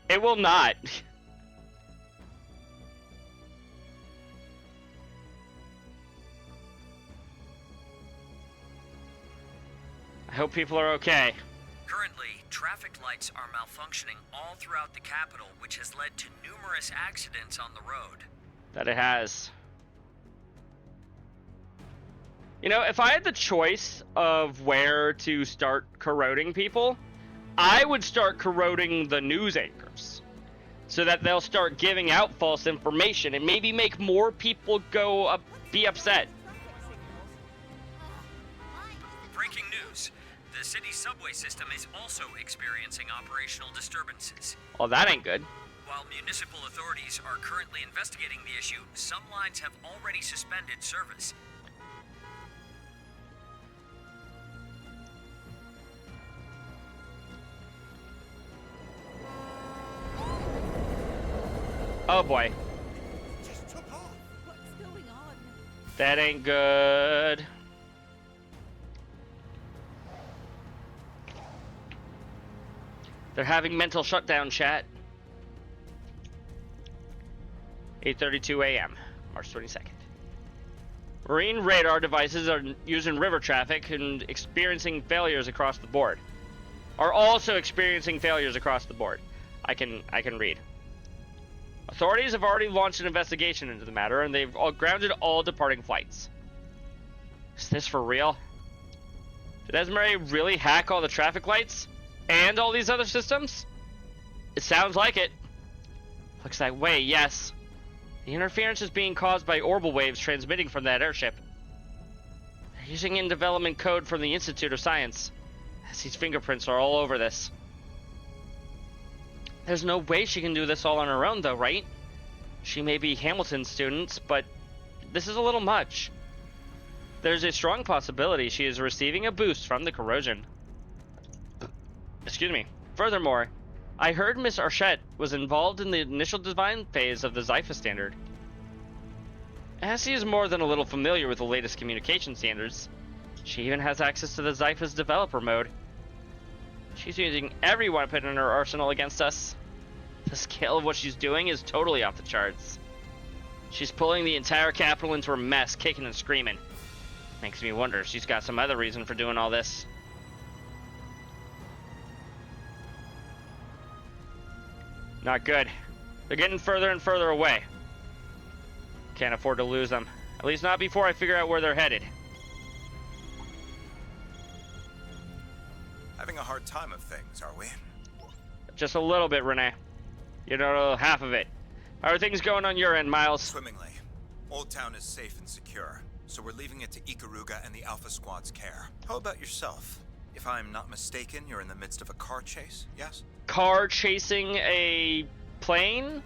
It will not. I hope people are okay. Currently, traffic lights are malfunctioning all throughout the capital, which has led to numerous accidents on the road. That it has. You know, if I had the choice of where to start corroding people, I would start corroding the news anchors. So that they'll start giving out false information and maybe make more people be upset. Breaking news. The city's subway system is also experiencing operational disturbances. Well, that ain't good. While municipal authorities are currently investigating the issue, some lines have already suspended service. Oh boy. What's going on? That ain't good. They're having mental shutdown, chat. 8:32 a.m., March 22nd. Marine radar devices are used in river traffic and experiencing failures across the board. Are also experiencing failures across the board. I can read. Authorities have already launched an investigation into the matter, and they've grounded all departing flights. Is this for real? Did Esmeralda really hack all the traffic lights? And all these other systems? It sounds like it. Looks that way, yes. The interference is being caused by orbital waves transmitting from that airship. They're using in development code from the Institute of Science. Essie's fingerprints are all over this. There's no way she can do this all on her own, though, right? She may be Hamilton's student, but this is a little much. There's a strong possibility she is receiving a boost from the corrosion. Excuse me. Furthermore, I heard Miss Archette was involved in the initial design phase of the Zypha standard. Essie is more than a little familiar with the latest communication standards. She even has access to the Zypha's developer mode. She's using every weapon in her arsenal against us. The scale of what she's doing is totally off the charts. She's pulling the entire capital into her mess, kicking and screaming. Makes me wonder if she's got some other reason for doing all this. Not good. They're getting further and further away. Can't afford to lose them. At least not before I figure out where they're headed. Having a hard time of things, are we? Just a little bit, Renee. You know, half of it. How are things going on your end, Miles? Swimmingly. Old Town is safe and secure, so we're leaving it to Ikaruga and the Alpha Squad's care. How about yourself? If I'm not mistaken, you're in the midst of a car chase, yes? Car chasing a plane?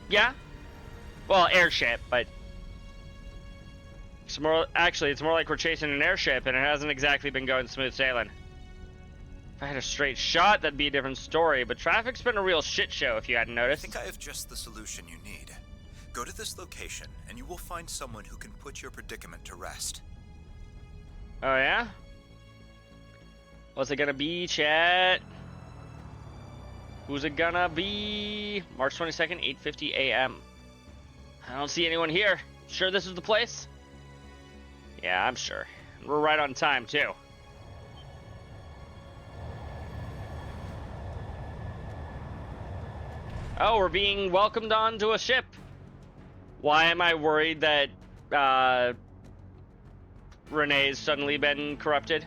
Yeah? Well, airship, but... it's more like we're chasing an airship, and it hasn't exactly been going smooth sailing. If I had a straight shot, that'd be a different story, but traffic's been a real shit show, if you hadn't noticed. I think I have just the solution you need. Go to this location, and you will find someone who can put your predicament to rest. Oh, yeah? What's it gonna be, chat? Who's it gonna be? March 22nd, 8:50 a.m. I don't see anyone here. Sure this is the place? Yeah, I'm sure. We're right on time, too. Oh, we're being welcomed onto a ship. Why am I worried that Renee's suddenly been corrupted?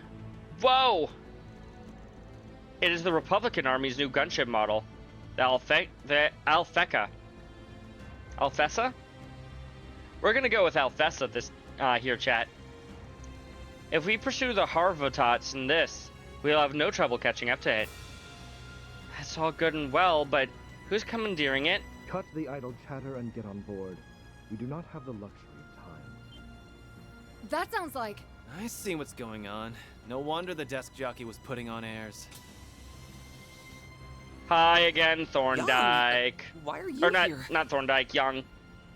Whoa! It is the Republican Army's new gunship model, the Alfeca. Alfessa? We're gonna go with Alfessa this here, chat. If we pursue the Harvotats in this, we'll have no trouble catching up to it. That's all good and well, but who's commandeering it? Cut the idle chatter and get on board. We do not have the luxury of time. That sounds like... I see what's going on. No wonder the desk jockey was putting on airs. Hi again, Thorndyke. Why are you or not, here? Not Thorndyke, Young.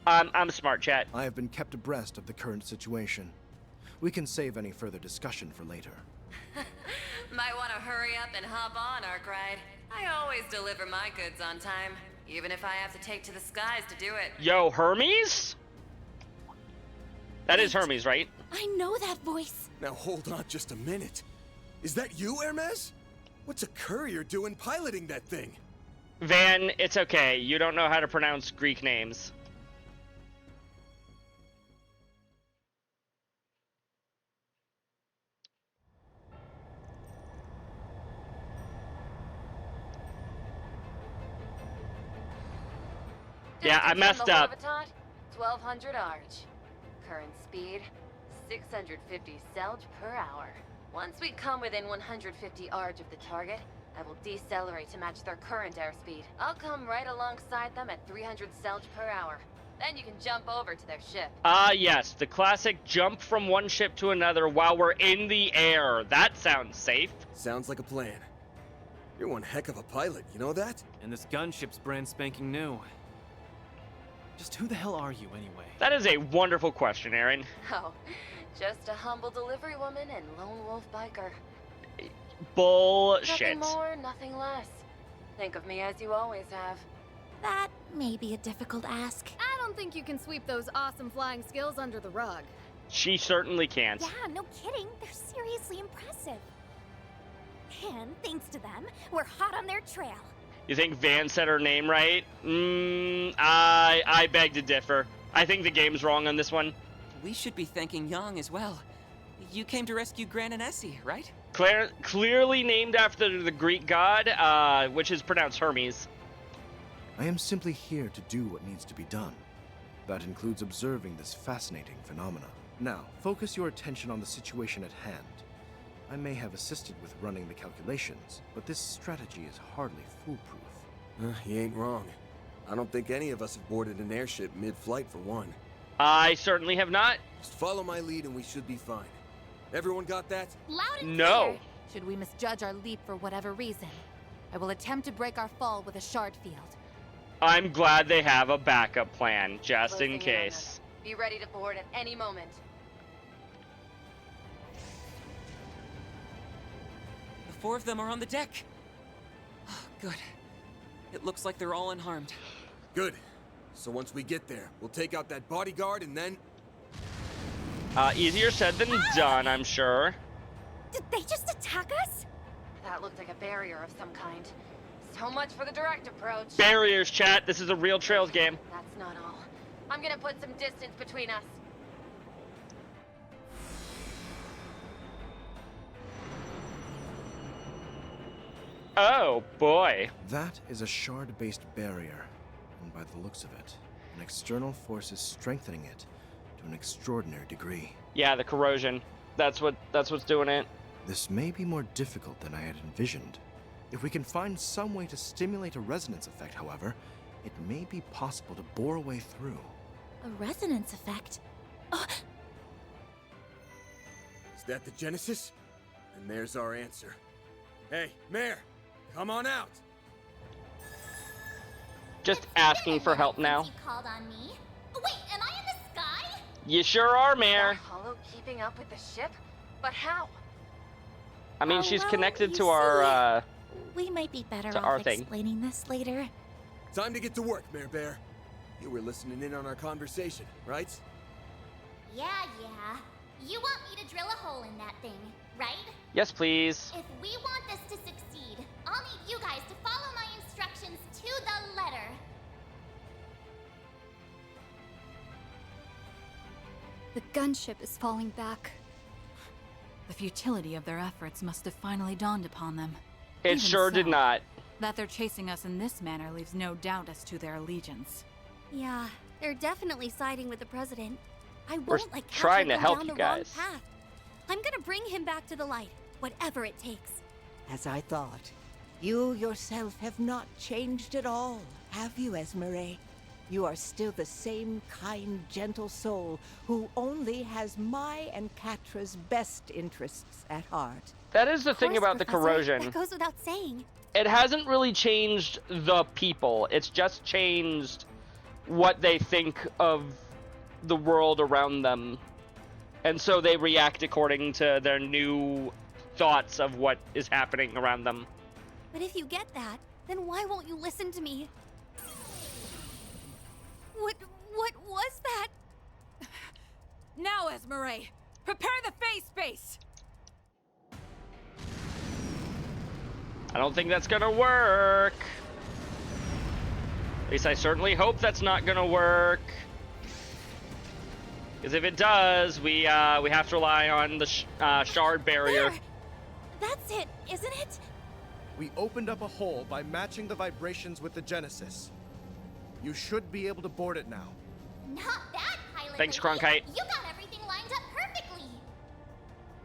I'm smart, chat. I have been kept abreast of the current situation. We can save any further discussion for later. Might want to hurry up and hop on, Arkwright. I always deliver my goods on time, even if I have to take to the skies to do it. Yo, Hermes? That is Hermes, right? I know that voice. Now hold on just a minute. Is that you, Hermes? What's a courier doing piloting that thing? Van, it's okay. You don't know how to pronounce Greek names. Yeah, I messed up. 1200 arch. Current speed, 650 selge per hour. Once we come within 150 arch of the target, I will decelerate to match their current airspeed. I'll come right alongside them at 300 selge per hour. Then you can jump over to their ship. Ah, yes, the classic jump from one ship to another while we're in the air. That sounds safe. Sounds like a plan. You're one heck of a pilot, you know that? And this gunship's brand spanking new. Just who the hell are you, anyway? That is a wonderful question, Aaron. Oh, just a humble delivery woman and lone wolf biker. Bullshit. Nothing more, nothing less. Think of me as you always have. That may be a difficult ask. I don't think you can sweep those awesome flying skills under the rug. She certainly can't. Yeah, no kidding. They're seriously impressive. And thanks to them, we're hot on their trail. You think Van said her name right? I beg to differ. I think the game's wrong on this one. We should be thanking Yang as well. You came to rescue Gran and Essie, right? Clearly named after the Greek god, which is pronounced Hermes. I am simply here to do what needs to be done. That includes observing this fascinating phenomena. Now, focus your attention on the situation at hand. I may have assisted with running the calculations, but this strategy is hardly foolproof. He ain't wrong. I don't think any of us have boarded an airship mid-flight for one. I certainly have not. Just follow my lead and we should be fine. Everyone got that? Loud and No. clear. Should we misjudge our leap for whatever reason, I will attempt to break our fall with a shard field. I'm glad they have a backup plan, just in Closing case. on us. Be ready to board at any moment. The four of them are on the deck. Oh, good. It looks like they're all unharmed. Good. So once we get there, we'll take out that bodyguard and then... Easier said than done, I'm sure. Did they just attack us? That looked like a barrier of some kind. So much for the direct approach. Barriers, chat. This is a real Trails game. That's not all. I'm gonna put some distance between us. Oh, boy. That is a shard-based barrier, and by the looks of it, an external force is strengthening it to an extraordinary degree. Yeah, the corrosion. That's what's doing it. This may be more difficult than I had envisioned. If we can find some way to stimulate a resonance effect, however, it may be possible to bore a way through. A resonance effect? Is that the Genesis? And there's our answer. Hey, Mare, come on out! Just asking for help now. You called on me. Wait, am I in the sky? You sure are, Mare. Hollow keeping up with the ship? But how? I mean, she's well, connected you to our, We might be better to our off thing. explaining this later. Time to get to work, Mare Bear. You were listening in on our conversation, right? Yeah. You want me to drill a hole in that thing, right? Yes, please. If we want this to succeed, I'll need you guys to follow my instructions to the letter. The gunship is falling back. The futility of their efforts must have finally dawned upon them. It Even sure did so, not. That they're chasing us in this manner leaves no doubt as to their allegiance. Yeah, they're definitely siding with the president. I We're won't let trying Catcher to go help down you the wrong guys. path. I'm gonna bring him back to the light, whatever it takes. As I thought. You yourself have not changed at all, have you, Esmeralda? You are still the same kind, gentle soul who only has my and Catra's best interests at heart. That is the thing Course, about the Professor. corrosion. That goes without saying. It hasn't really changed the people. It's just changed what they think of the world around them. And so they react according to their new thoughts of what is happening around them. But if you get that, then why won't you listen to me? What was that? Now, Esmeralda, prepare the phase space! I don't think that's gonna work. At least I certainly hope that's not gonna work. Because if it does, we have to rely on the shard barrier. There! That's it, isn't it? We opened up a hole by matching the vibrations with the Genesis. You should be able to board it now. Not bad, pilot. Thanks, lady. Cronkite. You got everything lined up perfectly.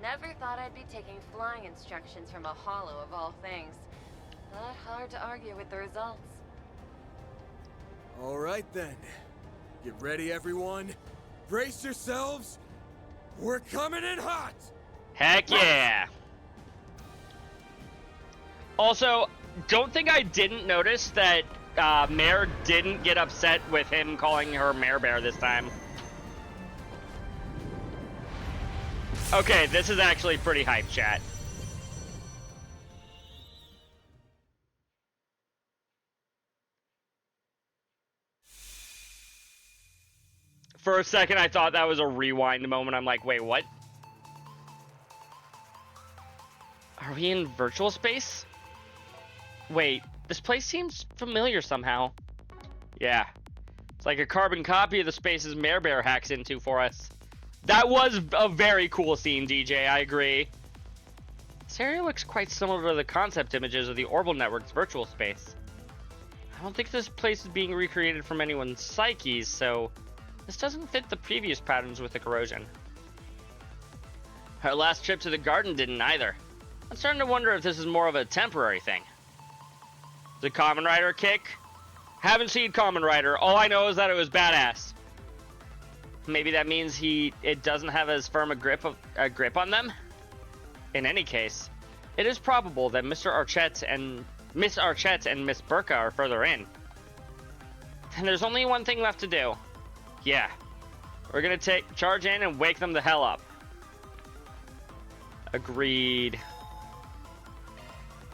Never thought I'd be taking flying instructions from a hollow of all things. Not hard to argue with the results. All right then. Get ready, everyone. Brace yourselves. We're coming in hot. Heck yeah. Also, don't think I didn't notice that Mare didn't get upset with him calling her Mare Bear this time. Okay, this is actually pretty hype, chat. For a second, I thought that was a rewind moment. I'm like, wait, what? Are we in virtual space? Wait, this place seems familiar somehow. Yeah. It's like a carbon copy of the spaces Mare Bear hacks into for us. That was a very cool scene, DJ, I agree. This area looks quite similar to the concept images of the Orbital Network's virtual space. I don't think this place is being recreated from anyone's psyches, so this doesn't fit the previous patterns with the corrosion. Our last trip to the garden didn't either. I'm starting to wonder if this is more of a temporary thing. The Kamen Rider kick? Haven't seen Kamen Rider. All I know is that it was badass. Maybe that means it doesn't have as firm a grip on them? In any case, it is probable that Miss Archett and Miss Burka are further in. And there's only one thing left to do. Yeah. We're gonna charge in and wake them the hell up. Agreed.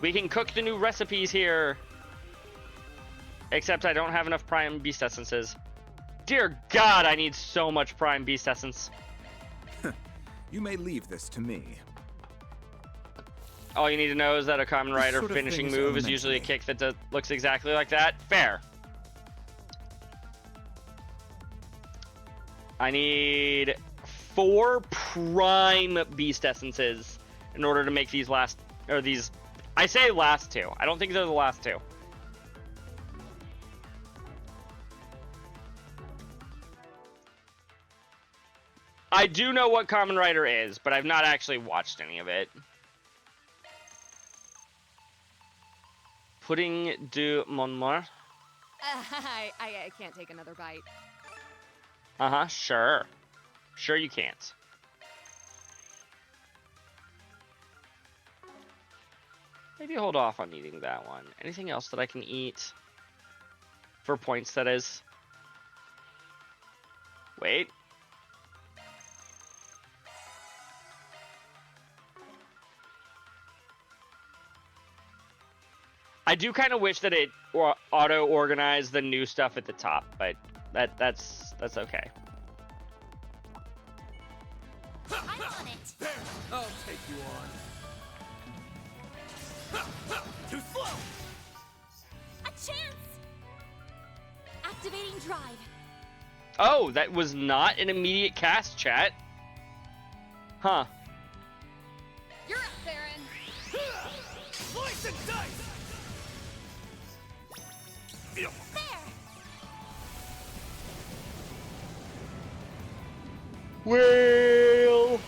We can cook the new recipes here. Except I don't have enough Prime Beast Essences. Dear God, I need so much Prime Beast Essence. You may leave this to me. All you need to know is that a Kamen Rider sort of finishing thing is move is usually a kick that looks exactly like that. Fair. I need 4 Prime Beast Essences in order to make these I say last 2. I don't think they're the last 2. I do know what Kamen Rider is, but I've not actually watched any of it. Pudding de Montmartre. I can't take another bite. Uh-huh, sure. Sure you can't. Maybe hold off on eating that one. Anything else that I can eat? For points, that is. Wait. I do kind of wish that it auto-organized the new stuff at the top, but that's okay. I'm on it. I'll take you on. Too slow! A chance! Activating drive. Oh, that was not an immediate cast, chat. Huh. You're up, Baron. Slice and dice! There! Whale!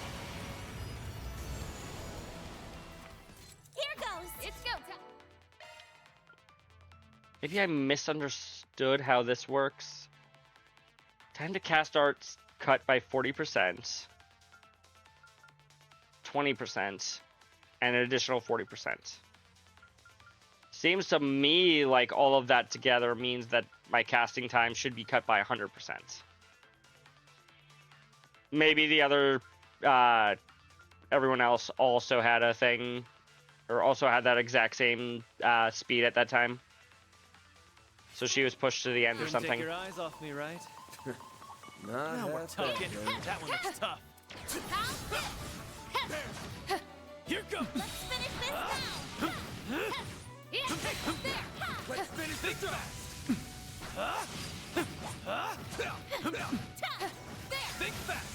Here goes! It's go time. Maybe I misunderstood how this works. Time to cast arts cut by 40%, 20%, and an additional 40%. Seems to me like all of that together means that my casting time should be cut by 100%. Maybe the other, everyone else also had a thing, or also had that exact same speed at that time. So she was pushed to the end or Couldn't something. Take your eyes off me, right? Not Now we're half talking. bad. That one looks tough. Here goes. Let's finish this now! Let's finish this fast. Think fast.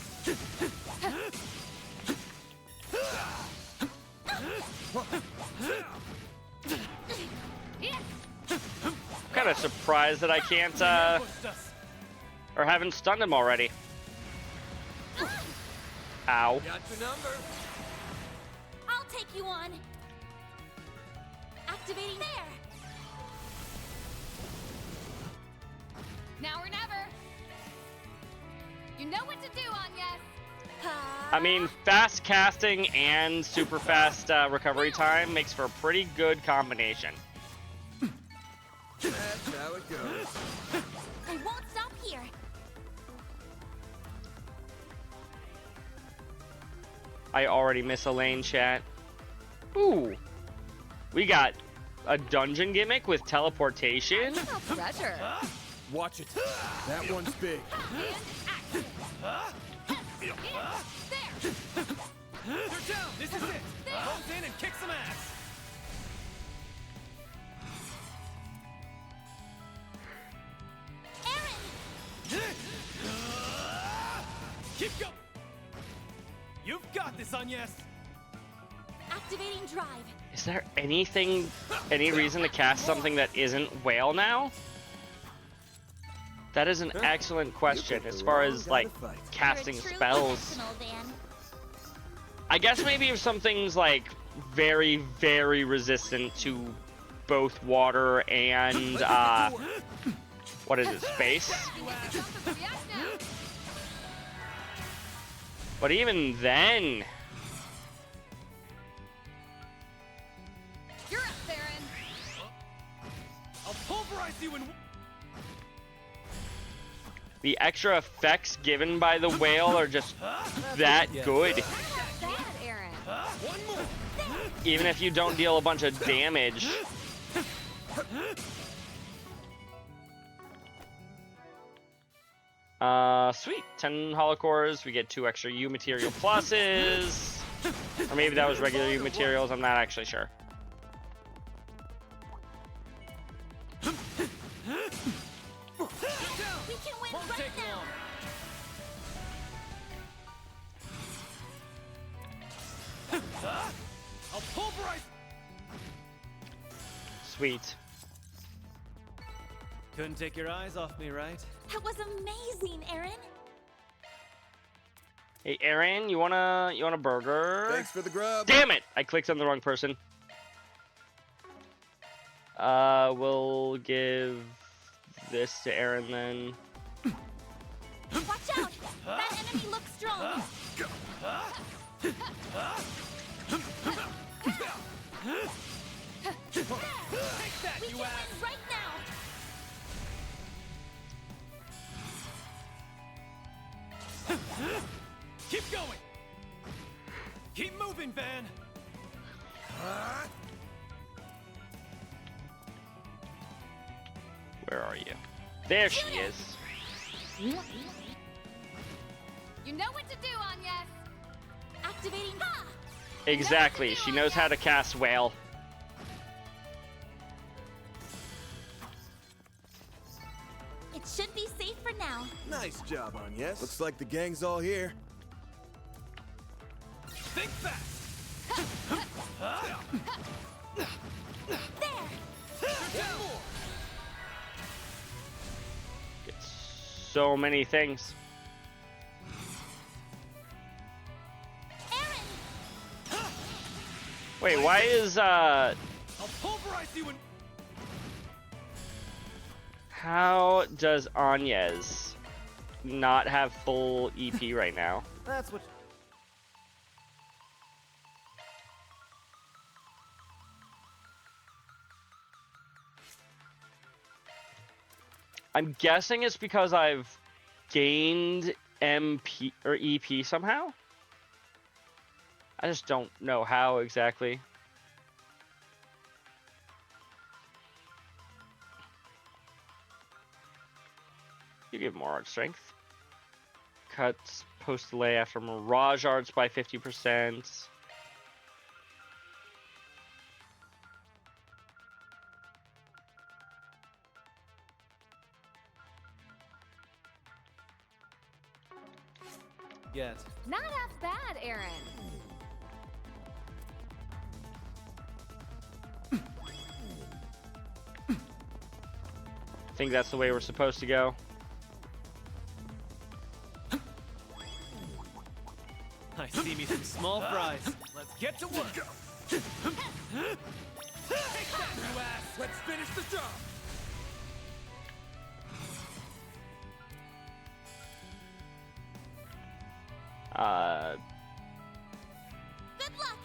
I'm kind of surprised that I can't, or haven't stunned him already. Ow. Got your number. I'll take you on! Activating there! Now or never. You know what to do, Agnes. I mean, fast casting and super fast recovery time makes for a pretty good combination. That's how it goes. I won't stop here! I already miss a lane, chat. Ooh. We got a dungeon gimmick with teleportation. No pressure. Watch it. That one's big. You're down. This is it. Hold in and kick some ass. Keep going. You've got this, Agnes. Activating drive. Is there anything, any reason to cast something that isn't whale now? That is an excellent question as far as, like, casting spells. I guess maybe if something's, like, very, very resistant to both water and, what is it, space? But even then... You're up, Baron. I'll pulverize you in... The extra effects given by the whale are just that good. Bad, Aaron. One more. Even if you don't deal a bunch of damage. Sweet. 10 holocores. We get 2 extra U material pluses. Or maybe that was regular U materials. I'm not actually sure. We can win right now! I'll pulverize. Sweet. Couldn't take your eyes off me, right? That was amazing, Aaron! Hey, Aaron, you want a burger? Thanks for the grub. Damn it! I clicked on the wrong person. We'll give this to Aaron then. Watch out! That enemy looks strong! Take that, We you can ass! win right now! Keep going! Keep moving, Van! Where are you? There she is. You know what to do, Agnes. Activating... Ha! Exactly. She knows how to cast whale. It should be safe for now. now. Nice job, Agnes. Looks like the gang's all here. Think fast! Get so many things. Wait, why is I'll pulverize you and how does Agnes not have full EP right now? that's what. I'm guessing it's because I've gained MP or EP somehow. I just don't know how exactly. You give more art strength. Cuts post delay after Mirage arts by 50%. Yet. Not half bad, Aaron. I think that's the way we're supposed to go. I see me some small fries. Let's get to work. Take that, you ass! Let's finish the job. Good luck.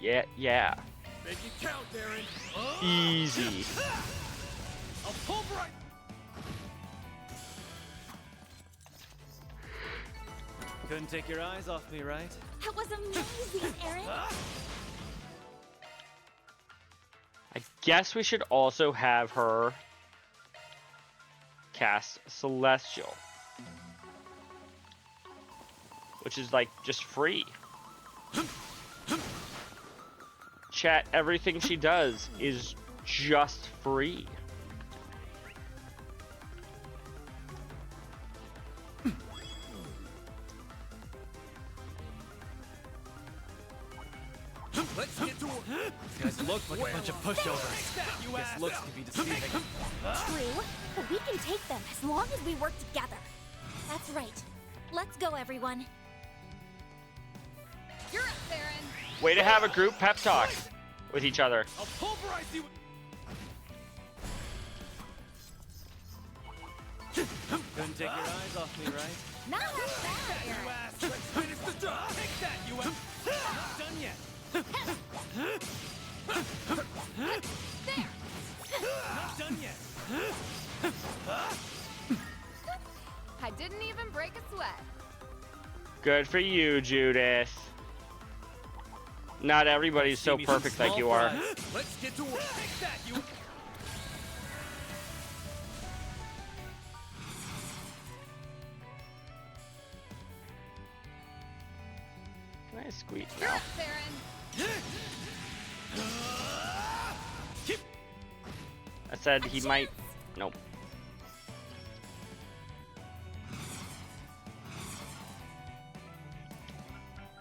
Yeah. Make it count, Aaron. Easy. I'll pulverize. Couldn't take your eyes off me, right? That was amazing, Aaron. I guess we should also have her cast Celestial, which is like just free. Chat, everything she does is just free. Let's get to work. These guys look like a bunch of pushovers. Guess looks can be deceiving. True, but we can take them as long as we work together. That's right. Let's go, everyone. You're up, Aaron. Way to have a group pep talk with each other. I'll pulverize you. Couldn't take your eyes off me, right? Not half bad, You Aaron. ass! Let's finish the job. Take that, you ass! Not done yet. There. Not done yet. I didn't even break a sweat. Good for you, Judith. Not everybody's so perfect like you are. Let's get to work. Take that, you. Can I squeeze You're now? up, Aaron. I said he might. Nope.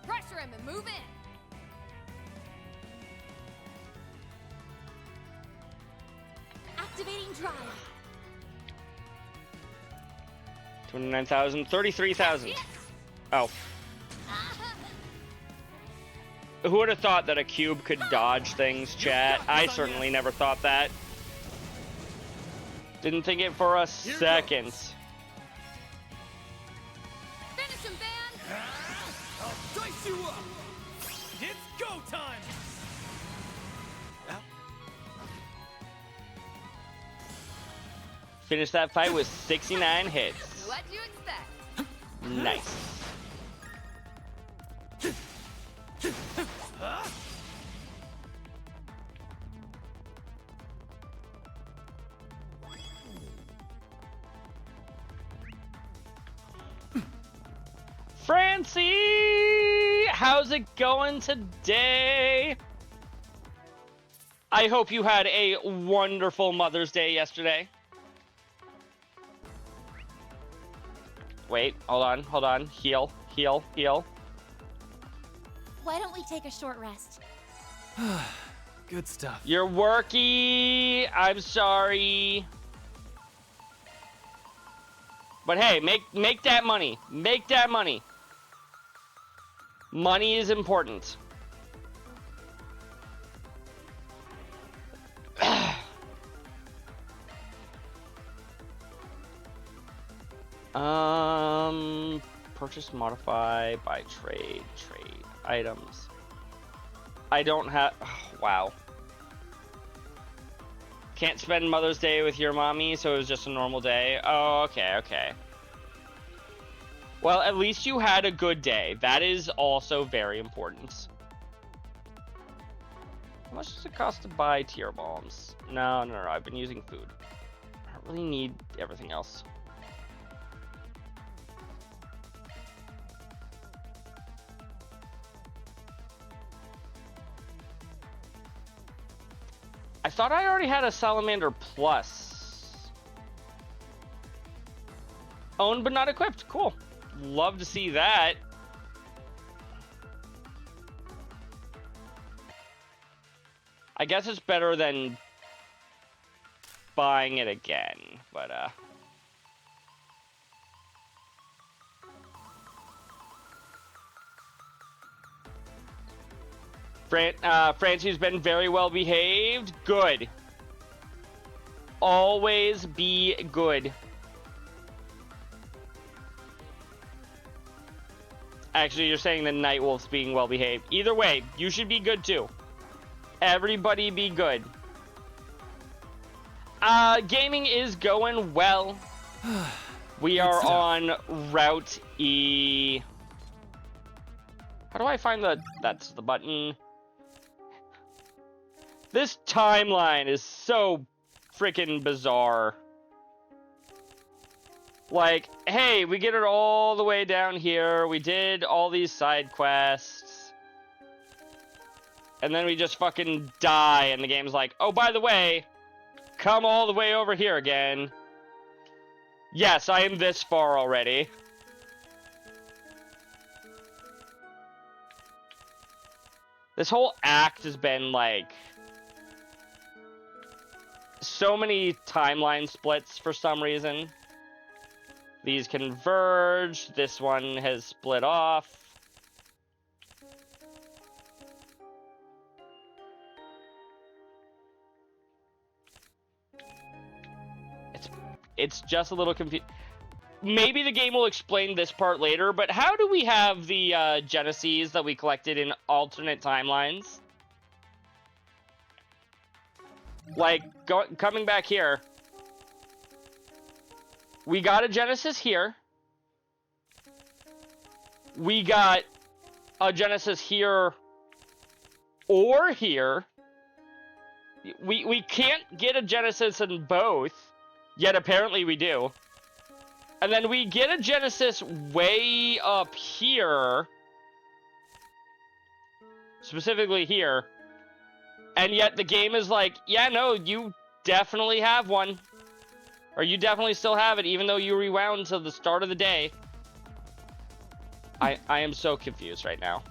Pressure him and move in. Activating drive. 29,000, 33,000. Oh. Who would have thought that a cube could dodge things, chat? I certainly never thought that. Didn't think it for a second. Finish him, Van. I'll dice you up. It's go time. Finish that fight with 69 hits. What'd you expect? Nice. Francie! How's it going today? I hope you had a wonderful Mother's Day yesterday. wait, hold on. Heal. Why don't we take a short rest? Good stuff. You're worky. I'm sorry. But hey, make that money. Make that money. Money is important. Purchase, modify, buy, trade items. I don't have. Oh, wow. Can't spend Mother's Day with your mommy, so it was just a normal day. Oh, okay. Well, at least you had a good day. That is also very important. How much does it cost to buy tier bombs? No. I've been using food. I don't really need everything else. I thought I already had a Salamander Plus. Owned but not equipped. Cool. Love to see that. I guess it's better than buying it again, but Francie's been very well behaved. Good. Always be good. Actually, you're saying the Nightwolf's being well behaved. Either way, you should be good too. Everybody be good. Gaming is going well. We are on Route E. How do I find that's the button? This timeline is so freaking bizarre. Like, hey, we get it all the way down here. We did all these side quests. And then we just fucking die, and the game's like, oh, by the way, come all the way over here again. Yes, I am this far already. This whole act has been, like, so many timeline splits for some reason. These converge. This one has split off. It's just a little confusing. Maybe the game will explain this part later, but how do we have the Genesis that we collected in alternate timelines? Like, coming back here. We got a Genesis here. We got a Genesis here or here. We can't get a Genesis in both, yet apparently we do. And then we get a Genesis way up here. Specifically here. And yet the game is like, yeah, no, you definitely have one. Or you definitely still have it, even though you rewound to the start of the day. I am so confused right now.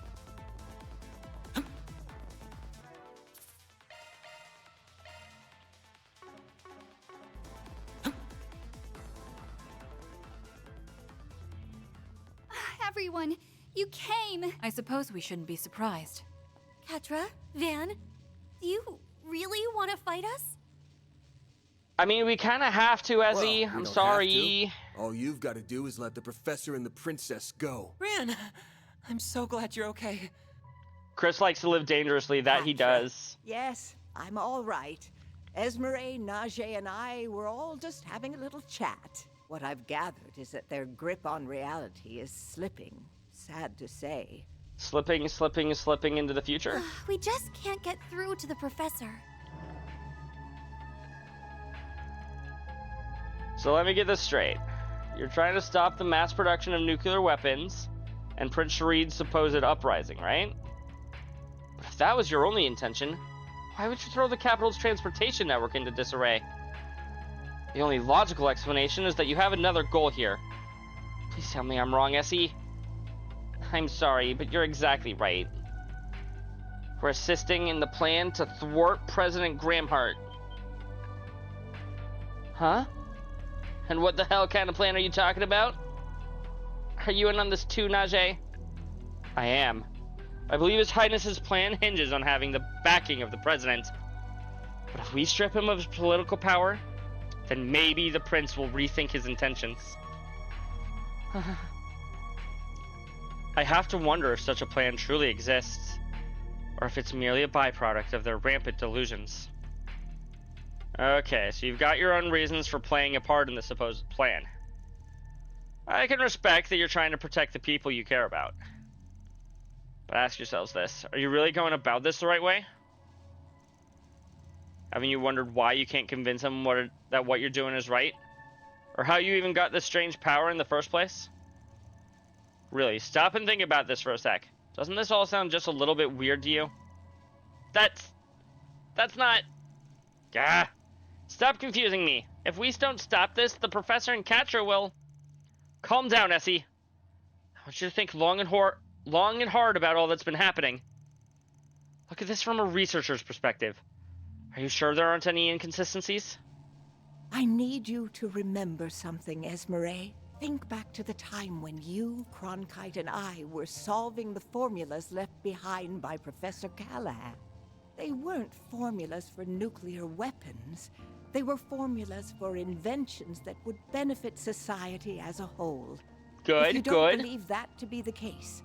Everyone, you came! I suppose we shouldn't be surprised. Ketra, Van, do you really want to fight us? I mean, we kind of have to, Ezzy. Well, I'm sorry. All you've got to do is let the professor and the princess go. Ran! I'm so glad you're okay. Chris likes to live dangerously. That he does. Yes, I'm all right. Esmeralda, Najee, and I were all just having a little chat. What I've gathered is that their grip on reality is slipping. Sad to say. Slipping into the future? We just can't get through to the professor. So let me get this straight. You're trying to stop the mass production of nuclear weapons and Prince Sharid's supposed uprising, right? But if that was your only intention, why would you throw the capital's transportation network into disarray? The only logical explanation is that you have another goal here. Please tell me I'm wrong, Essie. I'm sorry, but you're exactly right. We're assisting in the plan to thwart President Gramhart. Huh? And what the hell kind of plan are you talking about? Are you in on this too, Najee? I am. I believe His Highness's plan hinges on having the backing of the president. But if we strip him of his political power, then maybe the prince will rethink his intentions. I have to wonder if such a plan truly exists, or if it's merely a byproduct of their rampant delusions. Okay, so you've got your own reasons for playing a part in the supposed plan. I can respect that you're trying to protect the people you care about. But ask yourselves this, are you really going about this the right way? Haven't you wondered why you can't convince them that what you're doing is right? Or how you even got this strange power in the first place? Really, stop and think about this for a sec. Doesn't this all sound just a little bit weird to you? That's not... Gah! Stop confusing me. If we don't stop this, the professor and Catra will... Calm down, Essie. I want you to think long and hard about all that's been happening. Look at this from a researcher's perspective. Are you sure there aren't any inconsistencies? I need you to remember something, Esmeralda. Think back to the time when you, Cronkite, and I were solving the formulas left behind by Professor Callahan. They weren't formulas for nuclear weapons. They were formulas for inventions that would benefit society as a whole. Good, if you don't believe that to be the case,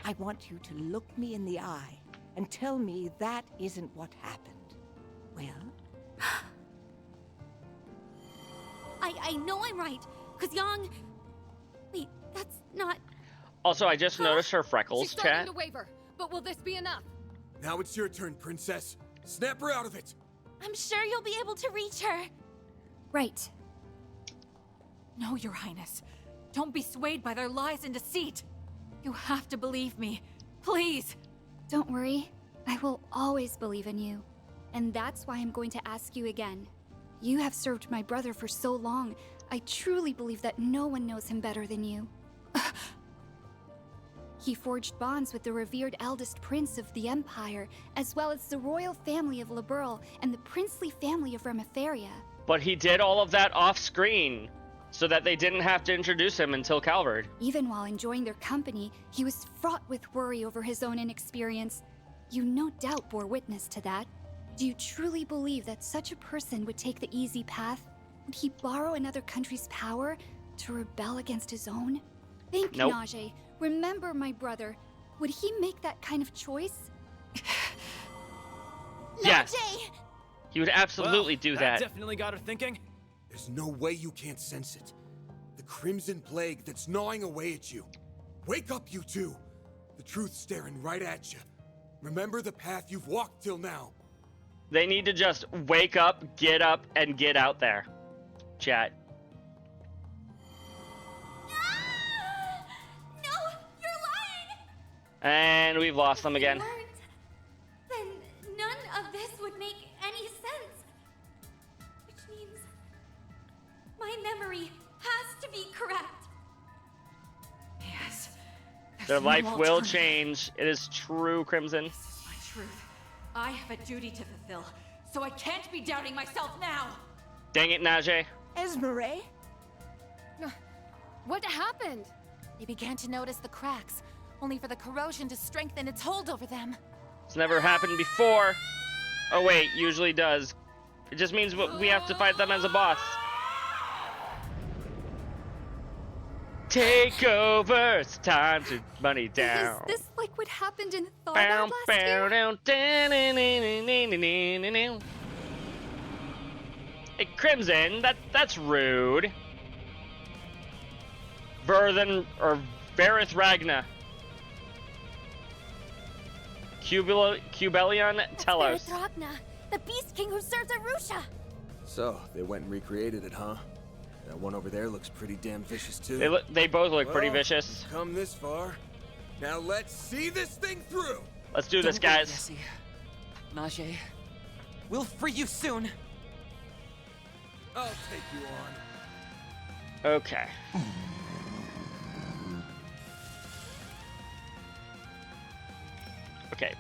I want you to look me in the eye and tell me that isn't what happened. Well? I know I'm right, because Yang... Wait, that's not... Also, I just noticed her freckles, She's starting chat. to waver, but will this be enough? Now it's your turn, princess. Snap her out of it. I'm sure you'll be able to reach her. Right. No, Your Highness. Don't be swayed by their lies and deceit. You have to believe me. Please. Don't worry. I will always believe in you. And that's why I'm going to ask you again. You have served my brother for so long. I truly believe that no one knows him better than you. He forged bonds with the revered eldest prince of the Empire, as well as the royal family of Liberl and the princely family of Remiferia. But he did all of that off-screen, so that they didn't have to introduce him until Calvard. Even while enjoying their company, he was fraught with worry over his own inexperience. You no doubt bore witness to that. Do you truly believe that such a person would take the easy path? Would he borrow another country's power to rebel against his own? Think, Nope. Najee. Remember my brother. Would he make that kind of choice? Yes. Najee! He would absolutely do that. Definitely got her thinking. There's no way you can't sense it. The Crimson Plague that's gnawing away at you. Wake up, you two. The truth's staring right at you. Remember the path you've walked till now. They need to just wake up, and get out there. Chat. No, you're lying! And we've lost them again. If you weren't, then none of this would make any sense. Which means my memory has to be correct. Yes. Their no life will alternative. change. It is true, Crimson. This is my truth. I have a duty to fulfill, so I can't be doubting myself now. Dang it, Najee. Esmeralda? What happened? They began to notice the cracks, only for the corrosion to strengthen its hold over them. It's never happened before. Oh wait, usually does. It just means we have to fight them as a boss. Take over. It's time to money down. Is this like what happened in Tharbad last year? Hey, Crimson, that's rude. Varith Ragna. Cubelion, tell us. Ragna, the Beast King who serves Arusha. So, they went and recreated it, huh? That one over there looks pretty damn vicious, too. They both look pretty Well, vicious. we've come this far. Now let's see this thing through! Let's do this, Don't worry, guys. Jesse. Najee, we'll free you soon. I'll take you on. Okay. Okay.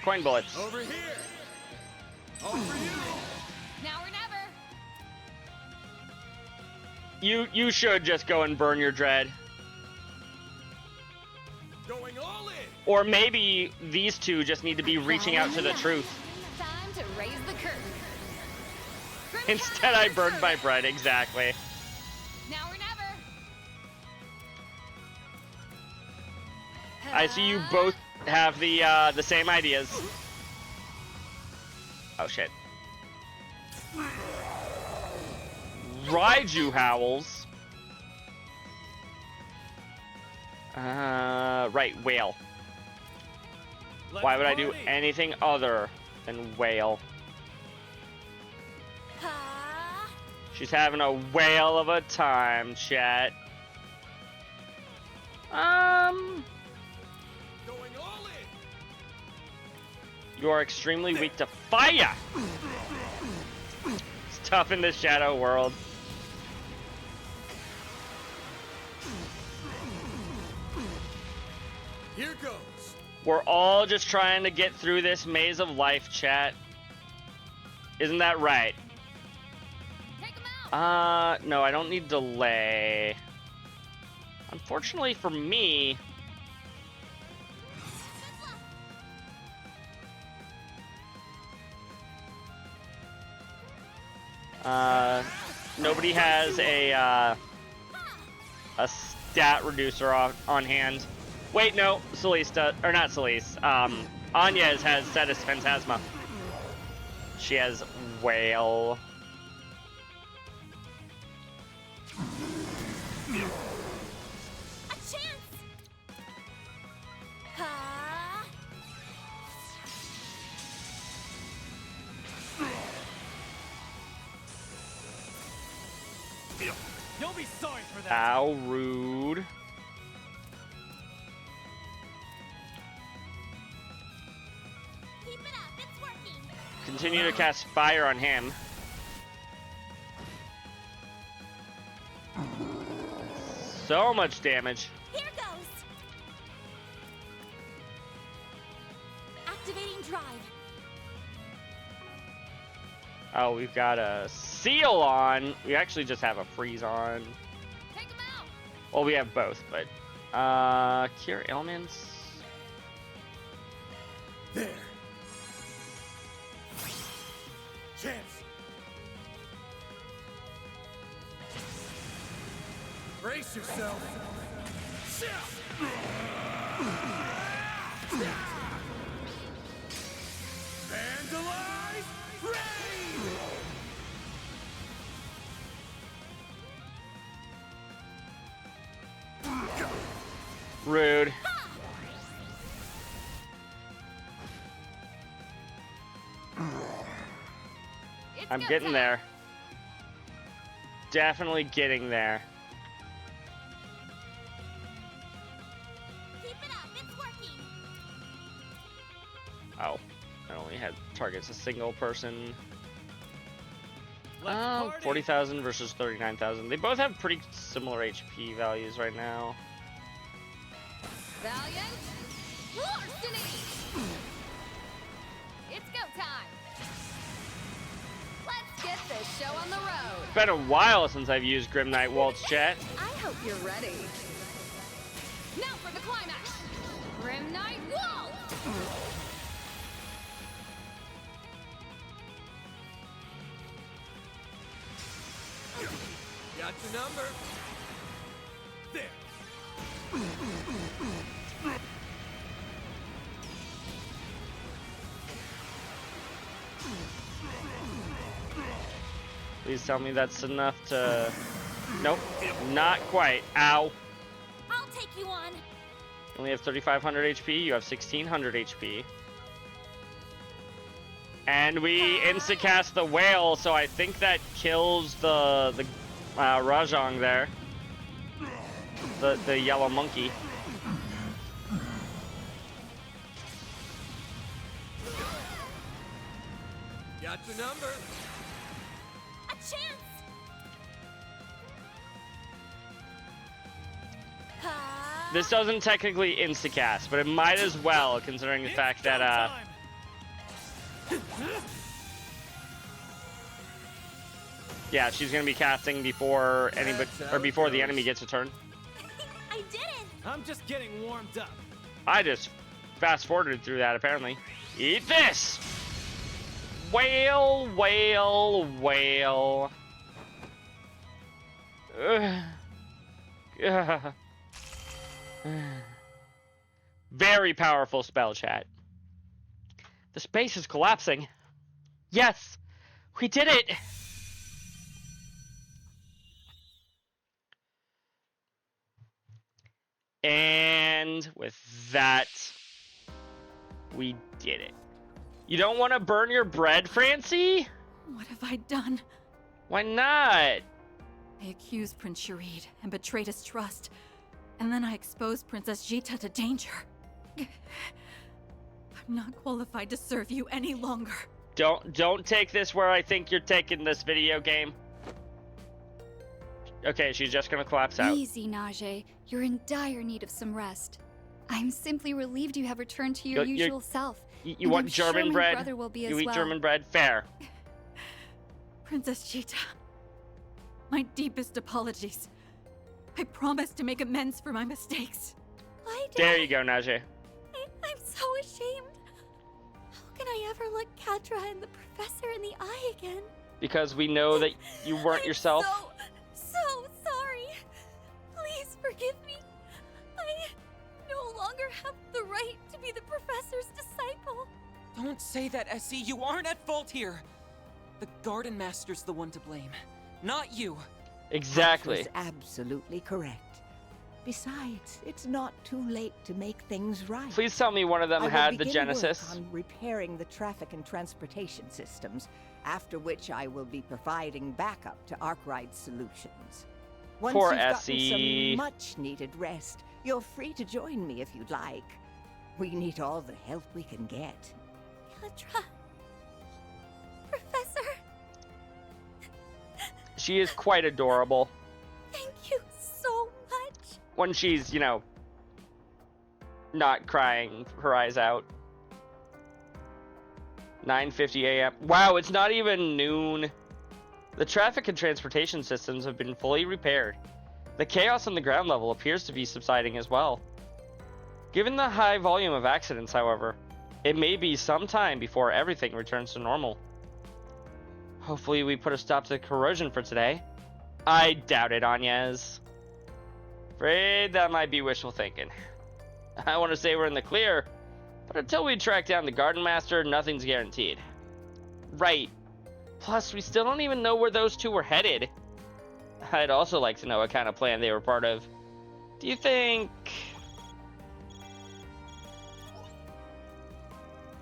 Coin bullets. Over here. All for you. Now or never. You should just go and burn your dread. Going all in. Or maybe these two just need to be reaching out to the truth. Time to raise the curtain. Instead, I burned my bread. Exactly. Now or never. I see you both have the same ideas. Oh shit. Raiju howls. Right, whale. Why would I do anything other than whale? She's having a whale of a time, chat. You are extremely weak to fire. It's tough in this shadow world. Here goes. We're all just trying to get through this maze of life, chat. Isn't that right? No, I don't need delay. Unfortunately for me, nobody has a stat reducer on hand. Wait, no, Celeste or not Celeste. Anya's has Cetus Phantasma. She has Whale. A chance! You'll be sorry for that. How rude. Keep it up, it's working. Continue to cast fire on him. So much damage. Here goes. Activating drive. Oh, we've got a seal on. We actually just have a freeze on. Take him out. Well, we have both, but cure ailments. There. Chance. Brace yourself. Vandalize rain. Rude. I'm getting there. Definitely getting there. Keep it up, it's working. Oh, I only had targets a single person. Let's Oh, party. 40,000 versus 39,000. They both have pretty similar HP values right now. Valiant. Larceny. It's go time. Let's get this show on the road. It's been a while since I've used Grim Knight Waltz, chat. I hope you're ready. Now for the climax. Grim Knight Waltz. Got your number. There. Please tell me that's enough to... Nope, not quite. Ow. I'll take you on. You only have 3,500 HP. You have 1,600 HP. And we insta-cast the whale, so I think that kills the Rajang there. The yellow monkey. Got your number. A chance. This doesn't technically insta-cast, but it might as well, considering the fact that, yeah, she's gonna be casting before anybody, or before the enemy gets a turn. I did it! I'm just getting warmed up. I just fast-forwarded through that, apparently. Eat this! Whale, whale, whale. Very powerful spell, chat. The space is collapsing. Yes, we did it! And with that, we did it. You don't want to burn your bread, Francie? What have I done? Why not? I accused Prince Sharid and betrayed his trust. And then I exposed Princess Jita to danger. I'm not qualified to serve you any longer. Don't take this where I think you're taking this video game. Okay, she's just gonna collapse out. Easy, Najee. You're in dire need of some rest. I'm simply relieved you have returned to your usual self. You want German bread? Brother will be you as eat well. German bread? Fair. Princess Jita, my deepest apologies. I promise to make amends for my mistakes. Why did There you go, Najee. I'm so ashamed. How can I ever look Katra and the professor in the eye again? Because we know that you weren't yourself. So sorry. Please forgive me. I no longer have the right to be the professor's disciple. Don't say that, Essie. You aren't at fault here. The Garden Master's the one to blame, not you. Exactly. That was absolutely correct. Besides, it's not too late to make things right. Please tell me one of them had the Genesis. I will begin work on repairing the traffic and transportation systems, after which I will be providing backup to Arkwright Solutions. Once Poor you've Essie. gotten some much-needed rest, you're free to join me if you'd like. We need all the help we can get. Katra. Professor. She is quite adorable. Thank you so much. When she's, you know, not crying her eyes out. 9:50 a.m. Wow, it's not even noon. The traffic and transportation systems have been fully repaired. The chaos on the ground level appears to be subsiding as well. Given the high volume of accidents, however, it may be some time before everything returns to normal. Hopefully we put a stop to the corrosion for today. I doubt it, Agnes. Afraid that might be wishful thinking. I want to say we're in the clear, but until we track down the Garden Master, nothing's guaranteed. Right. Plus, we still don't even know where those two were headed. I'd also like to know what kind of plan they were part of. Do you think...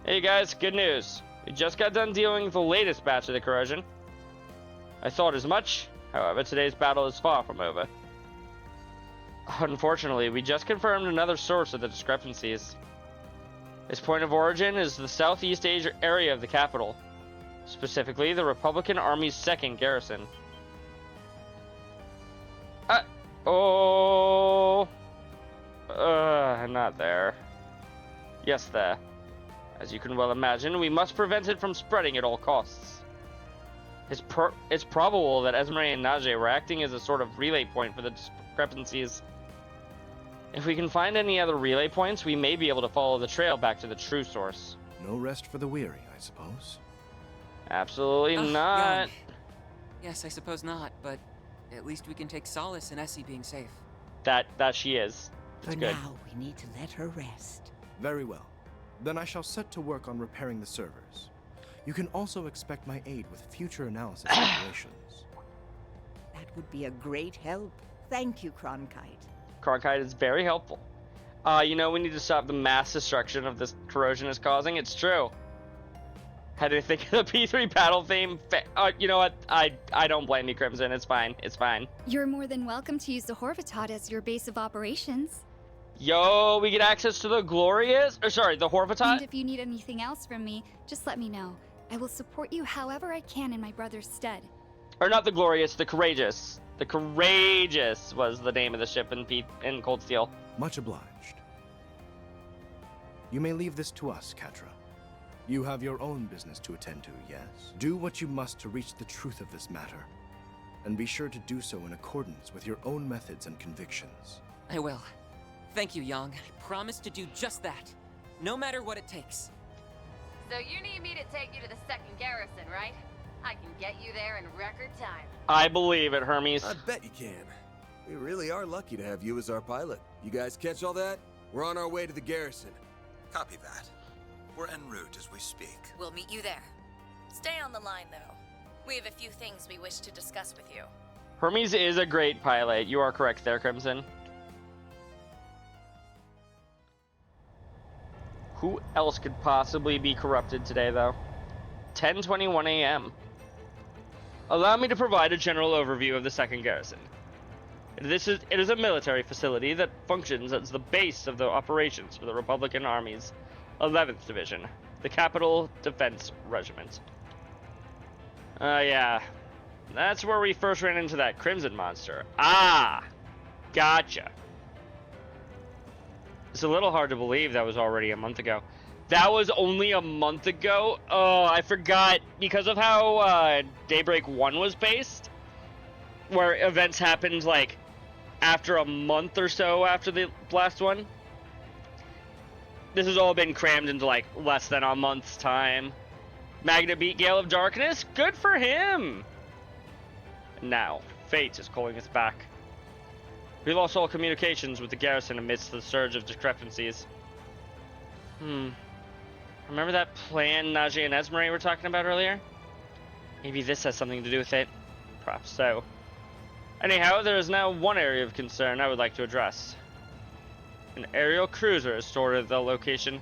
Hey guys, good news. We just got done dealing with the latest batch of the corrosion. I thought as much, however, today's battle is far from over. Unfortunately, we just confirmed another source of the discrepancies. Its point of origin is the southeast area of the capital, specifically the Republican Army's 2nd garrison. Not there. Yes, there. As you can well imagine, we must prevent it from spreading at all costs. It's probable that Esmeralda and Najee were acting as a sort of relay point for the discrepancies. If we can find any other relay points, we may be able to follow the trail back to the true source. No rest for the weary, I suppose. Absolutely not. Young. Yes, I suppose not, but at least we can take solace in Essie being safe. That she is. It's For good. now, we need to let her rest. Very well. Then I shall set to work on repairing the servers. You can also expect my aid with future analysis operations. That would be a great help. Thank you, Cronkite. Cronkite is very helpful. You know, we need to stop the mass destruction of this corrosion is causing. It's true. Had to think of the P3 battle theme. You know what? I don't blame you, Crimson. It's fine. It's fine. You're more than welcome to use the Horvatot as your base of operations. Yo, we get access to the glorious, the Horvatot. And if you need anything else from me, just let me know. I will support you however I can in my brother's stead. Or not the glorious, the courageous. The Courageous was the name of the ship in Cold Steel. Much obliged. You may leave this to us, Catra. You have your own business to attend to, yes? Do what you must to reach the truth of this matter. And be sure to do so in accordance with your own methods and convictions. I will. Thank you, Yang. I promise to do just that. No matter what it takes. So you need me to take you to the second garrison, right? I can get you there in record time. I believe it, Hermes. I bet you can. We really are lucky to have you as our pilot. You guys catch all that? We're on our way to the garrison. Copy that. We're en route as we speak. We'll meet you there. Stay on the line, though. We have a few things we wish to discuss with you. Hermes is a great pilot. You are correct there, Crimson. Who else could possibly be corrupted today, though? 10:21 a.m. Allow me to provide a general overview of the second garrison. It is a military facility that functions as the base of the operations for the Republican Army's 11th Division, the Capital Defense Regiment. Yeah. That's where we first ran into that Crimson monster. Ah! Gotcha. It's a little hard to believe that was already a month ago. That was only a month ago? Oh, I forgot. Because of how Daybreak 1 was based, where events happened, like, after a month or so after the last one. This has all been crammed into, like, less than a month's time. Magna beat Gale of Darkness? Good for him! Now, fate is calling us back. We lost all communications with the garrison amidst the surge of discrepancies. Remember that plan Najee and Esmeralda were talking about earlier? Maybe this has something to do with it. Perhaps so. Anyhow, there is now one area of concern I would like to address. An aerial cruiser is stored at the location.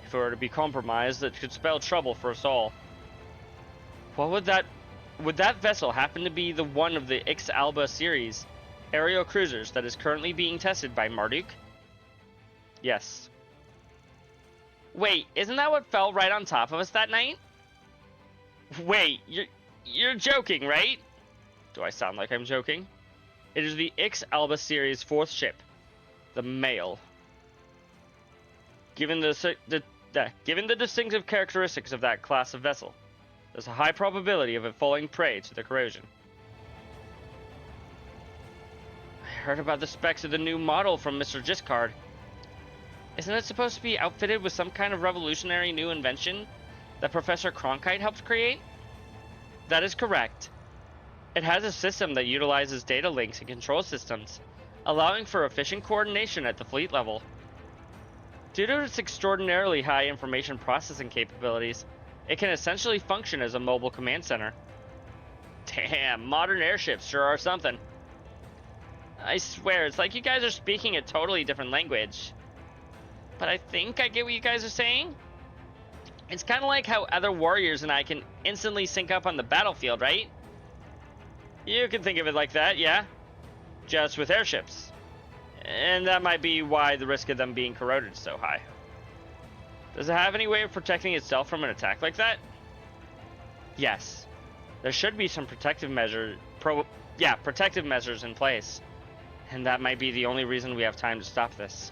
If it were to be compromised, it could spell trouble for us all. Would that vessel happen to be the one of the Ix Alba series aerial cruisers that is currently being tested by Marduk? Yes. Wait, isn't that what fell right on top of us that night? Wait, you're joking, right? Do I sound like I'm joking? It is the Ix Alba series 4th ship, the Male. Given the distinctive characteristics of that class of vessel, there's a high probability of it falling prey to the corrosion. I heard about the specs of the new model from Mr. Giscard. Isn't it supposed to be outfitted with some kind of revolutionary new invention that Professor Cronkite helped create? That is correct. It has a system that utilizes data links and control systems, allowing for efficient coordination at the fleet level. Due to its extraordinarily high information processing capabilities, it can essentially function as a mobile command center. Damn, modern airships sure are something. I swear, it's like you guys are speaking a totally different language. But I think I get what you guys are saying. It's kind of like how other warriors and I can instantly sync up on the battlefield, right? You can think of it like that, yeah. Just with airships. And that might be why the risk of them being corroded is so high. Does it have any way of protecting itself from an attack like that? Yes. There should be some protective measures in place. And that might be the only reason we have time to stop this.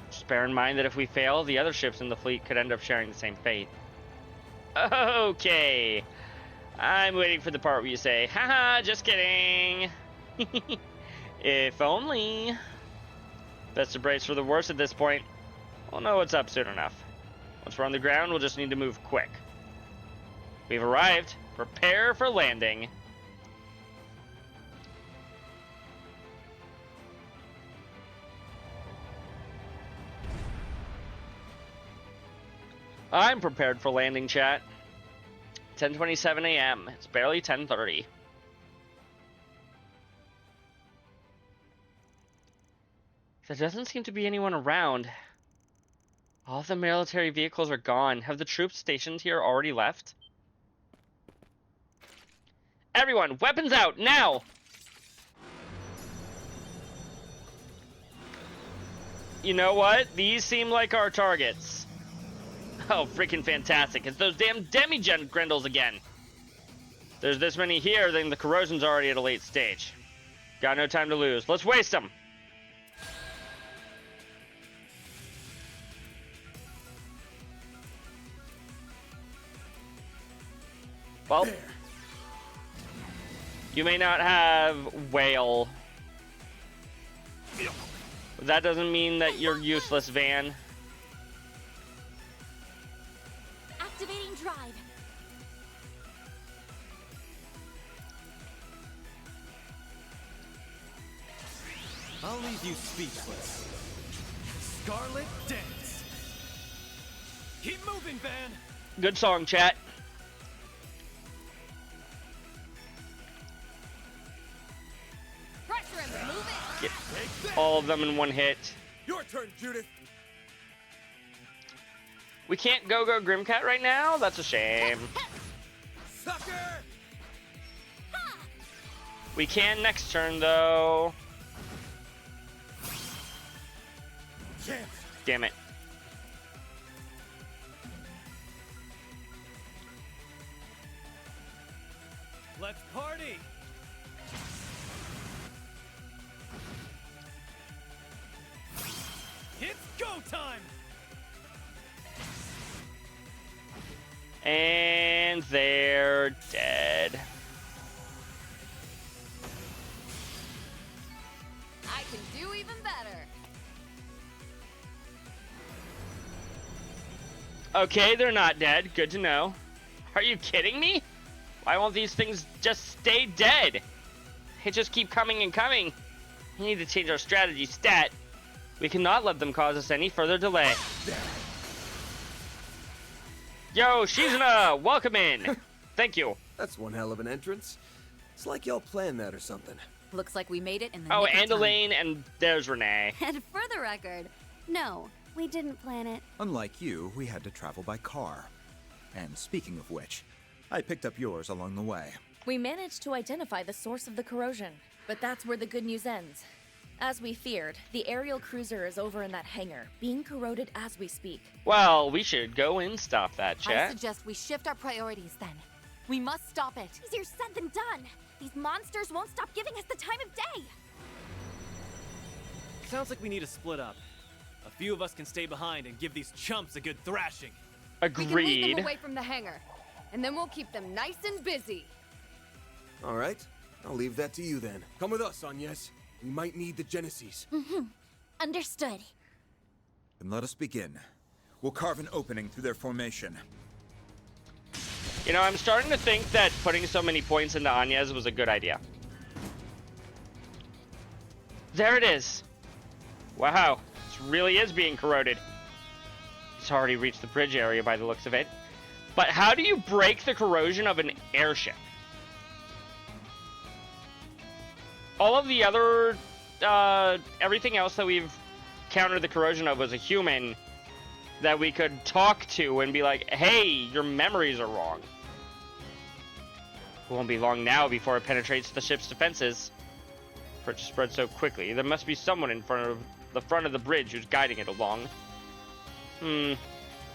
Just bear in mind that if we fail, the other ships in the fleet could end up sharing the same fate. Okay. I'm waiting for the part where you say, haha, just kidding. If only. Best to brace for the worst at this point. We'll know what's up soon enough. Once we're on the ground, we'll just need to move quick. We've arrived. Prepare for landing. I'm prepared for landing, chat. 10:27 a.m. It's barely 10:30. There doesn't seem to be anyone around. All of the military vehicles are gone. Have the troops stationed here already left? Everyone, weapons out, now! You know what? These seem like our targets. Oh, freaking fantastic. It's those damn demi-grendels again. There's this many here, then the corrosion's already at a late stage. Got no time to lose. Let's waste them. Well, you may not have whale. But that doesn't mean that you're useless, Van. Activating drive. I'll leave you speechless. Scarlet Dance. Keep moving, Van. Good song, chat. Pressure him, move it. Get all of them in one hit. Your turn, Judith. We can't go Grimcat right now? That's a shame. Sucker! We can next turn, though. Damn it. Let's party. It's go time. And they're dead. I can do even better. Okay, they're not dead. Good to know. Are you kidding me? Why won't these things just stay dead? They just keep coming and coming. We need to change our strategy stat. We cannot let them cause us any further delay. Yo, Shizuna, welcome in. Thank you. That's one hell of an entrance. It's like y'all planned that or something. Looks like we made it in the Oh, nick of and time. Elaine, and there's Renee. And for the record, no, we didn't plan it. Unlike you, we had to travel by car. And speaking of which, I picked up yours along the way. We managed to identify the source of the corrosion, but that's where the good news ends. As we feared, the aerial cruiser is over in that hangar, being corroded as we speak. Well, we should go and stop that, I chat. suggest we shift our priorities then. We must stop it. Easier said than done. These monsters won't stop giving us the time of day. Sounds like we need to split up. A few of us can stay behind and give these chumps a good thrashing. We can lead Agreed. them away from the hangar, and then we'll keep them nice and busy. All right, I'll leave that to you then. Come with us, Agnes. We might need the Genesis. Understood. Then let us begin. We'll carve an opening through their formation. You know, I'm starting to think that putting so many points into Agnes was a good idea. There it is. Wow, this really is being corroded. It's already reached the bridge area by the looks of it. But how do you break the corrosion of an airship? All of the other, everything else that we've countered the corrosion of was a human that we could talk to and be like, hey, your memories are wrong. It won't be long now before it penetrates the ship's defenses. For it to spread so quickly, there must be someone in front of the bridge who's guiding it along.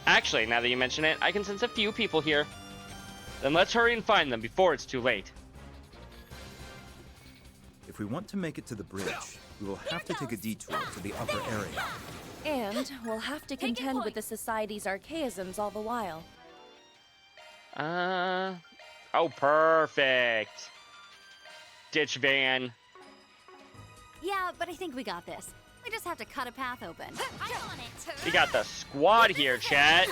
Actually, now that you mention it, I can sense a few people here. Then let's hurry and find them before it's too late. If we want to make it to the bridge, we will have to take a detour to the upper area. And we'll have to contend with the Society's archaisms all the while. Oh, perfect. Ditch Van. Yeah, but I think we got this. We just have to cut a path open. I'm on it. We got the squad here, chat.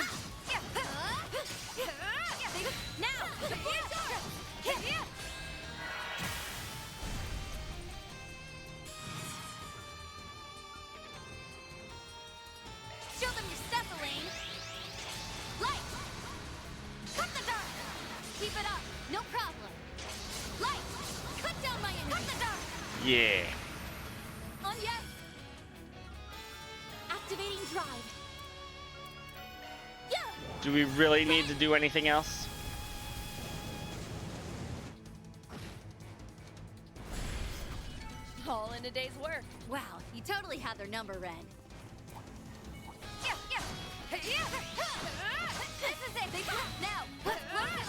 Now! Show them your stuff, Elaine! Light! Cut the dark! Keep it up, no problem! Light! Cut down my enemy! Cut the dark! Yeah. On yes! Activating drive! Yeah! Do we really need to do anything else? All in a day's work. Wow, you totally had their number, Ren. This is it! They now! Let's close it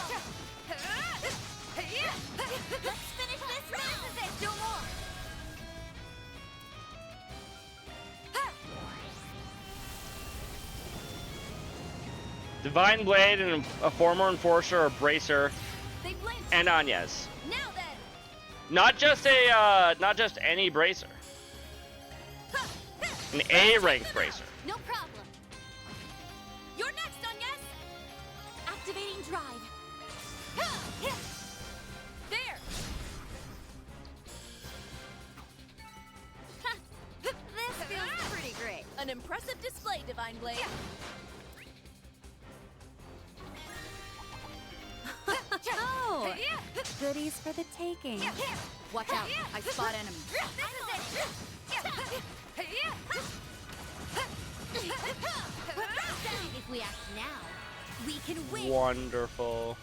all! Divine Blade and a former enforcer or bracer, and Anya's. Now then. Not just any bracer. An A-ranked bracer. No problem. You're next, Onyes. Activating drive. There. This feels pretty great. An impressive display, Divine Blade. Oh, goodies for the taking. Watch out, I spot enemy. If we act now, we can win. Wonderful.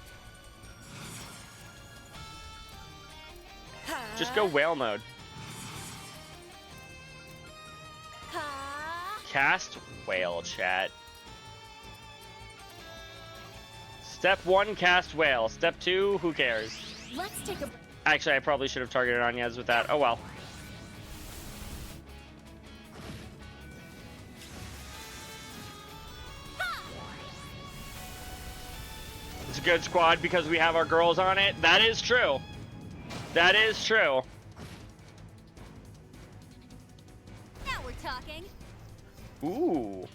Just go whale mode. Cast whale, chat. Step 1, cast whale. Step 2, who cares? Let's take a. Actually, I probably should have targeted Anyaz with that. Oh well. It's a good squad because we have our girls on it. That is true. That is true. Now we're talking. Ooh.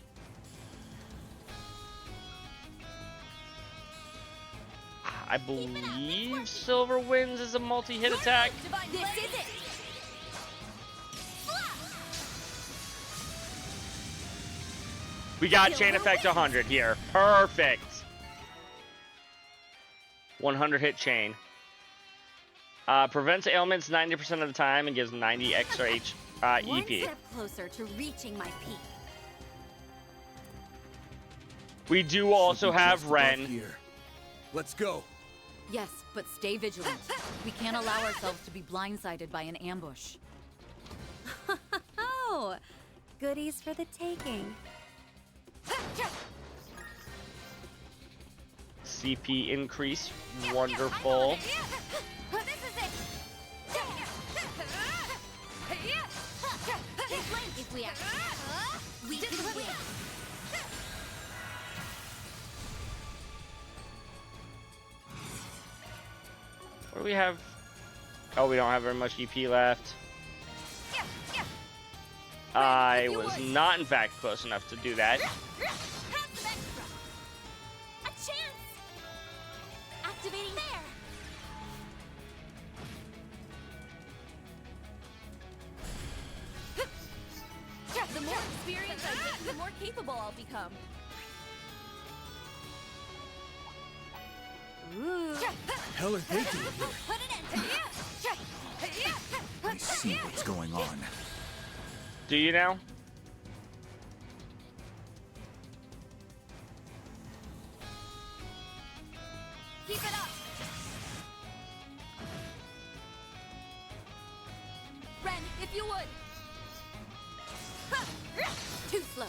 I believe Silver Winds is a multi-hit attack. This is it. We got chain effect 100 here. Perfect. 100 hit chain. Prevents ailments 90% of the time and gives 90 extra EP. One step closer to reaching my peak. We do also have Ren. Here. Let's go. Yes, but stay vigilant. We can't allow ourselves to be blindsided by an ambush. Oh, goodies for the taking. CP increase. Wonderful. This is it. If we act, we can win. What do we have? Oh, we don't have very much EP left. I was not, in fact, close enough to do that. A chance. Activating there. The more experience I gain, the more capable I'll become. Ooh. Hell are they doing here? Put an end to I see what's going on. Do you now? Keep it up. Ren, if you would. Too slow.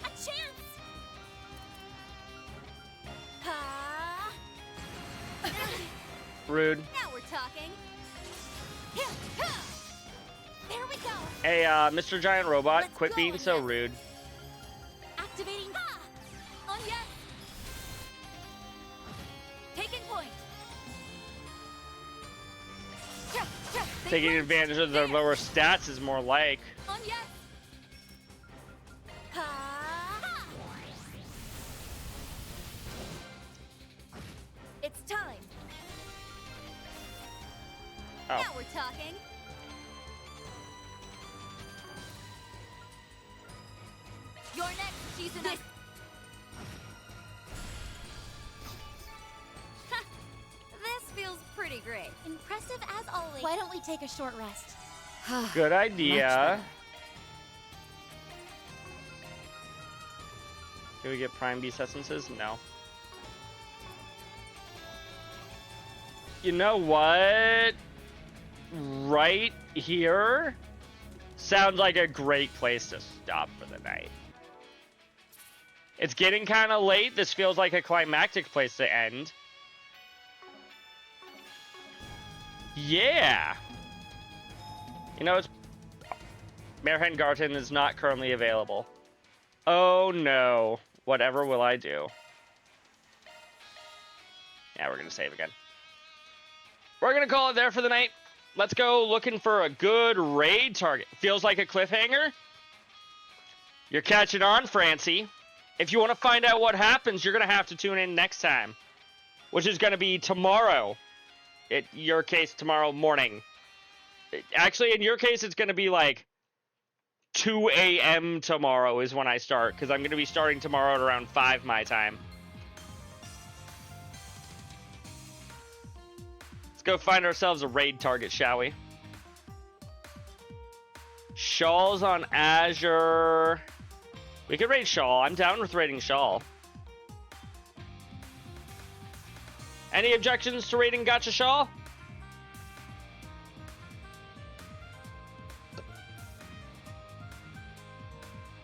A chance. Rude. Now we're talking. There we go. Hey, Mr. Giant Robot, quit being so rude. Activating. On yes. Taking point. Taking advantage of their lower stats is more like. On yes. It's time. Oh. Now we're talking. You're next, season. This feels pretty great. Impressive as always. Why don't we take a short rest? Good idea. Can we get Prime Beast Essences? No. You know what? Right here sounds like a great place to stop for the night. It's getting kind of late. This feels like a climactic place to end. Yeah. You know, it's Marehen Garten is not currently available. Oh no. Whatever will I do? Yeah, we're going to save again. We're going to call it there for the night. Let's go looking for a good raid target. Feels like a cliffhanger? You're catching on, Francie. If you want to find out what happens, you're going to have to tune in next time, which is going to be tomorrow. In your case, tomorrow morning. Actually, in your case, it's going to be like 2 a.m. tomorrow is when I start, because I'm going to be starting tomorrow at around 5 my time. Let's go find ourselves a raid target, shall we? Shawl's on Azure. We could raid Shawl. I'm down with raiding Shawl. Any objections to raiding Gacha Shawl?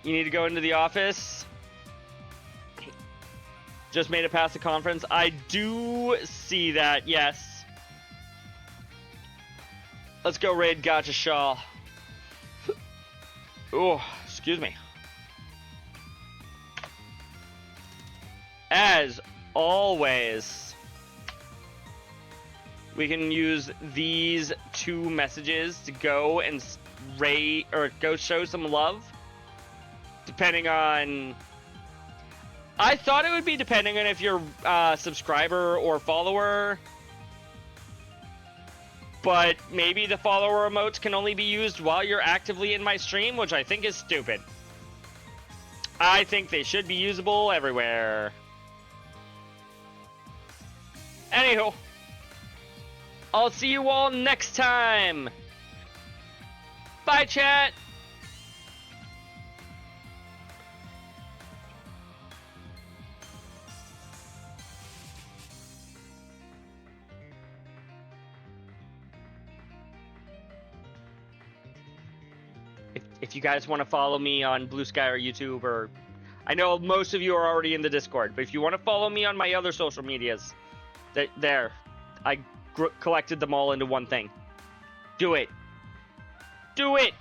You need to go into the office. Just made it past the conference. I do see that, yes. Let's go raid Gacha Shawl. Oh, excuse me. As always, we can use these 2 messages to go and raid or go show some love. Depending on... I thought it would be depending on if you're a subscriber or follower. But maybe the follower emotes can only be used while you're actively in my stream, which I think is stupid. I think they should be usable everywhere. Anywho, I'll see you all next time. Bye, chat. If you guys want to follow me on Blue Sky or YouTube, or I know most of you are already in the Discord, but if you want to follow me on my other social medias, there, I collected them all into one thing. Do it. Do it.